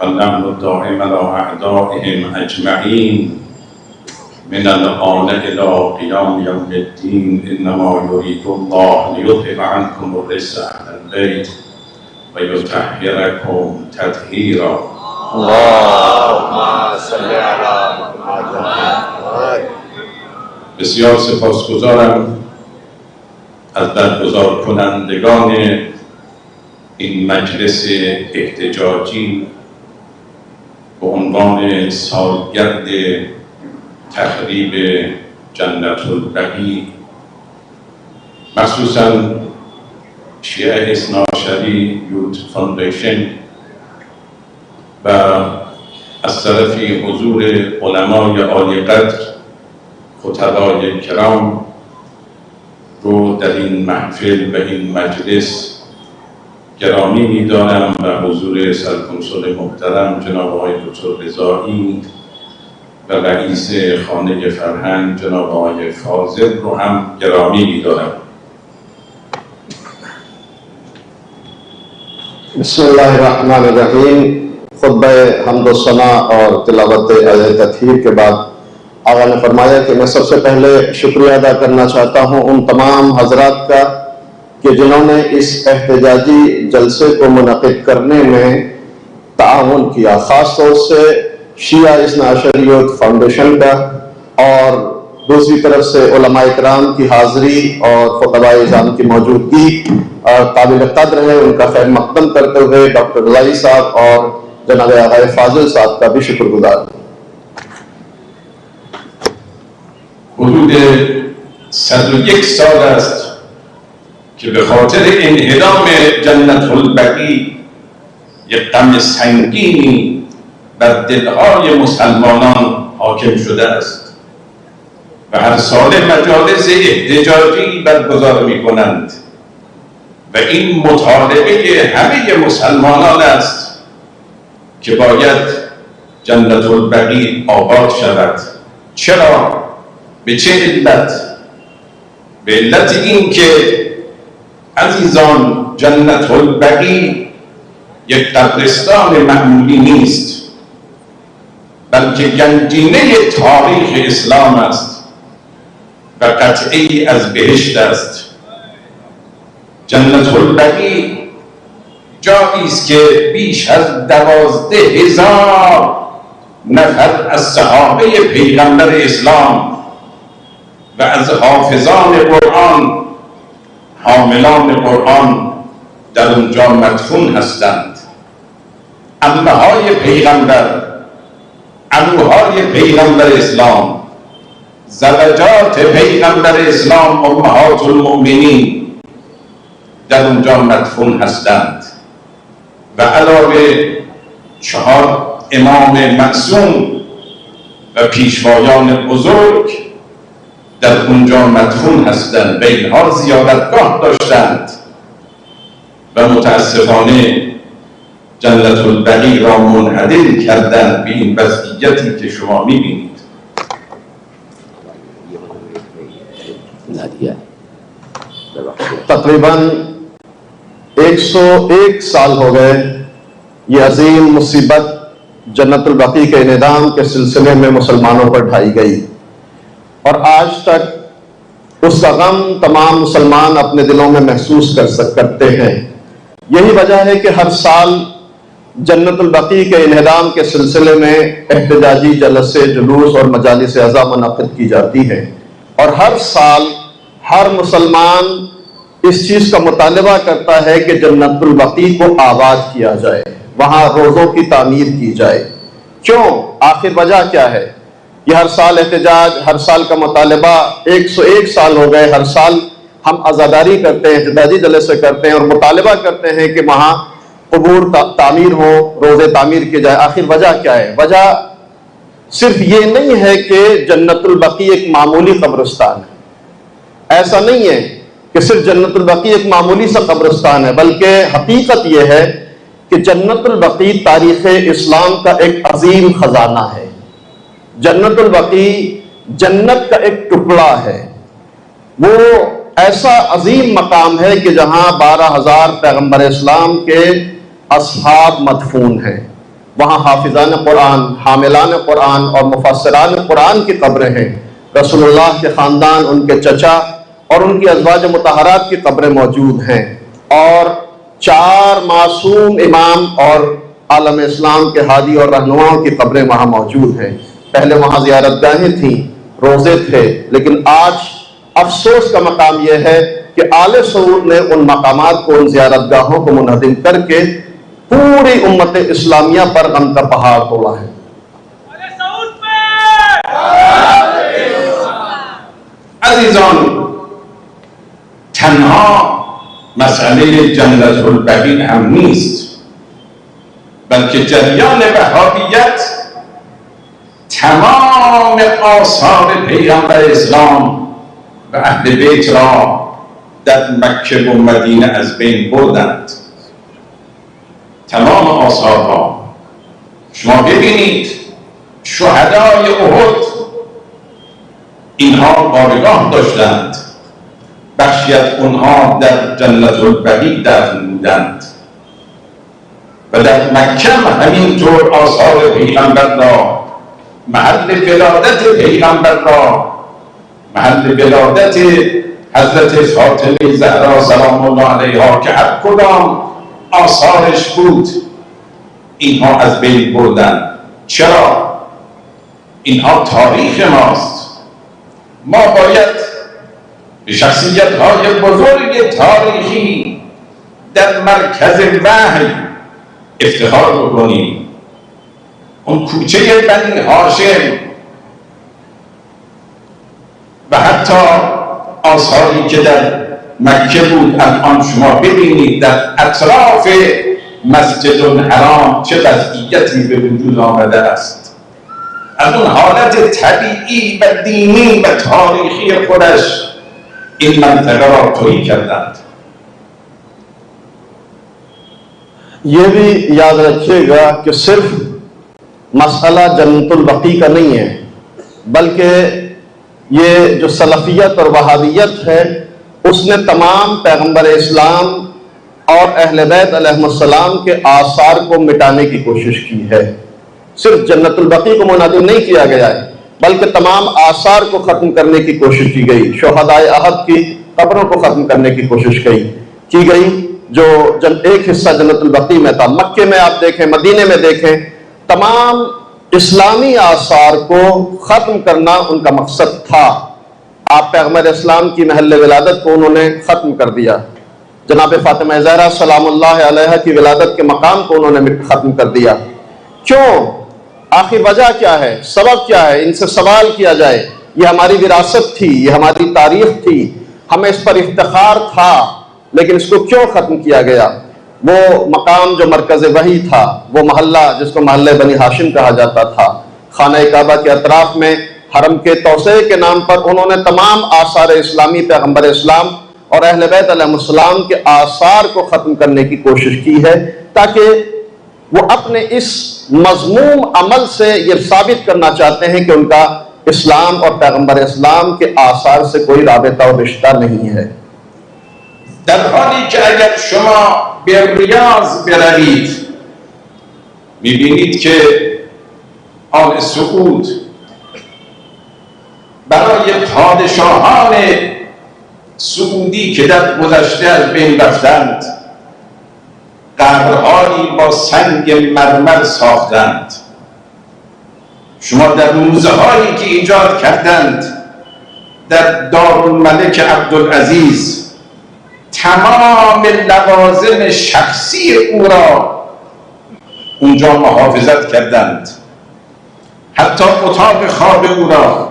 واللعن الدائم على أعدائهم أجمعين من الآن إلى قيام يوم الدين. إنما يريد الله ليذهب عنكم الرجس أهل البيت ويطهركم تطهيرا. اللهم صل على محمد. بسیار سپاسگزارم از برگزار کنندگان این مجلس احتجاجی به عنوان سالگرد تخریب جنت البقیع، مخصوصا شیعه اثناعشری یوت فاندیشن و از طرف حضور علمای عالی قدر خطبای کرام رو در این محفل و این مجلس گرامی می‌دارم و حضور سرکنسول محترم جناب آقای دکتر رضایی و رئیس خانه فرهنگ جناب آقای فاضل رو هم گرامی می‌دارم. بسم الله الرحمن الرحیم. خطبہ حمد و ثنا اور تلاوت آیت تطہیر کے بعد آقا نے فرمایا کہ میں سب سے پہلے شکریہ ادا کرنا چاہتا ہوں ان تمام حضرات کا کہ جنہوں نے اس احتجاجی جلسے کو منعقد کرنے میں تعاون کیا، خاص طور سے شیعہ اثنا عشریت فاؤنڈیشن کا اور دوسری طرف سے علماء کرام کی حاضری اور خطباء اعظام کی موجودگی قابل قدر ہے. ان کا خیر مقدم کرتے ہوئے ڈاکٹر رضائی صاحب اور جناب آقای فاضل صاحب کا بھی شکر گزار ہوں. حدود 101 سال است که به خاطر انهدام جنت البقیع یک غم سنگینی بر دلهای مسلمانان حاکم شده است و هر سال مجالس احتجاجی برگزار می کنند و این مطالبه همه مسلمانان است که باید جنت البقیع آباد شود. چرا؟ به چه علت؟ به علت این که عزیزان جنت البقیع یک قبرستان معمولی نیست، بلکه گنجینه تاریخ اسلام است و قطعه‌ای از بهشت است. جنت البقیع جایی است که بیش از 12,000 نفر از صحابه پیغمبر اسلام و از حافظان قرآن، حاملان قرآن در اونجا مدفون هستند. عمه‌های پیغمبر، عموهای پیغمبر اسلام، زوجات پیغمبر اسلام امهات المؤمنین در اونجا مدفون هستند و علاوه 4 امام معصوم و پیشوایان بزرگ در اونجا مدفون هستند و اینها زیارتگاه داشتند و متاسفانه جنت البقیع را منهدم کردند به این وضعیتی که شما میبینید. تقریباً 101 سال ہو گئے یہ عظیم مصیبت جنت البقیع کے انعدام کے سلسلے میں مسلمانوں پر ڈھائی گئی، اور آج تک اس کا غم تمام مسلمان اپنے دلوں میں محسوس کرتے ہیں۔ یہی وجہ ہے کہ ہر سال جنت البقیع کے انہدام کے سلسلے میں احتجاجی جلسے، جلوس اور مجالس عزا منعقد کی جاتی ہے، اور ہر سال ہر مسلمان اس چیز کا مطالبہ کرتا ہے کہ جنت البقیع کو آباد کیا جائے، وہاں روضوں کی تعمیر کی جائے۔ کیوں؟ آخر وجہ کیا ہے؟ یہ ہر سال احتجاج، ہر سال کا مطالبہ، 101 سال ہو گئے، ہر سال ہم عزاداری کرتے ہیں، احتجاجی جلسے کرتے ہیں اور مطالبہ کرتے ہیں کہ وہاں قبور تعمیر ہو، روضے تعمیر کی جائے۔ آخر وجہ کیا ہے؟ وجہ صرف یہ نہیں ہے کہ جنت البقیع ایک معمولی قبرستان ہے، ایسا نہیں ہے کہ صرف جنت البقیع ایک معمولی سا قبرستان ہے، بلکہ حقیقت یہ ہے کہ جنت البقیع تاریخ اسلام کا ایک عظیم خزانہ ہے۔ جنت البقیع جنت کا ایک ٹکڑا ہے، وہ ایسا عظیم مقام ہے کہ جہاں 12,000 پیغمبر اسلام کے اصحاب مدفون ہیں، وہاں حافظان قرآن، حاملان قرآن اور مفسران قرآن کی قبریں ہیں، رسول اللہ کے خاندان، ان کے چچا اور ان کی ازواج مطہرات کی قبریں موجود ہیں، اور 4 معصوم امام اور عالم اسلام کے ہادی اور رہنماؤں کی قبریں وہاں موجود ہیں۔ پہلے وہاں زیارت گاہیں تھیں، روزے تھے، لیکن آج افسوس کا مقام یہ ہے کہ آل سعود نے ان مقامات کو، ان زیارت گاہوں کو منہدم کر کے پوری امت اسلامیہ پر غم کا پہاڑ توڑا ہے۔ عزیزان، تنها مسئله جنت البقیع هم نیست، بلکه جریان وهابیت تمام آثار پیغمبر اسلام و اهل بیت را در مکه و مدینه از بین بردند. تمام آثارها شما ببینید، شهدای احد اینها بارگاه داشتند، بخشی از اونها در جنت البقیع دفن بودند و در مکه همینطور آثار پیغمبر را، محل ولادت پیغمبر را، محل ولادت حضرت فاطمه زهرا سلام الله علیها که هر کدام آثارش بود، اینها از بین بردند. چرا؟ اینها تاریخ ماست. ما باید به شخصیت‌های بزرگ تاریخی در مرکز وحی افتخار بکنیم. اون کوچه بنی هاشم و حتی آثاری که در مکه بود، الان شما ببینید در اطراف مسجد الحرام چه وضعیتی به وجود آمده است. از اون حالت طبیعی و دینی و تاریخی خودش این منطقه را تویی کردند. یہ بھی یاد رکھیے گا کہ صرف مسئلہ جنت البقیع کا نہیں ہے، بلکہ یہ جو سلفیت اور وہابیت ہے، اس نے تمام پیغمبر اسلام اور اہل بیت علیہ السلام کے آثار کو مٹانے کی کوشش کی ہے۔ صرف جنت البقیع کو منہدم نہیں کیا گیا ہے، بلکہ تمام آثار کو ختم کرنے کی کوشش کی گئی، شہدائے احد کی قبروں کو ختم کرنے کی کوشش کی گئی، جو ایک حصہ جنت البقیع میں تھا۔ مکے میں آپ دیکھیں، مدینے میں دیکھیں، تمام اسلامی آثار کو ختم کرنا ان کا مقصد تھا۔ آپ پیغمبر اسلام کی محل ولادت کو انہوں نے ختم کر دیا، جناب فاطمہ زہرا سلام اللہ علیہا کی ولادت کے مقام کو انہوں نے ختم کر دیا۔ کیوں؟ آخر وجہ کیا ہے؟ سبب کیا ہے؟ ان سے سوال کیا جائے۔ یہ ہماری وراثت تھی، یہ ہماری تاریخ تھی، ہمیں اس پر افتخار تھا، لیکن اس کو کیوں ختم کیا گیا؟ وہ مقام جو مرکز وحی تھا، وہ محلہ جس کو محلہ بنی ہاشم کہا جاتا تھا، خانہ کعبہ کے اطراف میں حرم کے توسعے کے نام پر انہوں نے تمام آثار اسلامی، پیغمبر اسلام اور اہل بیت علیہ السلام کے آثار کو ختم کرنے کی کوشش کی ہے، تاکہ وہ اپنے اس مذموم عمل سے یہ ثابت کرنا چاہتے ہیں کہ ان کا اسلام اور پیغمبر اسلام کے آثار سے کوئی رابطہ اور رشتہ نہیں ہے۔ در حالی که اگر شما به ریاض بروید میبینید که آل سعود برای پادشاهان سعودی که در گذشته از بین رفتند قبرهایی با سنگ مرمر ساختند. شما در موزه هایی که ایجاد کردند در دارالملک عبدالعزیز تمام لوازم شخصی او را اونجا محافظت کردند، حتی اتاق خواب او را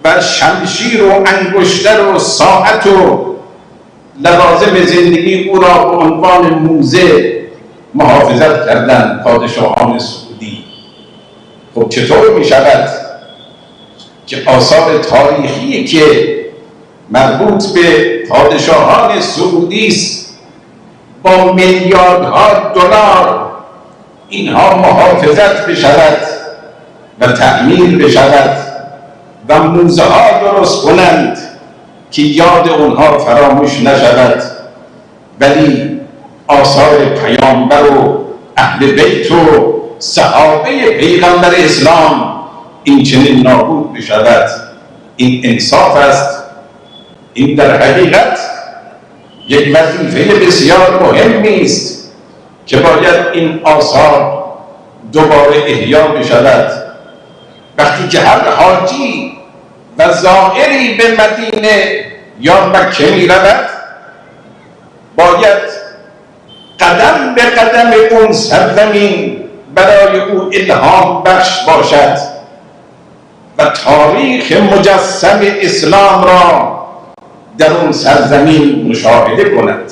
و شمشیر و انگشتر و ساعت و لوازم زندگی او را به عنوان موزه محافظت کردند پادشاهان سعودی. خب چطور می شود که آثار تاریخی که مربوط به پادشاهان سعودی است با میلیاردها دلار اینها محافظت بشود و تعمیر بشود و موزه ها درست کنند که یاد اونها فراموش نشود، ولی آثار پیامبر و اهل بیت و صحابه پیغمبر اسلام این چنین نابود بشود؟ این انصاف است. این در حقیقت یک وظیفه بسیار مهمی است که باید این آثار دوباره احیا بشود. وقتی که هر حاجی و زائری به مدینه یا مکه می رود باید قدم به قدم اون سرزمین برای او الهام بخش باشد و تاریخ مجسم اسلام را در اون سرزمین مشاهده کند.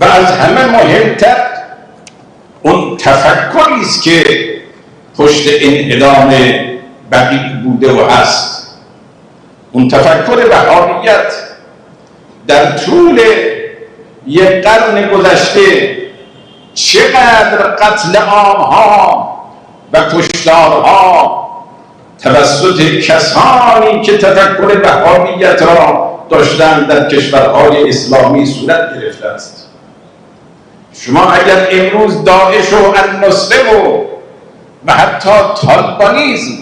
و از همه مهمتر اون تفکری است که پشت انعدام بقیع بوده و هست. اون تفکر وهابیت در طول یک قرن گذشته چقدر قتل عامها و کشتارها توسط کسانی که تفکر وهابیت را داشتند در کشورهای اسلامی صورت گرفته است. شما اگر امروز داعش و النصره و حتی طالبانیزم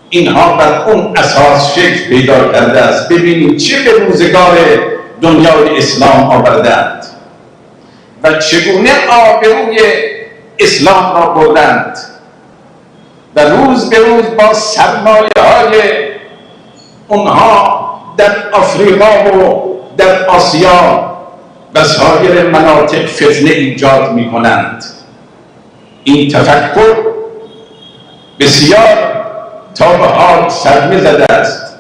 اینها بر اون اساس شکل پیدا کرده است، ببینید چه به روزگار دنیای اسلام آوردند و چگونه آبروی اسلام را بردند و روز به روز با سرمایه های اونها در آفریقا و در آسیا و سایر مناطق فتنه ایجاد می کنند. این تفکر بسیار تا به حال صدمه زده است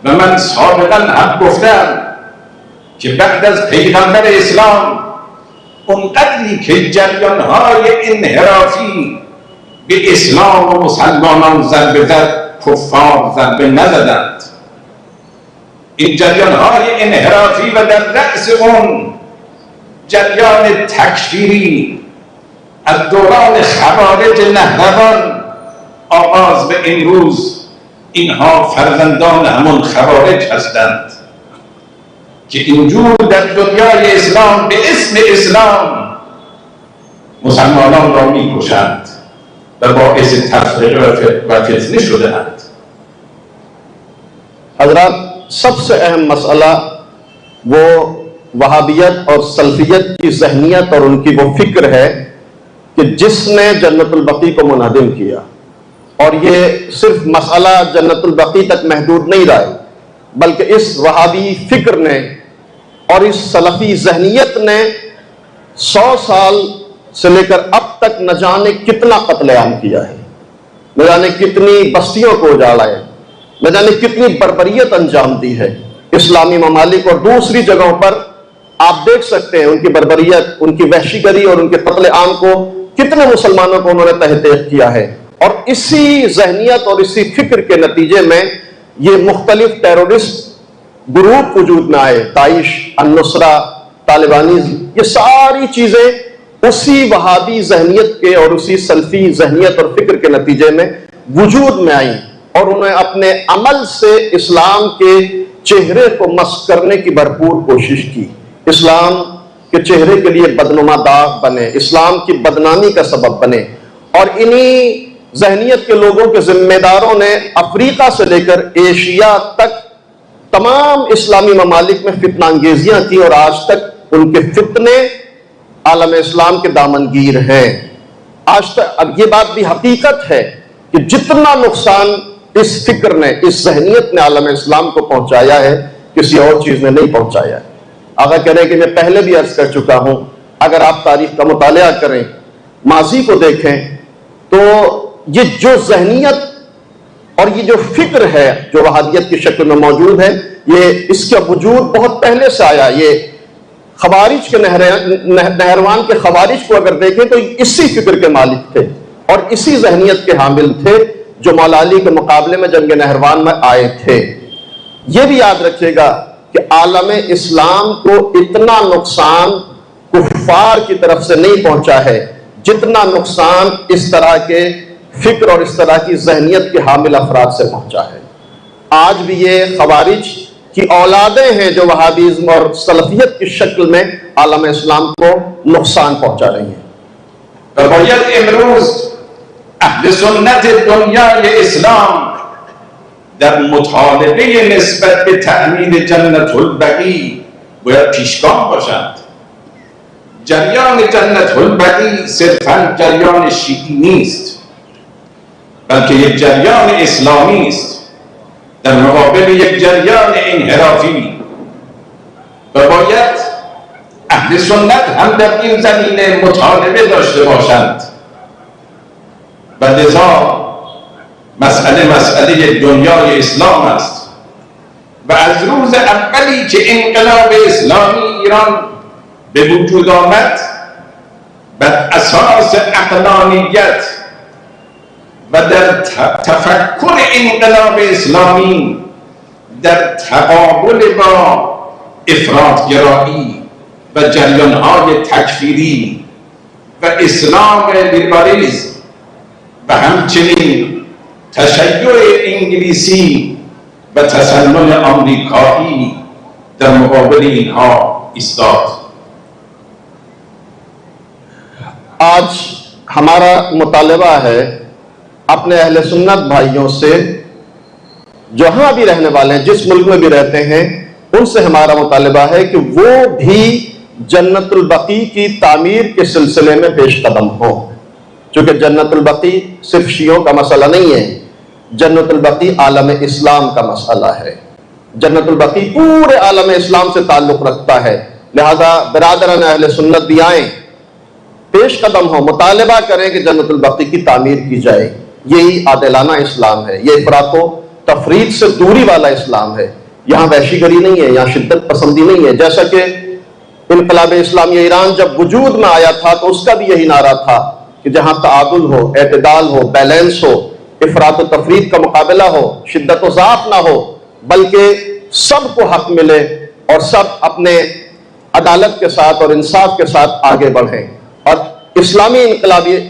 و من سابقا هم گفتم که بعد از پیغمبر اسلام اونقدری که جریان‌های انحرافی به اسلام و مسلمانان ضربه زد، کفار ضربه نزدند. این جریان‌های انحرافی و در رأس اون جریان تکفیری از دوران خوارج نهروان آغاز به امروز، اینها فرزندان همون خوارج هستند که اینجور در دنیای اسلام به اسم اسلام مسلمانان را می‌کشند و باعث تفرقه و فتنه شده‌اند. حضرات، سب سے اہم مسئلہ وہ وہابیت اور سلفیت کی ذہنیت اور ان کی وہ فکر ہے کہ جس نے جنت البقیع کو منہدم کیا، اور یہ صرف مسئلہ جنت البقیع تک محدود نہیں رہا ہے، بلکہ اس وہابی فکر نے اور اس سلفی ذہنیت نے 100 سال سے لے کر اب تک نہ جانے کتنا قتل عام کیا ہے، نہ جانے کتنی بستیوں کو اجاڑا ہے، نہ جانے کتنی بربریت انجام دی ہے اسلامی ممالک اور دوسری جگہوں پر۔ آپ دیکھ سکتے ہیں ان کی بربریت، ان کی وحشی گری اور ان کے قتل عام کو، کتنے مسلمانوں کو انہوں نے تحقیق کیا ہے۔ اور اسی ذہنیت اور اسی فکر کے نتیجے میں یہ مختلف ٹیرورسٹ گروپ وجود میں آئے، داعش، النصرہ، طالبانیزم، یہ ساری چیزیں اسی وہابی ذہنیت کے اور اسی سلفی ذہنیت اور فکر کے نتیجے میں وجود میں آئیں، اور انہوں نے اپنے عمل سے اسلام کے چہرے کو مسخ کرنے کی بھرپور کوشش کی، اسلام کے چہرے کے لیے بدنما داغ بنے، اسلام کی بدنامی کا سبب بنے۔ اور انہی ذہنیت کے لوگوں کے ذمہ داروں نے افریقہ سے لے کر ایشیا تک تمام اسلامی ممالک میں فتنہ انگیزیاں کی، اور آج تک ان کے فتنے عالم اسلام کے دامنگیر ہیں۔ آج تک اب یہ بات بھی حقیقت ہے کہ جتنا نقصان اس فکر نے، اس ذہنیت نے عالم اسلام کو پہنچایا ہے، کسی اور چیز نے نہیں پہنچایا ہے۔ آقا کہہ رہے ہیں کہ میں پہلے بھی عرض کر چکا ہوں، اگر آپ تاریخ کا مطالعہ کریں، ماضی کو دیکھیں، تو یہ جو ذہنیت اور یہ جو فکر ہے جو وہابیت کی شکل میں موجود ہے، یہ اس کا وجود بہت پہلے سے آیا۔ یہ خوارج کے نہروان کے خوارج کو اگر دیکھیں تو اسی فکر کے مالک تھے اور اسی ذہنیت کے حامل تھے جو مولا علی کے مقابلے میں جنگ نہروان میں آئے تھے۔ یہ بھی یاد رکھیے گا کہ عالم اسلام کو اتنا نقصان کفار کی طرف سے نہیں پہنچا ہے جتنا نقصان اس طرح کے فکر اور اس طرح کی ذہنیت کے حامل افراد سے پہنچا ہے۔ آج بھی یہ خوارج کی اولادیں ہیں جو وہابیزم اور سلفیت کی شکل میں عالم اسلام کو نقصان پہنچا رہی ہیں۔ و باید امروز اهل سنت دنیای اسلام در مطالبه نسبت به تأمین جنت البقیع باید پیشگام باشند. جریان جنت البقیع صرفاً جریان شیعی نیست، بلکه یک جریان اسلامی است در مقابل یک جریان انحرافی، و باید اهل سنت هم در این زمینه مطالبه داشته باشند. و لذا مسئله دنیای اسلام است و از روز اولی که انقلاب اسلامی ایران به وجود آمد بر اساس عقلانیت و در تفکر انقلاب اسلامی در تقابل با افراطگرایی و جریان‌های تکفیری و اسلام لیبرالیسم و همچنین تشیع انگلیسی و تسلط آمریکایی در مقابل اینها ایستاد. آج ہمارا مطالبہ ہے اپنے اہل سنت بھائیوں سے، جہاں بھی رہنے والے ہیں، جس ملک میں بھی رہتے ہیں، ان سے ہمارا مطالبہ ہے کہ وہ بھی جنت البقیع کی تعمیر کے سلسلے میں پیش قدم ہو، چونکہ جنت البقیع صرف شیعوں کا مسئلہ نہیں ہے، جنت البقیع عالم اسلام کا مسئلہ ہے۔ جنت البقیع پورے عالم اسلام سے تعلق رکھتا ہے، لہذا برادران اہل سنت بھی آئیں، پیش قدم ہو، مطالبہ کریں کہ جنت البقیع کی تعمیر کی جائے۔ یہی عادلانہ اسلام ہے، یہ افراط و تفریط سے دوری والا اسلام ہے. یہاں وحشی گری نہیں ہے, یہاں شدت پسندی نہیں ہے. جیسا کہ انقلاب اسلامی ایران جب وجود میں آیا تھا تو اس کا بھی یہی نعرہ تھا کہ جہاں تعادل ہو, اعتدال ہو, بیلنس ہو, افراط و تفریط کا مقابلہ ہو, شدت و ضعف نہ ہو, بلکہ سب کو حق ملے اور سب اپنے عدالت کے ساتھ اور انصاف کے ساتھ آگے بڑھیں. اور اسلامی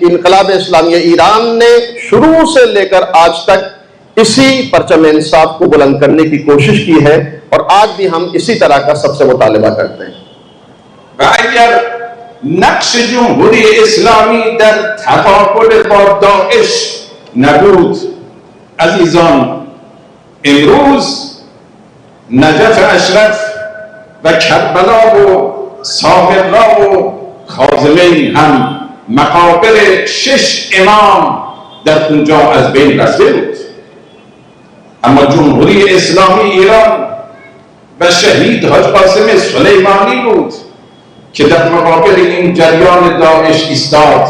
انقلاب اسلامی ایران نے شروع سے لے کر آج تک اسی پرچم انصاف کو بلند کرنے کی کوشش کی ہے, اور آج بھی ہم اسی طرح کا سب سے مطالبہ کرتے ہیں. و اگر نقش جمهوری اسلامی در تقابل با داعش نبود عزیزان, امروز نجف اشرف و کربلا و سامرا و کاظمین هم مقابر 6 امام در اونجا از بین رفته بود. اما جمهوری اسلامی ایران و شهید حاج قاسم سلیمانی بود که در مقابل این جریان داعش ایستاد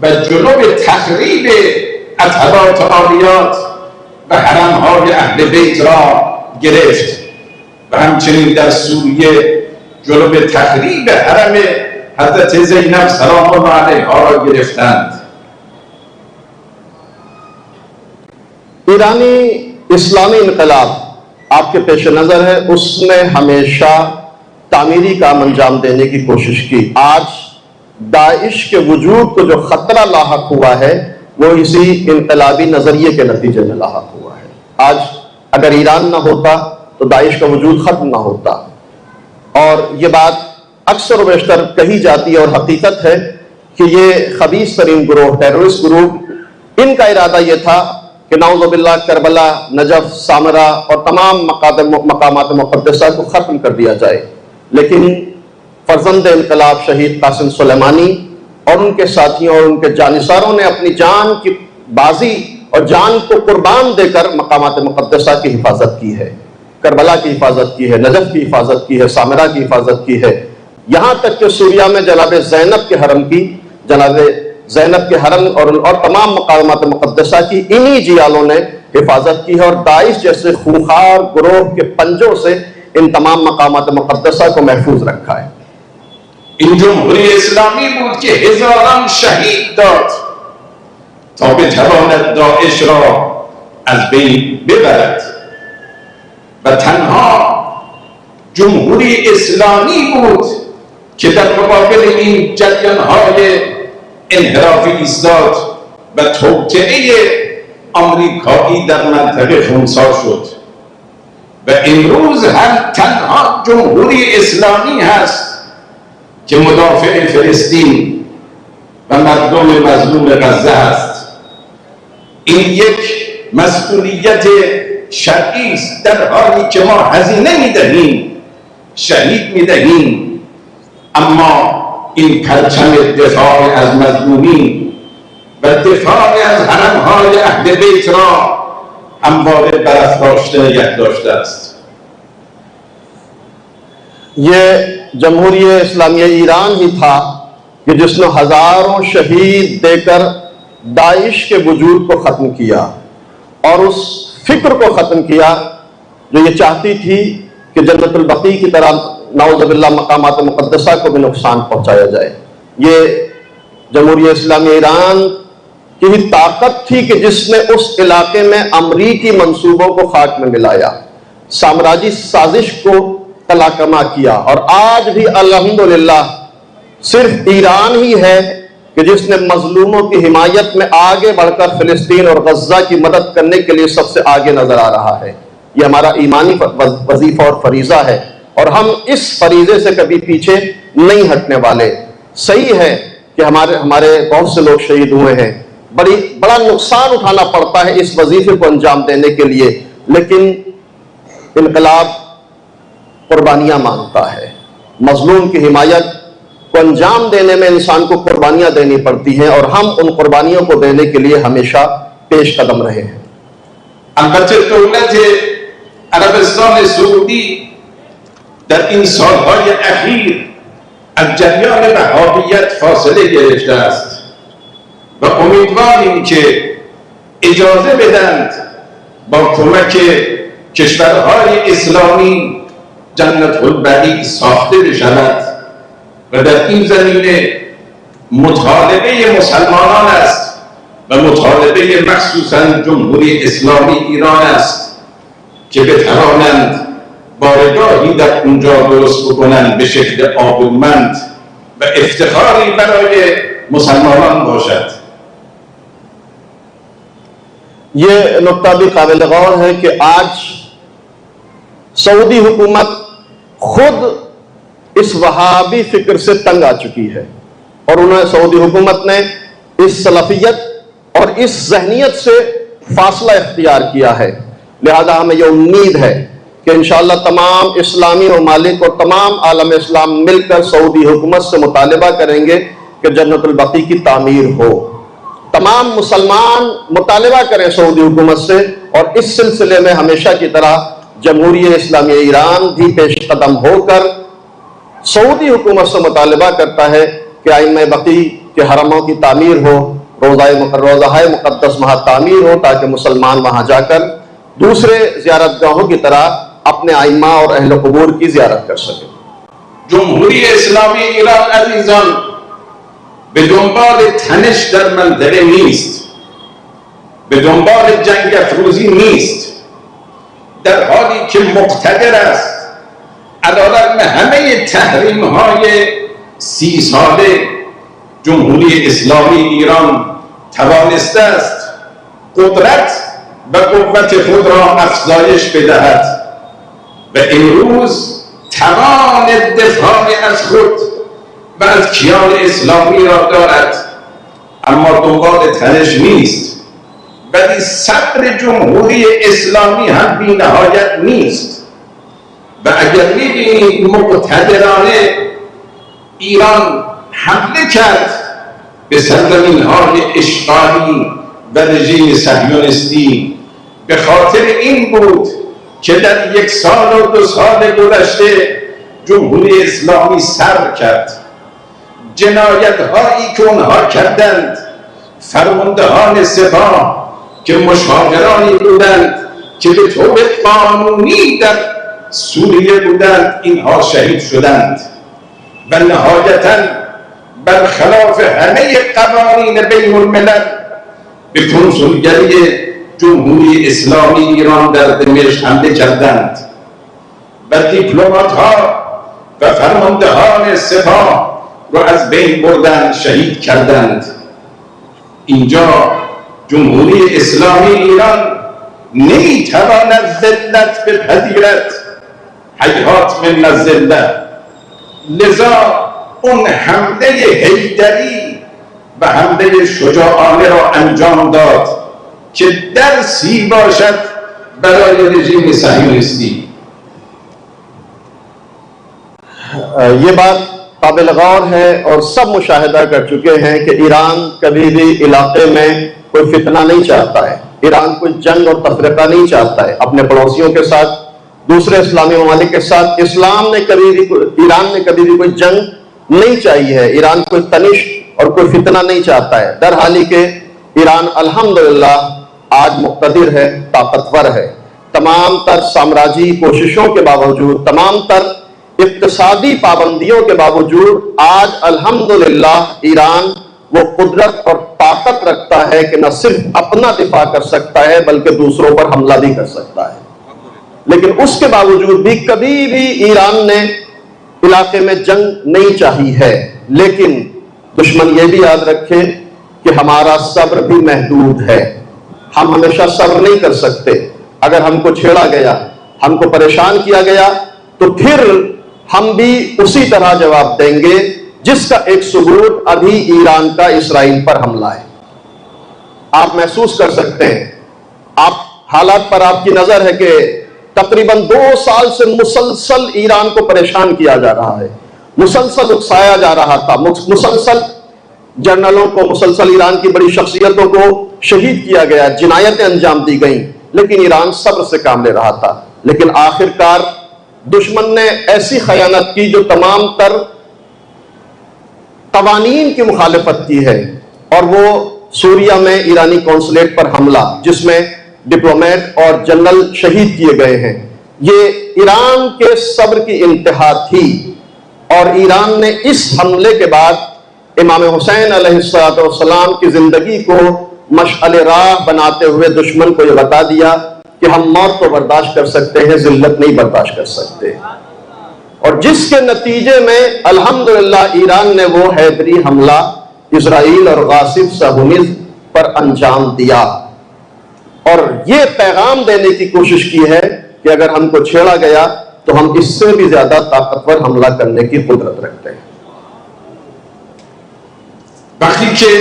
و جلو تخریب اطهارات عالیات و حرمهای اهل بیت را گرفت و همچنین در سوریه جلو تخریب حرم حضرت زینب سلام الله علیها را گرفتند. ایرانی اسلامی انقلاب آپ کے پیش نظر ہے, اس نے ہمیشہ تعمیری کام انجام دینے کی کوشش کی. آج داعش کے وجود کو جو خطرہ لاحق ہوا ہے وہ اسی انقلابی نظریے کے نتیجے میں لاحق ہوا ہے. آج اگر ایران نہ ہوتا تو داعش کا وجود ختم نہ ہوتا, اور یہ بات اکثر و بیشتر کہی جاتی ہے اور حقیقت ہے کہ یہ خبیث ترین گروہ, ٹیررسٹ گروہ, ان کا ارادہ یہ تھا کہ نعوذ باللہ کربلا, نجف, سامرا اور تمام مقامات مقدسہ کو ختم کر دیا جائے. لیکن فرزند انقلاب شہید قاسم سلیمانی اور ان کے ساتھیوں اور ان کے جانثاروں نے اپنی جان کی بازی اور جان کو قربان دے کر مقامات مقدسہ کی حفاظت کی ہے, کربلا کی حفاظت کی ہے, نجف کی حفاظت کی ہے, سامرا کی حفاظت کی ہے. یہاں تک کہ سوریہ میں جناب زینب کے حرم کی, جناب زینب کے حرم اور تمام مقامات مقدسہ کی انہی جیالوں نے حفاظت کی ہے, اور داعش جیسے خونخوار گروہ کے پنجوں سے ان تمام مقامات مقدسہ کو محفوظ رکھا ہے. این جمهوری اسلامی بود که هزاران شهید داد تا بتواند داعش را از بین ببرد, و تنها جمهوری اسلامی بود که در مقابل این جریان‌های انحرافی ایستاد و توطئه آمریکایی در منطقه خنثی شد. و امروز هم تنها جمهوری اسلامی هست که مدافع فلسطین و مردم مظلوم غزه است. این یک مسئولیت شرعی است در حالی که ما هزینه می‌دهیم, شهید می‌دهیم, اما این پرچم دفاع از مظلومین و دفاع از حرمهای اهل بیت را همواره برافراشته نگه داشته است. یہ جمہوریہ اسلامیہ ایران ہی تھا کہ جس نے ہزاروں شہید دے کر داعش کے وجود کو ختم کیا, اور اس فکر کو ختم کیا جو یہ چاہتی تھی کہ جنت البقیع کی طرح نعوذ باللہ مقامات مقدسہ کو بھی نقصان پہنچایا جائے. یہ جمہوریہ اسلامی ایران کی بھی طاقت تھی کہ جس نے اس علاقے میں امریکی منصوبوں کو خاک میں ملایا, سامراجی سازش کو کما کیا. اور آج بھی الحمدللہ صرف ایران ہی ہے کہ جس نے مظلوموں کی حمایت میں آگے بڑھ کر فلسطین اور غزہ کی مدد کرنے کے لیے سب سے آگے نظر آ رہا ہے. یہ ہمارا ایمانی وظیفہ اور فریضہ ہے, اور ہم اس فریضے سے کبھی پیچھے نہیں ہٹنے والے. صحیح ہے کہ ہمارے بہت سے لوگ شہید ہوئے ہیں, بڑا نقصان اٹھانا پڑتا ہے اس وظیفے کو انجام دینے کے لیے, لیکن انقلاب قربانیاں مانگتا ہے. مظلوم کی حمایت کو انجام دینے میں انسان کو قربانیاں دینی پڑتی ہیں, اور ہم ان قربانیوں کو دینے کے لیے ہمیشہ پیش قدم رہے ہیں. البته دولت عربستان سعودی در این سالهای اخیر از جریان وهابیت فاصله گرفته است و امیدواریم که اجازه بدند با کمک کشورهای اسلامی جنت البعید ساخته بشود و در این زمینه مطالبه مسلمانان است و مطالبه مخصوصا جمهوری اسلامی ایران است که بتوانند بارگاهی در اونجا درست بکنند به شکل آبرومند و افتخاری برای مسلمانان باشد. یہ نکتہ بھی قابل غور ہے کہ آج سعودی حکومت خود اس وہابی فکر سے تنگ آ چکی ہے اور سعودی حکومت نے اس سلفیت اور اس ذہنیت سے فاصلہ اختیار کیا ہے. لہذا ہمیں یہ امید ہے کہ انشاءاللہ تمام اسلامی ممالک اور تمام عالم اسلام مل کر سعودی حکومت سے مطالبہ کریں گے کہ جنت البقیع کی تعمیر ہو. تمام مسلمان مطالبہ کریں سعودی حکومت سے، اور اس سلسلے میں ہمیشہ کی طرح جمہوریہ اسلامی ایران بھی پیش قدم ہو کر سعودی حکومت سے مطالبہ کرتا ہے کہ ائمہ بقیع کے حرموں کی تعمیر ہو، روضہ مقدس وہاں تعمیر ہو، تاکہ مسلمان وہاں جا کر دوسرے زیارت گاہوں کی طرح اپنے ائمہ اور اہل قبور کی زیارت کر سکیں. جمهوری اسلامی ایران عزیزان به دنبال تنش در منطقه نیست، به دنبال جنگ افروزی نیست، در حالی که مقتدر است علیرغم همه تحریم های 30 ساله جمهوری اسلامی ایران توانسته است قدرت و قوت خود را افزایش بدهد و امروز توان دفاع از خود و از کیان اسلامی را دارد، اما دنبال تنش نیست. ولی صبر جمهوری اسلامی هم بی نهایت نیست و اگر می‌بینید مقتدرانه ایران حمله کرد به سرزمین‌های اشغالی و رژیم صهیونیستی، به خاطر این بود که در 1 سال و 2 سال گذشته جمهوری اسلامی صبر کرد. جنایت‌هایی که اونها کردند، فرماندهان سپاه که مشاورانی بودند که به طور قانونی در سوریه بودند، اینها شهید شدند و نهایتاً برخلاف همه قوانین بین الملل به کنسولگری جمهوری اسلامی ایران در دمشق حمله کردند و دیپلمات‌ها و فرماندهان سپاه را از بین بردند، شهید کردند. اینجا جمهوری اسلامی ایران نمیتواند ذلت بپذیرد، هیهات من الذلة. لذا اون حمله حیدری و حمله شجاعانه را انجام داد که درسی باشد برای رژیم صهیونیستی. یہ بات قابل غور ہے اور سب مشاہدہ کر چکے ہیں کہ ایران کبھی بھی علاقے میں کوئی فتنہ نہیں چاہتا ہے، ایران کوئی جنگ اور تفرقہ نہیں چاہتا ہے اپنے پڑوسیوں کے ساتھ، دوسرے اسلامی ممالک کے ساتھ. ایران نے کبھی بھی کوئی جنگ نہیں چاہی ہے، ایران کوئی تنش اور کوئی فتنہ نہیں چاہتا ہے. در حالی کہ ایران الحمدللہ آج مقتدر ہے، طاقتور ہے. تمام تر سامراجی کوششوں کے باوجود، تمام تر اقتصادی پابندیوں کے باوجود آج الحمدللہ ایران وہ قدرت اور طاقت رکھتا ہے کہ نہ صرف اپنا دفاع کر سکتا ہے بلکہ دوسروں پر حملہ بھی کر سکتا ہے. لیکن اس کے باوجود بھی کبھی بھی ایران نے علاقے میں جنگ نہیں چاہی ہے. لیکن دشمن یہ بھی یاد رکھے کہ ہمارا صبر بھی محدود ہے، ہم ہمیشہ صبر نہیں کر سکتے. اگر ہم کو چھیڑا گیا، ہم کو پریشان کیا گیا، تو پھر ہم بھی اسی طرح جواب دیں گے، جس کا ایک ثبوت ابھی ایران کا اسرائیل پر حملہ ہے. آپ محسوس کر سکتے ہیں، آپ حالات پر آپ کی نظر ہے کہ تقریباً 2 سال سے مسلسل ایران کو پریشان کیا جا رہا ہے، مسلسل اکسایا جا رہا تھا، مسلسل جنرلوں کو، مسلسل ایران کی بڑی شخصیتوں کو شہید کیا گیا، جنایتیں انجام دی گئیں، لیکن ایران صبر سے کام لے رہا تھا. لیکن آخرکار دشمن نے ایسی خیانت کی جو تمام تر قوانین کی مخالفت کی ہے، اور وہ سوریہ میں ایرانی قونصلیٹ پر حملہ، جس میں ڈپلومیٹ اور جنرل شہید کیے گئے ہیں۔ یہ ایران کے صبر کی انتہا تھی، اور ایران نے اس حملے کے بعد امام حسین علیہ السلام کی زندگی کو مشعل راہ بناتے ہوئے دشمن کو یہ بتا دیا کہ ہم موت کو برداشت کر سکتے ہیں، ذلت نہیں برداشت کر سکتے، اور جس کے نتیجے میں الحمدللہ ایران نے وہ حیدری حملہ اسرائیل اور غاصب صہیونیز پر انجام دیا، اور یہ پیغام دینے کی کوشش کی ہے کہ اگر ہم کو چھیڑا گیا تو ہم اس سے بھی زیادہ طاقتور حملہ کرنے کی قدرت رکھتے ہیں۔ وقتی که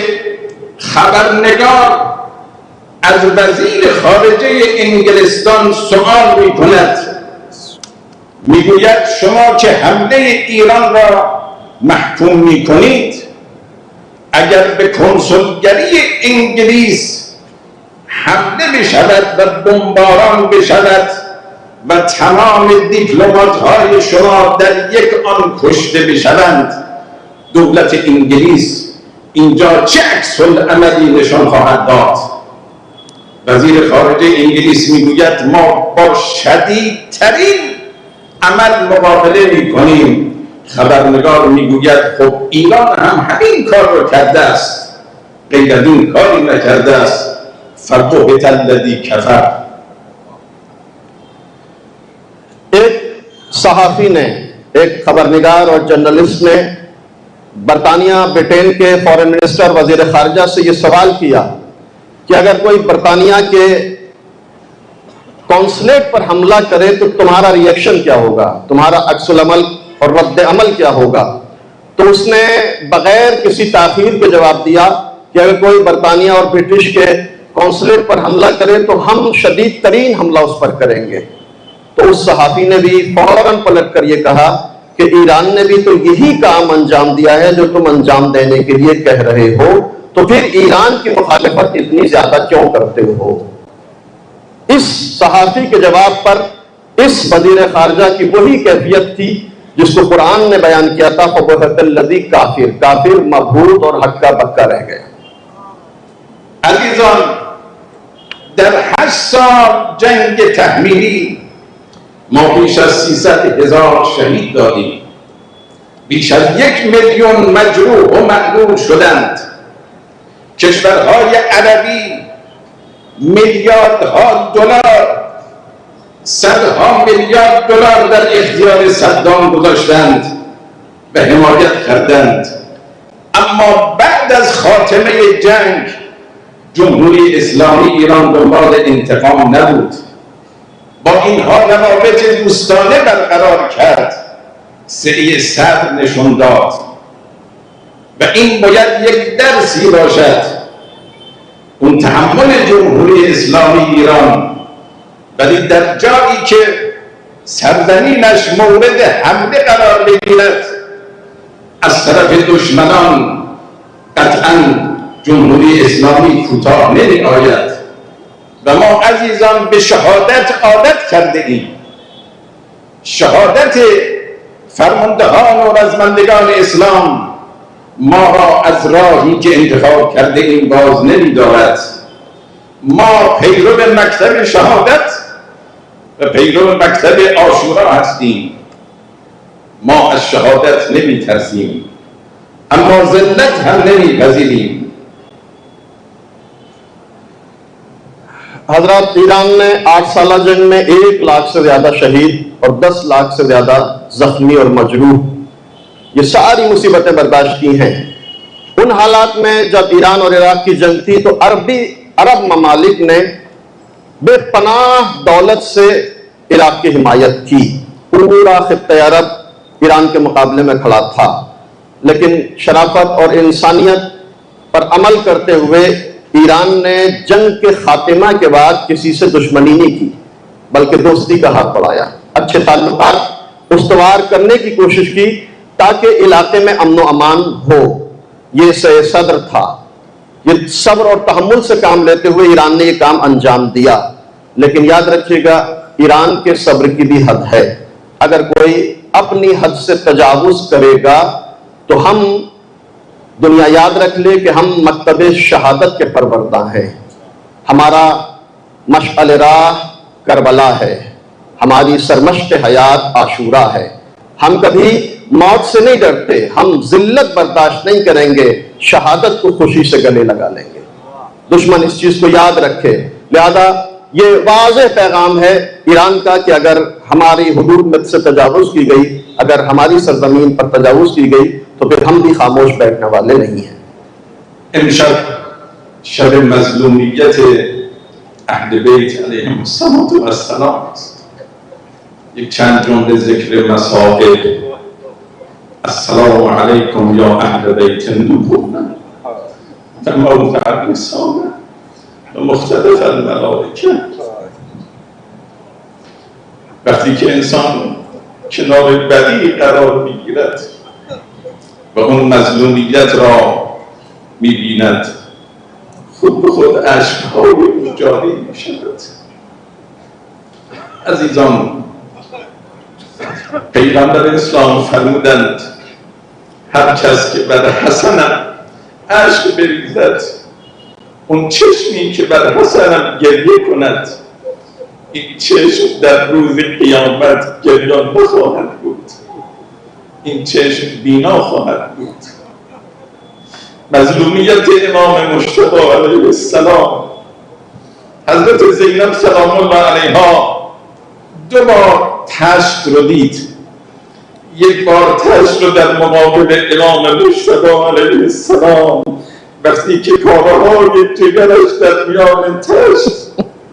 خبرنگار از وزیر خارجه انگلستان سوال می‌کند، میگوید شما که حمله ایران را محکوم می‌کنید، اگر به کنسولگری انگلیس حمله بشود و بمباران بشود و تمام دیپلمات‌های شما در یک آن کشته بشوند، دولت انگلیس اینجا چه عکس‌العملی نشان خواهد داد؟ وزیر خارجه انگلیس میگوید ما با شدیدترین عمل مقابله میکنیم. خبرنگار میگوید خب ایران هم همین کار رو کرده است، غیر از این کاری نکرده است. فبهت الذی کفر. ایک صحافی نے، ایک خبرنگار اور جرنلسٹ نے برطانیہ برٹین کے فارن منسٹر وزیر خارجہ سے یہ سوال کیا کہ اگر کوئی برطانیہ کے کونسلیٹ پر حملہ کرے تو تمہارا ریئیکشن کیا ہوگا، تمہارا عکس العمل اور رد عمل کیا ہوگا؟ تو اس نے بغیر کسی تاخیر کے جواب دیا کہ اگر کوئی برطانیہ اور برٹش کے کونسلیٹ پر حملہ کرے تو ہم شدید ترین حملہ اس پر کریں گے۔ تو اس صحافی نے بھی فوراً پلٹ کر یہ کہا کہ ایران نے بھی تو یہی کام انجام دیا ہے جو تم انجام دینے کے لیے کہہ رہے ہو، تو پھر ایران کی مخالفت اتنی زیادہ کیوں کرتے ہو؟ اس صحافی کے جواب پر اس وزیر خارجہ کی وہی کیفیت تھی جس کو قرآن نے بیان کیا تھا، فَبُهِتَ الَّذِي کافر، کافر مبہوت اور ہکا بکا رہ گیا۔ عزیزان، در 8 سال جنگ تحمیلی ما بیش از 300,000 شهید دادیم، بیش از 1 میلیون مجروح و معلول شدند. کشورهای عربی میلیاردها دلار، صدها میلیارد دلار در اختیار صدام گذاشتند و حمایت کردند، اما بعد از خاتمه جنگ جمهوری اسلامی ایران دنبال انتقام نبود، با اینها روابط دوستانه برقرار کرد، سعی صبر نشون داد و این باید یک درسی باشد. اون تحمل جمهوری اسلامی ایران، ولی در جایی که سرزمینش مورد حمله قرار بگیرد از طرف دشمنان، قطعاً جمهوری اسلامی کوتاه نمی آید و ما عزیزان به شهادت عادت کرده ایم. شهادت فرماندهان و رزمندگان اسلام ما را از راهی که انتخاب کرده ایم باز نمی دارد. ما پیرو مکتب شهادت و پیرو مکتب عاشورا هستیم. ما از شهادت نمی ترسیم، اما ذلت هم نمی پذیریم. حضرات، ایران نے 8 سالہ جنگ میں 1 لاکھ سے زیادہ شہید اور 10 لاکھ سے زیادہ زخمی اور مجروح، یہ ساری مصیبتیں برداشت کی ہیں۔ ان حالات میں جب ایران اور عراق کی جنگ تھی تو عرب ممالک نے بے پناہ دولت سے عراق کی حمایت کی۔ پورا خطہ عرب ایران کے مقابلے میں کھڑا تھا، لیکن شرافت اور انسانیت پر عمل کرتے ہوئے ایران نے جنگ کے خاتمہ کے بعد کسی سے دشمنی نہیں کی، بلکہ دوستی کا ہاتھ بڑھایا، اچھے تعلقات استوار کرنے کی کوشش کی تاکہ علاقے میں امن و امان ہو۔ یہ صدر تھا، یہ صبر اور تحمل سے کام لیتے ہوئے ایران نے یہ کام انجام دیا۔ لیکن یاد رکھیے گا، ایران کے صبر کی بھی حد ہے۔ اگر کوئی اپنی حد سے تجاوز کرے گا تو ہم دنیا یاد رکھ لے کہ ہم مکتب شہادت کے پروردہ ہیں۔ ہمارا مشعل راہ کربلا ہے، ہماری سرمشق حیات عاشورہ ہے۔ ہم کبھی موت سے نہیں ڈرتے، ہم ذلت برداشت نہیں کریں گے، شہادت کو خوشی سے گلے لگا لیں گے۔ دشمن اس چیز کو یاد رکھے۔ لہذا یہ واضح پیغام ہے ایران کا کہ اگر ہماری حدود میں سے تجاوز کی گئی، اگر ہماری سرزمین پر تجاوز کی گئی تو پھر ہم بھی خاموش بیٹھنے والے نہیں ہیں۔ امشب شب مظلومیت اہل بیت علیہم السلام است۔ یک چند جمله ذکر مصائب. السلام علیکم یا اهل بیت نبوة و موضع الرسالة و مختلف الملائکه. وقتی که انسان کنار بدی قرار میگیرد و اون مظلومیت را میبیند، خود به خود اشک‌های جاری میشود. عزیزان، پیغمبر اسلام فرمودند هر کس که بر حسنم اشک بریزد، اون چشمی که بر حسنم گریه کند، این چشم در روز قیامت گریان نخواهد بود، این چشم بینا خواهد بود. مظلومیت امام مجتبی علیه السلام، حضرت زینب سلام الله علیها 2 بار تشت رو دید. یک بار تشت رو در مقابل امام مجتبی علیه السلام وقتی که پاره‌های جگرش در میان تشت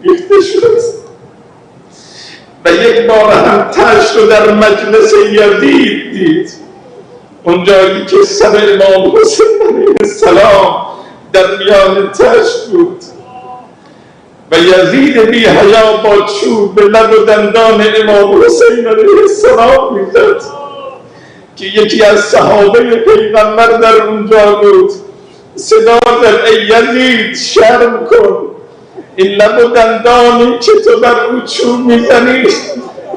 ریخته شد، و یک بار هم تشت رو در مجلس یزید دید، اونجایی که سر امام حسین علیه السلام در میان تشت بود و یزید بی حیا با چوب به لب و دندان امام حسین علیه السلام میزد که یکی از صحابه پیغمبر در اونجا بود صدا زد: ای یزید، شرم کن، این لب و دندانی که تو بر او چوب میزنی،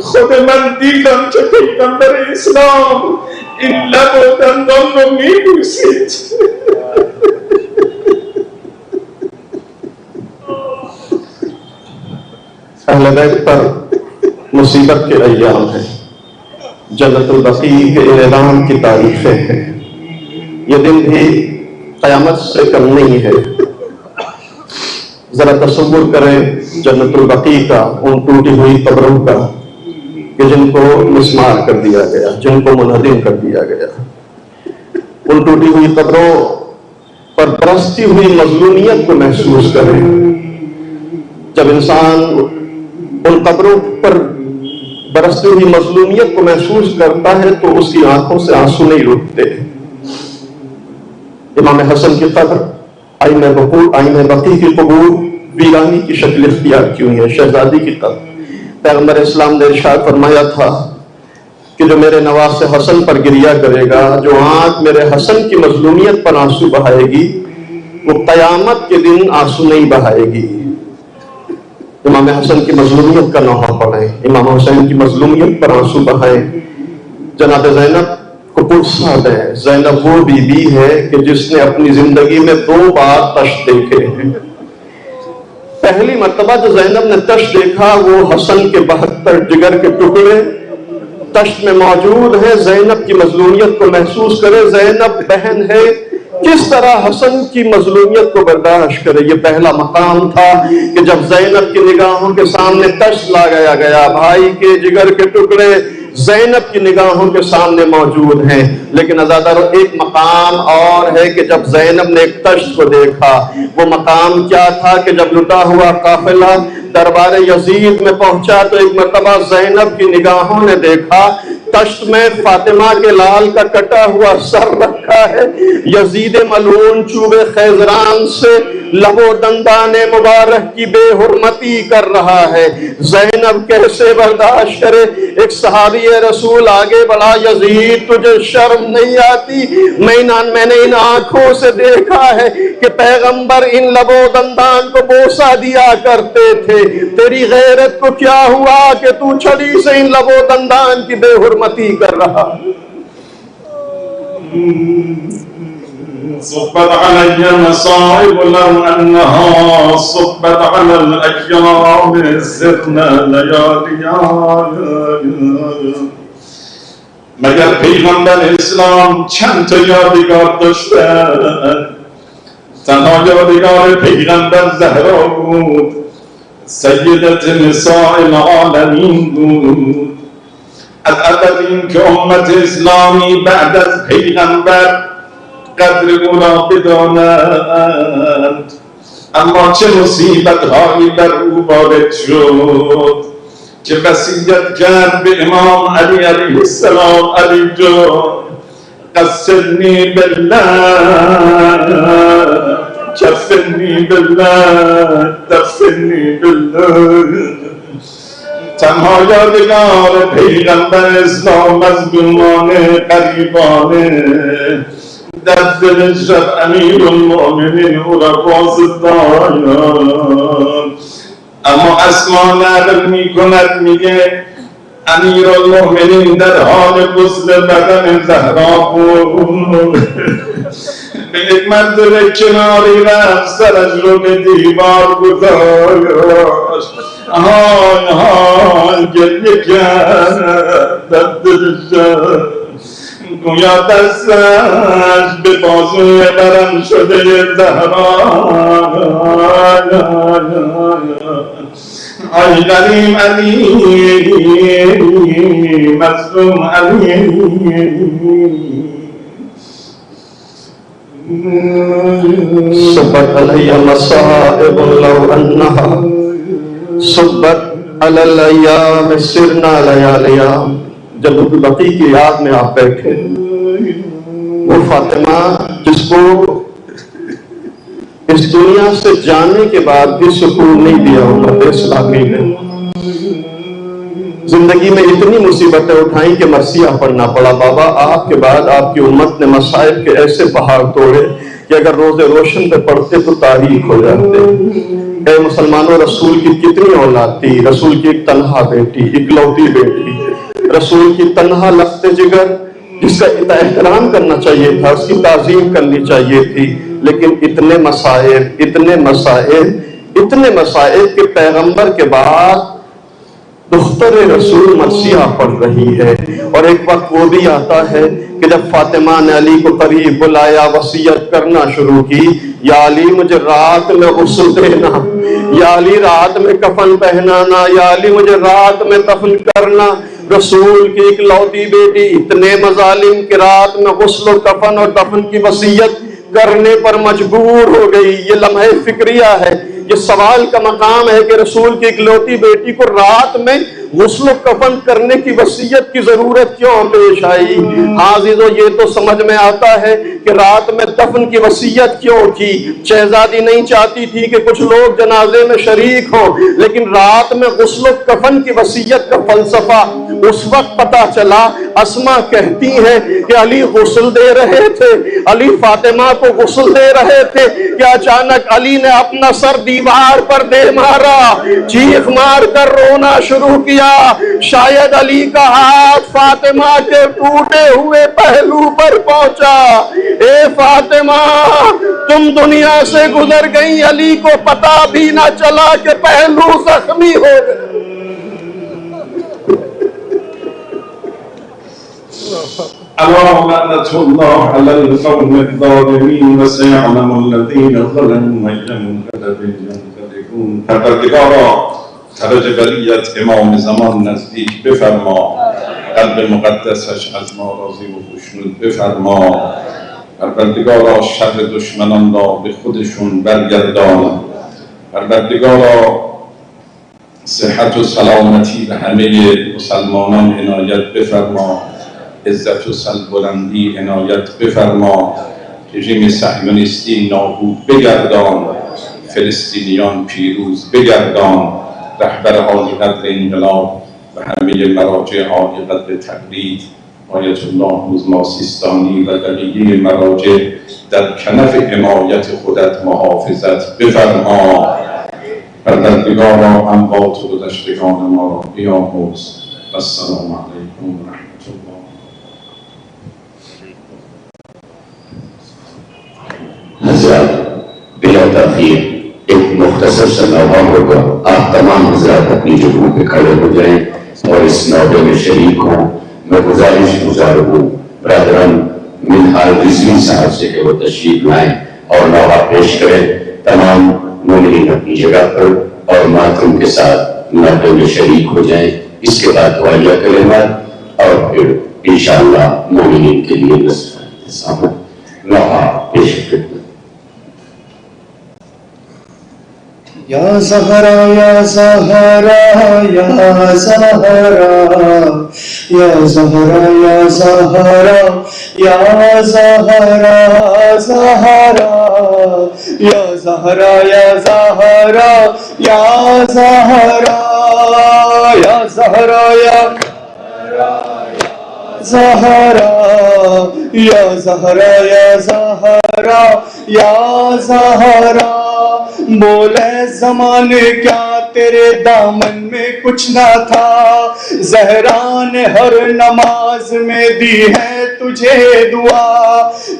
خود من دیدم که پیغمبر اسلام این لب و دندان رو میبوسید. اہل بیت پر مصیبت کے ایام ہیں، جنت البقیع کے اعلان کی تاریخیں ہیں۔ یہ دن بھی قیامت سے کم نہیں ہے۔ ذرا تصور کریں جنت البقیع کا، ان ٹوٹی ہوئی قبروں کا کہ جن کو مسمار کر دیا گیا، جن کو منہدم کر دیا گیا۔ ان ٹوٹی ہوئی قبروں پر برستی ہوئی مظلومیت کو محسوس کریں۔ جب انسان ان قبروں پر برستی ہوئی مظلومیت کو محسوس کرتا ہے تو اس کی آنکھوں سے آنسو نہیں رکتے۔ امام حسن کی قبر آئین بقیع کی قبور ویرانی کی شکل اختیار کی ہوئی ہے۔ شہزادی کی قبر، پیغمبر اسلام نے ارشاد فرمایا تھا کہ جو میرے نواز حسن پر گریا کرے گا، جو آنکھ میرے حسن کی مظلومیت پر آنسو بہائے گی، وہ قیامت کے دن آنسو نہیں بہائے گی۔ امام حسن کی مظلومیت کا نوحہ پڑھیں، امام حسین کی مظلومیت پر آنسو بہائیں۔ جناب زینب کو پرسا دیں۔ زینب وہ بی بی ہے کہ جس نے اپنی زندگی میں 2 بار تشت دیکھے ہیں۔ پہلی مرتبہ جو زینب نے تشت دیکھا وہ حسن کے 72 جگر کے ٹکڑے تشت میں موجود ہیں۔ زینب کی مظلومیت کو محسوس کرے، زینب بہن ہے، کس طرح حسن کی مظلومیت کو برداشت کرے۔ یہ پہلا مقام تھا کہ جب زینب کی نگاہوں کے سامنے تشت لایا گیا، بھائی کے جگر کے ٹکڑے زینب کی نگاہوں کے سامنے موجود ہیں۔ لیکن عزادارو، ایک مقام اور ہے کہ جب زینب نے ایک تشت کو دیکھا، وہ مقام کیا تھا کہ جب لٹا ہوا قافلہ دربار یزید میں پہنچا تو ایک مرتبہ زینب کی نگاہوں نے دیکھا تشت میں فاطمہ کے لال کا کٹا ہوا سر رکھا ہے، یزید ملعون چوب خیزران سے لب و دندان مبارک کی بے حرمتی کر رہا ہے۔ زینب کیسے برداشت کرے؟ ایک صحابی رسول آگے بڑھا: یزید، تجھے شرم نہیں آتی؟ میں نے ان آنکھوں سے دیکھا ہے کہ پیغمبر ان لب و دندان کو بوسہ دیا کرتے تھے، تیری غیرت کو کیا ہوا کہ تو چھڑی سے ان لب و دندان کی بے حرمتی کر رہا؟ صبت علي مصائب لو أنها صبت على الأيام سرنا لیالیا. مگر پیغمبر اسلام چند تا یادگار داشته؟ تنها یادگار پیغمبر زهرا بود، سیدت نساء العالمین بود. از اولین که امت اسلامی بعد از پیغمبر قدر او را بدانند، اما چه مصیبت هایی بر او وارد شد که وصیت کرد به امام علی علیه السلام: علی جان قصرنی بالله، کفنی بالله، دفنی بالله. تنها یادگار پیغمبر اسلام مظلومانه غریبانه در دل شب امیر المؤمنین او را باز دارد. اما اسما نقل می کند، میگه امیر المؤمنین در حال غسل بدن زهرا بود. به یک مرتبه کناری رفت، سرش رو به دیوار گذاشت، های های گریه کرد در دلش، گویا دستش به بازوی برم شده زهرا. ای غریم علی، مظلوم علی. صبت علی مصائب لو انها صبت علی الایام سرنا لیالیا. جب بقی کی یاد میں آپ بیٹھے، وہ فاطمہ جس کو اس دنیا سے جانے کے بعد بھی سکون نہیں دیا امت اسلامی نے، زندگی میں اتنی مصیبتیں اٹھائیں کہ مرثیہ پڑھنا پڑا. بابا آپ کے بعد آپ کی امت نے مصائب کے ایسے پہاڑ توڑے کہ اگر روز روشن پہ پڑھتے تو تاریخ ہو جاتے. اے مسلمانوں، رسول کی کتنی اولاد تھی؟ رسول کی ایک تنہا بیٹی، اکلوتی بیٹی، رسول کی تنہا لخت جگر، جس کا احترام کرنا چاہیے تھا، اس کی تعظیم کرنی چاہیے تھی. لیکن اتنے مسائب، اتنے مسائب، اتنے مسائب کہ پیغمبر کے بعد دختر رسول مرثیہ پڑھ رہی ہے. اور ایک وقت وہ بھی آتا ہے کہ جب فاطمہ نے علی کو قریب بلایا، وصیت کرنا شروع کی: یا علی مجھے رات میں غسل دینا، یا علی رات میں کفن پہنانا، یا علی مجھے رات میں دفن کرنا. رسول کی اکلوتی بیٹی اتنے مظالم کہ رات میں غسل و کفن اور دفن کی وصیت کرنے پر مجبور ہو گئی. یہ لمحہ فکریہ ہے، یہ سوال کا مقام ہے کہ رسول کی اکلوتی بیٹی کو رات میں غسل و کفن کرنے کی وصیت کی ضرورت کیوں پیش آئی؟ عزیزو، یہ تو سمجھ میں آتا ہے کہ رات میں دفن کی وصیت کیوں کی. شہزادی نہیں چاہتی تھی کہ کچھ لوگ جنازے میں شریک ہوں، لیکن رات میں غسل و کفن کی وصیت کا فلسفہ اس وقت پتا چلا. اسما کہتی ہیں کہ علی غسل دے رہے تھے، علی فاطمہ کو غسل دے رہے تھے کہ اچانک علی نے اپنا سر دیوار پر دے مارا، چیخ مار کر رونا شروع کیا. شاید علی کا ہاتھ فاطمہ کے ٹوٹے ہوئے پہلو پر پہنچا. اے فاطمہ، تم دنیا سے گزر گئی، علی کو پتا بھی نہ چلا کہ پہلو زخمی ہو گئے. اللهم لعنة الله على القوم الظالمين وسيعلم الذين ظلموا أي منقلب ينقلبون. پروردگارا، خرج ولیت امام زمان نزدیک بفرما، قلب مقدسش از ما راضی و خوشنود بفرما. پروردگارا، شر دشمنان را به خودشون برگردان. پروردگارا، صحت و سلامتی به همه مسلمانان عنایت بفرما، عزت و سربلندی عنایت بفرما. رژیم صهیونیستی نابود بگردان، فلسطینیان پیروز بگردان. رهبر عالی قدر انقلاب و همه مراجع عالی قدر تقلید، آیت الله عظما سیستانی و بقیه مراجع در کنف حمایت خودت محافظت بفرما. پروردگارا، اموات و گذشتگان ما را بیامرز. السلام علیکم و رحمت الله. تاخیر ایک مختصر سا نوحہ ہوگا. آپ تمام حضرات اپنی جگہوں پہ کھڑے ہو جائیں اور اس نوحے میں شریک ہوں. میں گزارش گزار ہوں برادران منہال رضوی صاحب سے کہ وہ تشریف لائیں اور نوحہ پیش کریں. تمام مومنین اپنی جگہ پر اور ماتم کے ساتھ نوحے میں شریک ہو جائیں. اس کے بعد دعائیہ کلمات اور پھر انشاءاللہ مومنین کے لیے نصف نوحہ پیش کریں. یا زہرا یا زہرا یا زہرا یا زہرا یا زہرا یا زہرا زہرا یا زہرا یا زہرا یا زہرا یا زہرا یا زہرا یا زہرا یا زہرا یا زہرا. بولے زمانے کیا تیرے دامن میں کچھ نہ تھا، زہرا نے ہر نماز میں دی ہے تجھے دعا.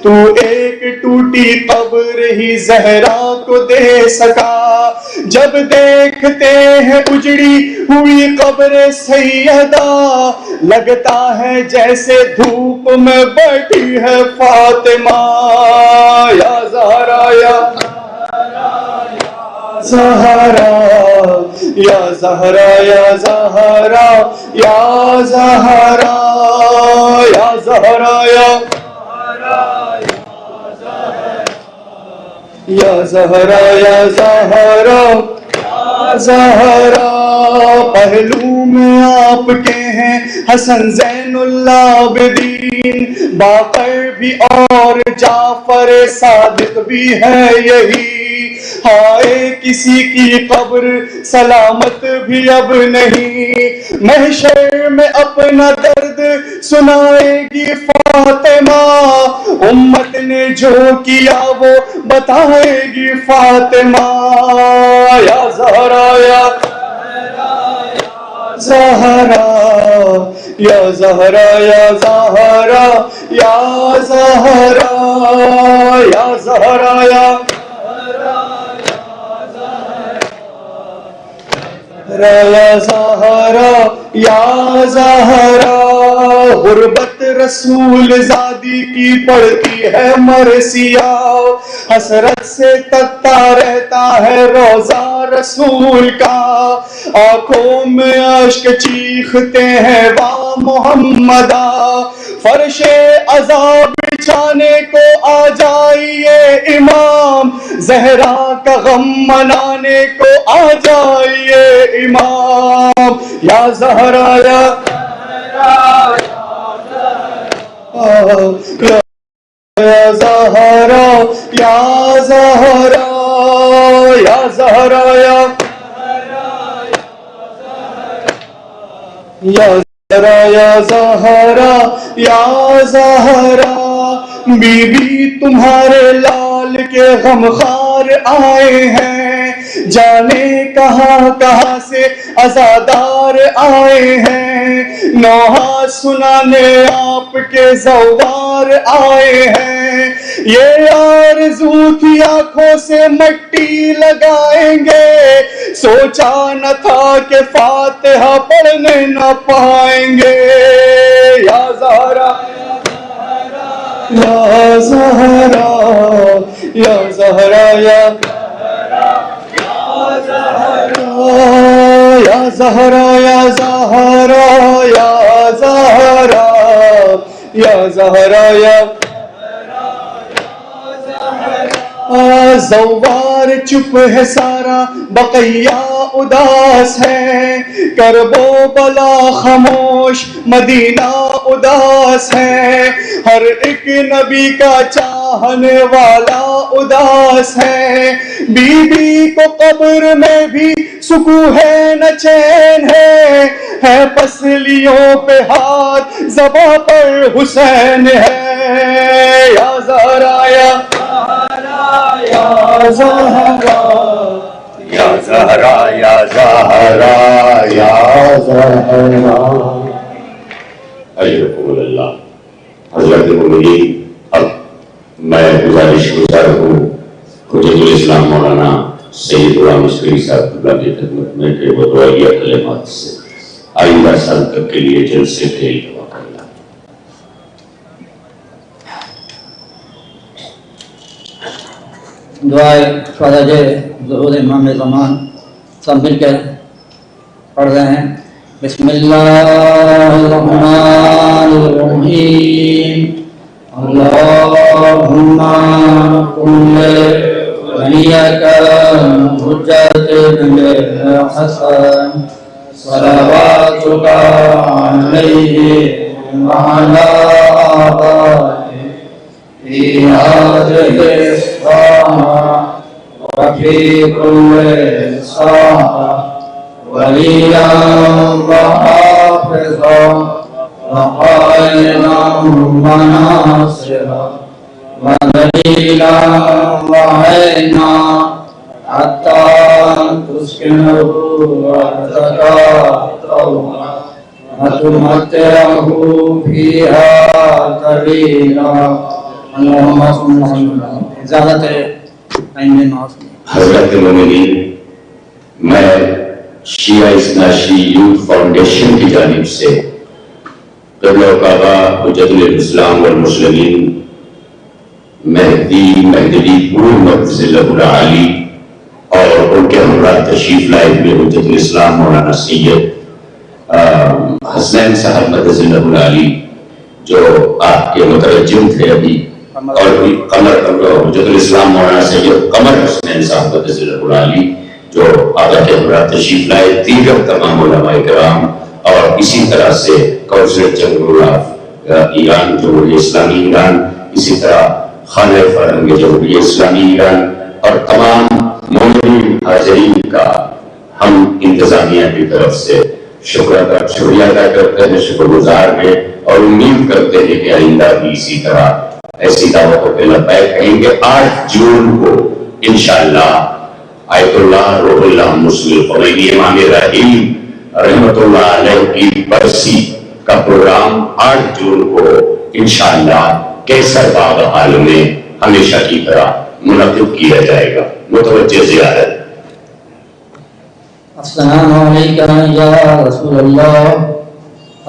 تو ایک ٹوٹی قبر ہی زہرا کو دے سکا. جب دیکھتے ہیں اجڑی ہوئی قبر سیدہ، لگتا ہے جیسے دھوپ میں بیٹھی ہے فاطمہ. یا زہرا یا زہرا یا زہرا یا زہرا یا زہرا یا زہرا یا زہرا یا زہرا یا زہرا. پہلو میں آپ کے ہیں حسن زین العابدین، باقر بھی اور جعفر صادق بھی ہے یہی. ہائے کسی کی قبر سلامت بھی اب نہیں، محشر میں اپنا درد سنائے گی فاطمہ. امت نے جو کیا وہ بتائے گی فاطمہ. یا زہرا یا زہرا یا زہرا یا زہرا یا زہرا یا زہرا یا یا زہرا یا زہرا. غربت رسول زادی کی پڑتی ہے مرثیہ، حسرت سے تکتا رہتا ہے روضہ رسول کا. آنکھوں میں اشک چیختے ہیں وا محمدہ، فرش عذاب بچھانے کو آ جائیے امام، زہرا کا غم منانے کو آ جائیے امام. یا زہرا یا زہرا یا زہرا یا زہرا یا زہرا یا زہرا یا زہرا. بی بی تمہارے لال کے غمخوار آئے ہیں، جانے کہاں کہاں سے عزادار آئے ہیں. نوحہ سنانے آپ کے زوار آئے ہیں، یہ آرزو تھی آنکھوں سے مٹی لگائیں گے. سوچا نہ تھا کہ فاتحہ پڑھنے نہ پائیں گے. یا زہرا یا زہرا یا زہرا یا یا زہرا یا زہرا یا زہرا یا زہرا یا زوار چپ ہے سارا بقیہ اداس ہے، کرب و بلا خاموش مدینہ اداس ہے. ہر ایک نبی کا چاہنے والا اداس ہے. بی بی کو قبر میں بھی سکون ہے نہ چین ہے پسلیوں پہ ہاتھ زباں پر حسین ہے. یا زہرا یا زہرا یا زہرا یا زہرا یا زہرا. ایھکم اللہ. حضرت مومنین، اب میں گزارش گزار ہوں حجت الاسلام مولانا سید غلام عسکری صاحب اللہ کی خدمت میں کہ وہ دعائیہ کلمات سے آئندہ سال تک کے لیے جلسے کے التوا کرنا. دعائے فرج ظہور امام زمان سب مل کر پڑھ رہے ہیں. بسم اللہ الرحمن الرحیم. اللہم کن ولیک حجت الحسن صلواتک علیہ وعلی آبائہ فی هذه الساعة وفي كل ساعة وليا وحافظا وقائدا وناصرا ودليلا وعينا حتى تسكنه أرضك طوعا وتمتعه فيها طويلا. اللهم صل وسلم. اجازت ہے حضرت مومنین، میں شیعہ اسناشی یوتھ فاؤنڈیشن کی جانب سے قبلہ و کعبہ حجت الاسلام والمسلمین مہدی پور مرکز اللہ العالی اور ان کے ہمراہ تشریف لائے ہوئے حجت الاسلام مولانا سید حسنین صاحب مرکز اللہ العالی جو آپ کے مترجم تھے ابھی، اور بھی حجت الاسلام مولانا سید قمر حسنین صاحب مرکز اللہ العالی جو آقا کے ہمراہ تشریف لائے، دیگر تمام علماء کرام، اور اسی طرح سے کونسلر جنرل آف ایران جمہوریہ اسلامی ایران، اسی طرح خانہ فرہنگ جمہوریہ اسلامی ایران اور تمام مومنین حاضرین کا ہم انتظامیہ کی طرف سے شکریہ ادا کرتے ہیں، شکر گزار ہیں، اور امید کرتے ہیں کہ آئندہ بھی اسی طرح ایسی دعوتوں پہ لبیک کہیں گے. 8 جون کو انشاءاللہ آیت اللہ روح اللہ مسلم خمینی امام رحیم رحمت اللہ علیہ کی برسی کا پروگرام 8 جون کو انشاءاللہ کیسر باغ حال میں ہمیشہ کی طرح منعقد کیا جائے گا. متوجہ زیارت. السلام علیکم یا رسول اللہ.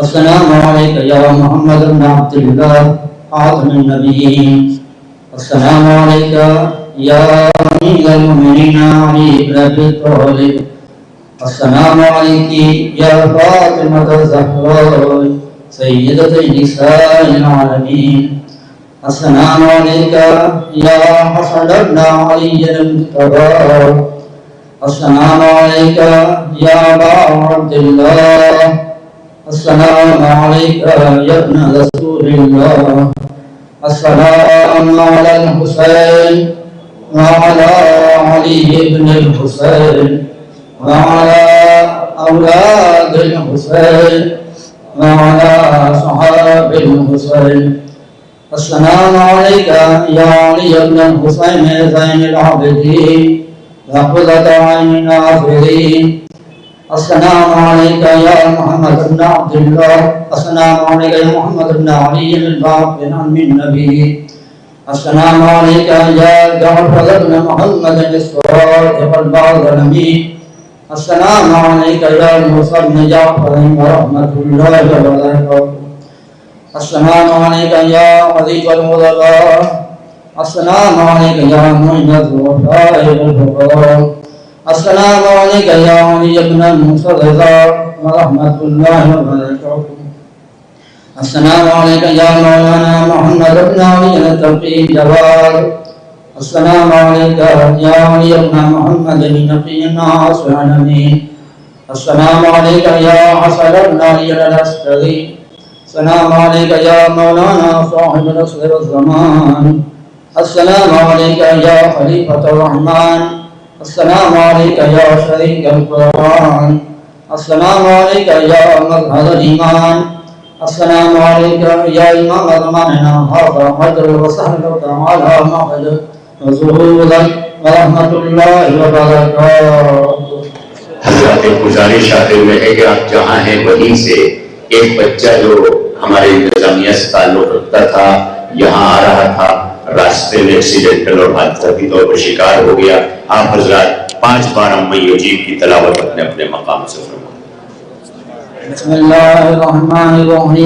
السلام علیکم یا محمد بن عبد اللہ خاتم النبیین. السلام علیکم یا امیر المؤمنین علی بن ابی طالب. السلام علیکی یا فاطمہ الزہرا سیدۃ نساء العالمین. السلام علیکم یا حسن بن علی المجتبی. السلام علیکم یا ابا عبداللہ. السلام علیکم یا ابن رسول اللہ. السلام علی الحسین وعلی علی بن الحسین وعلی اولاد الحسین وعلی صحاب الحسین. السلام علیکم یا علی بن الحسین زین العابدین وقرۃ عین الناظرین. السلام علیکم یا محمد بن عبد اللہ. السلام علیکم یا محمد بن علی الباقر عم النبی. السلام علیکم یا جعفر بن محمد الصادق الباقر. السلام علیکم یا موسیٰ بن جعفر ورحمۃ اللہ وبرکاتہ. السلام علیکم یا عزیز المظفر. السلام علیکم یا معین الضعفاء والفقراء. السلام علیکم یا علی بن موسیٰ رضا ورحمۃ اللہ وبرکاتہ. السلام علیکم یا مولانا محمد بن علی التقی جواد. السلام علیکم یا علی بن محمد النقی الناصر الامین. السلام علیکم یا حسن بن علی العسکری. السلام علیکم یا مولانا صاحب نصر الزمان. السلام علیکم یا خلیفۃ الرحمن. السلام علیکم یا شریک القرآن. السلام علیکم یا مظہر الایمان. السلام علیکم یا امام زماننا ھذا حضر وسہلا تعالی معبد ظہورا ورحمۃ اللہ وبرکاتہ. حضرات گزارش آتے ہوئے ہے کہ آپ جہاں ہیں وہیں سے ایک بچہ جو ہمارے انتظامیہ سے تعلق رکھتا تھا یہاں آ رہا تھا، راستے میں ایکسیڈنٹل اور حادثاتی طور پر شکار ہو گیا. آپ حضرات 5 بار اما یجیب کی تلاوت اپنے اپنے مقام سے فرمائیں. بسم اللہ الرحمن الرحیم.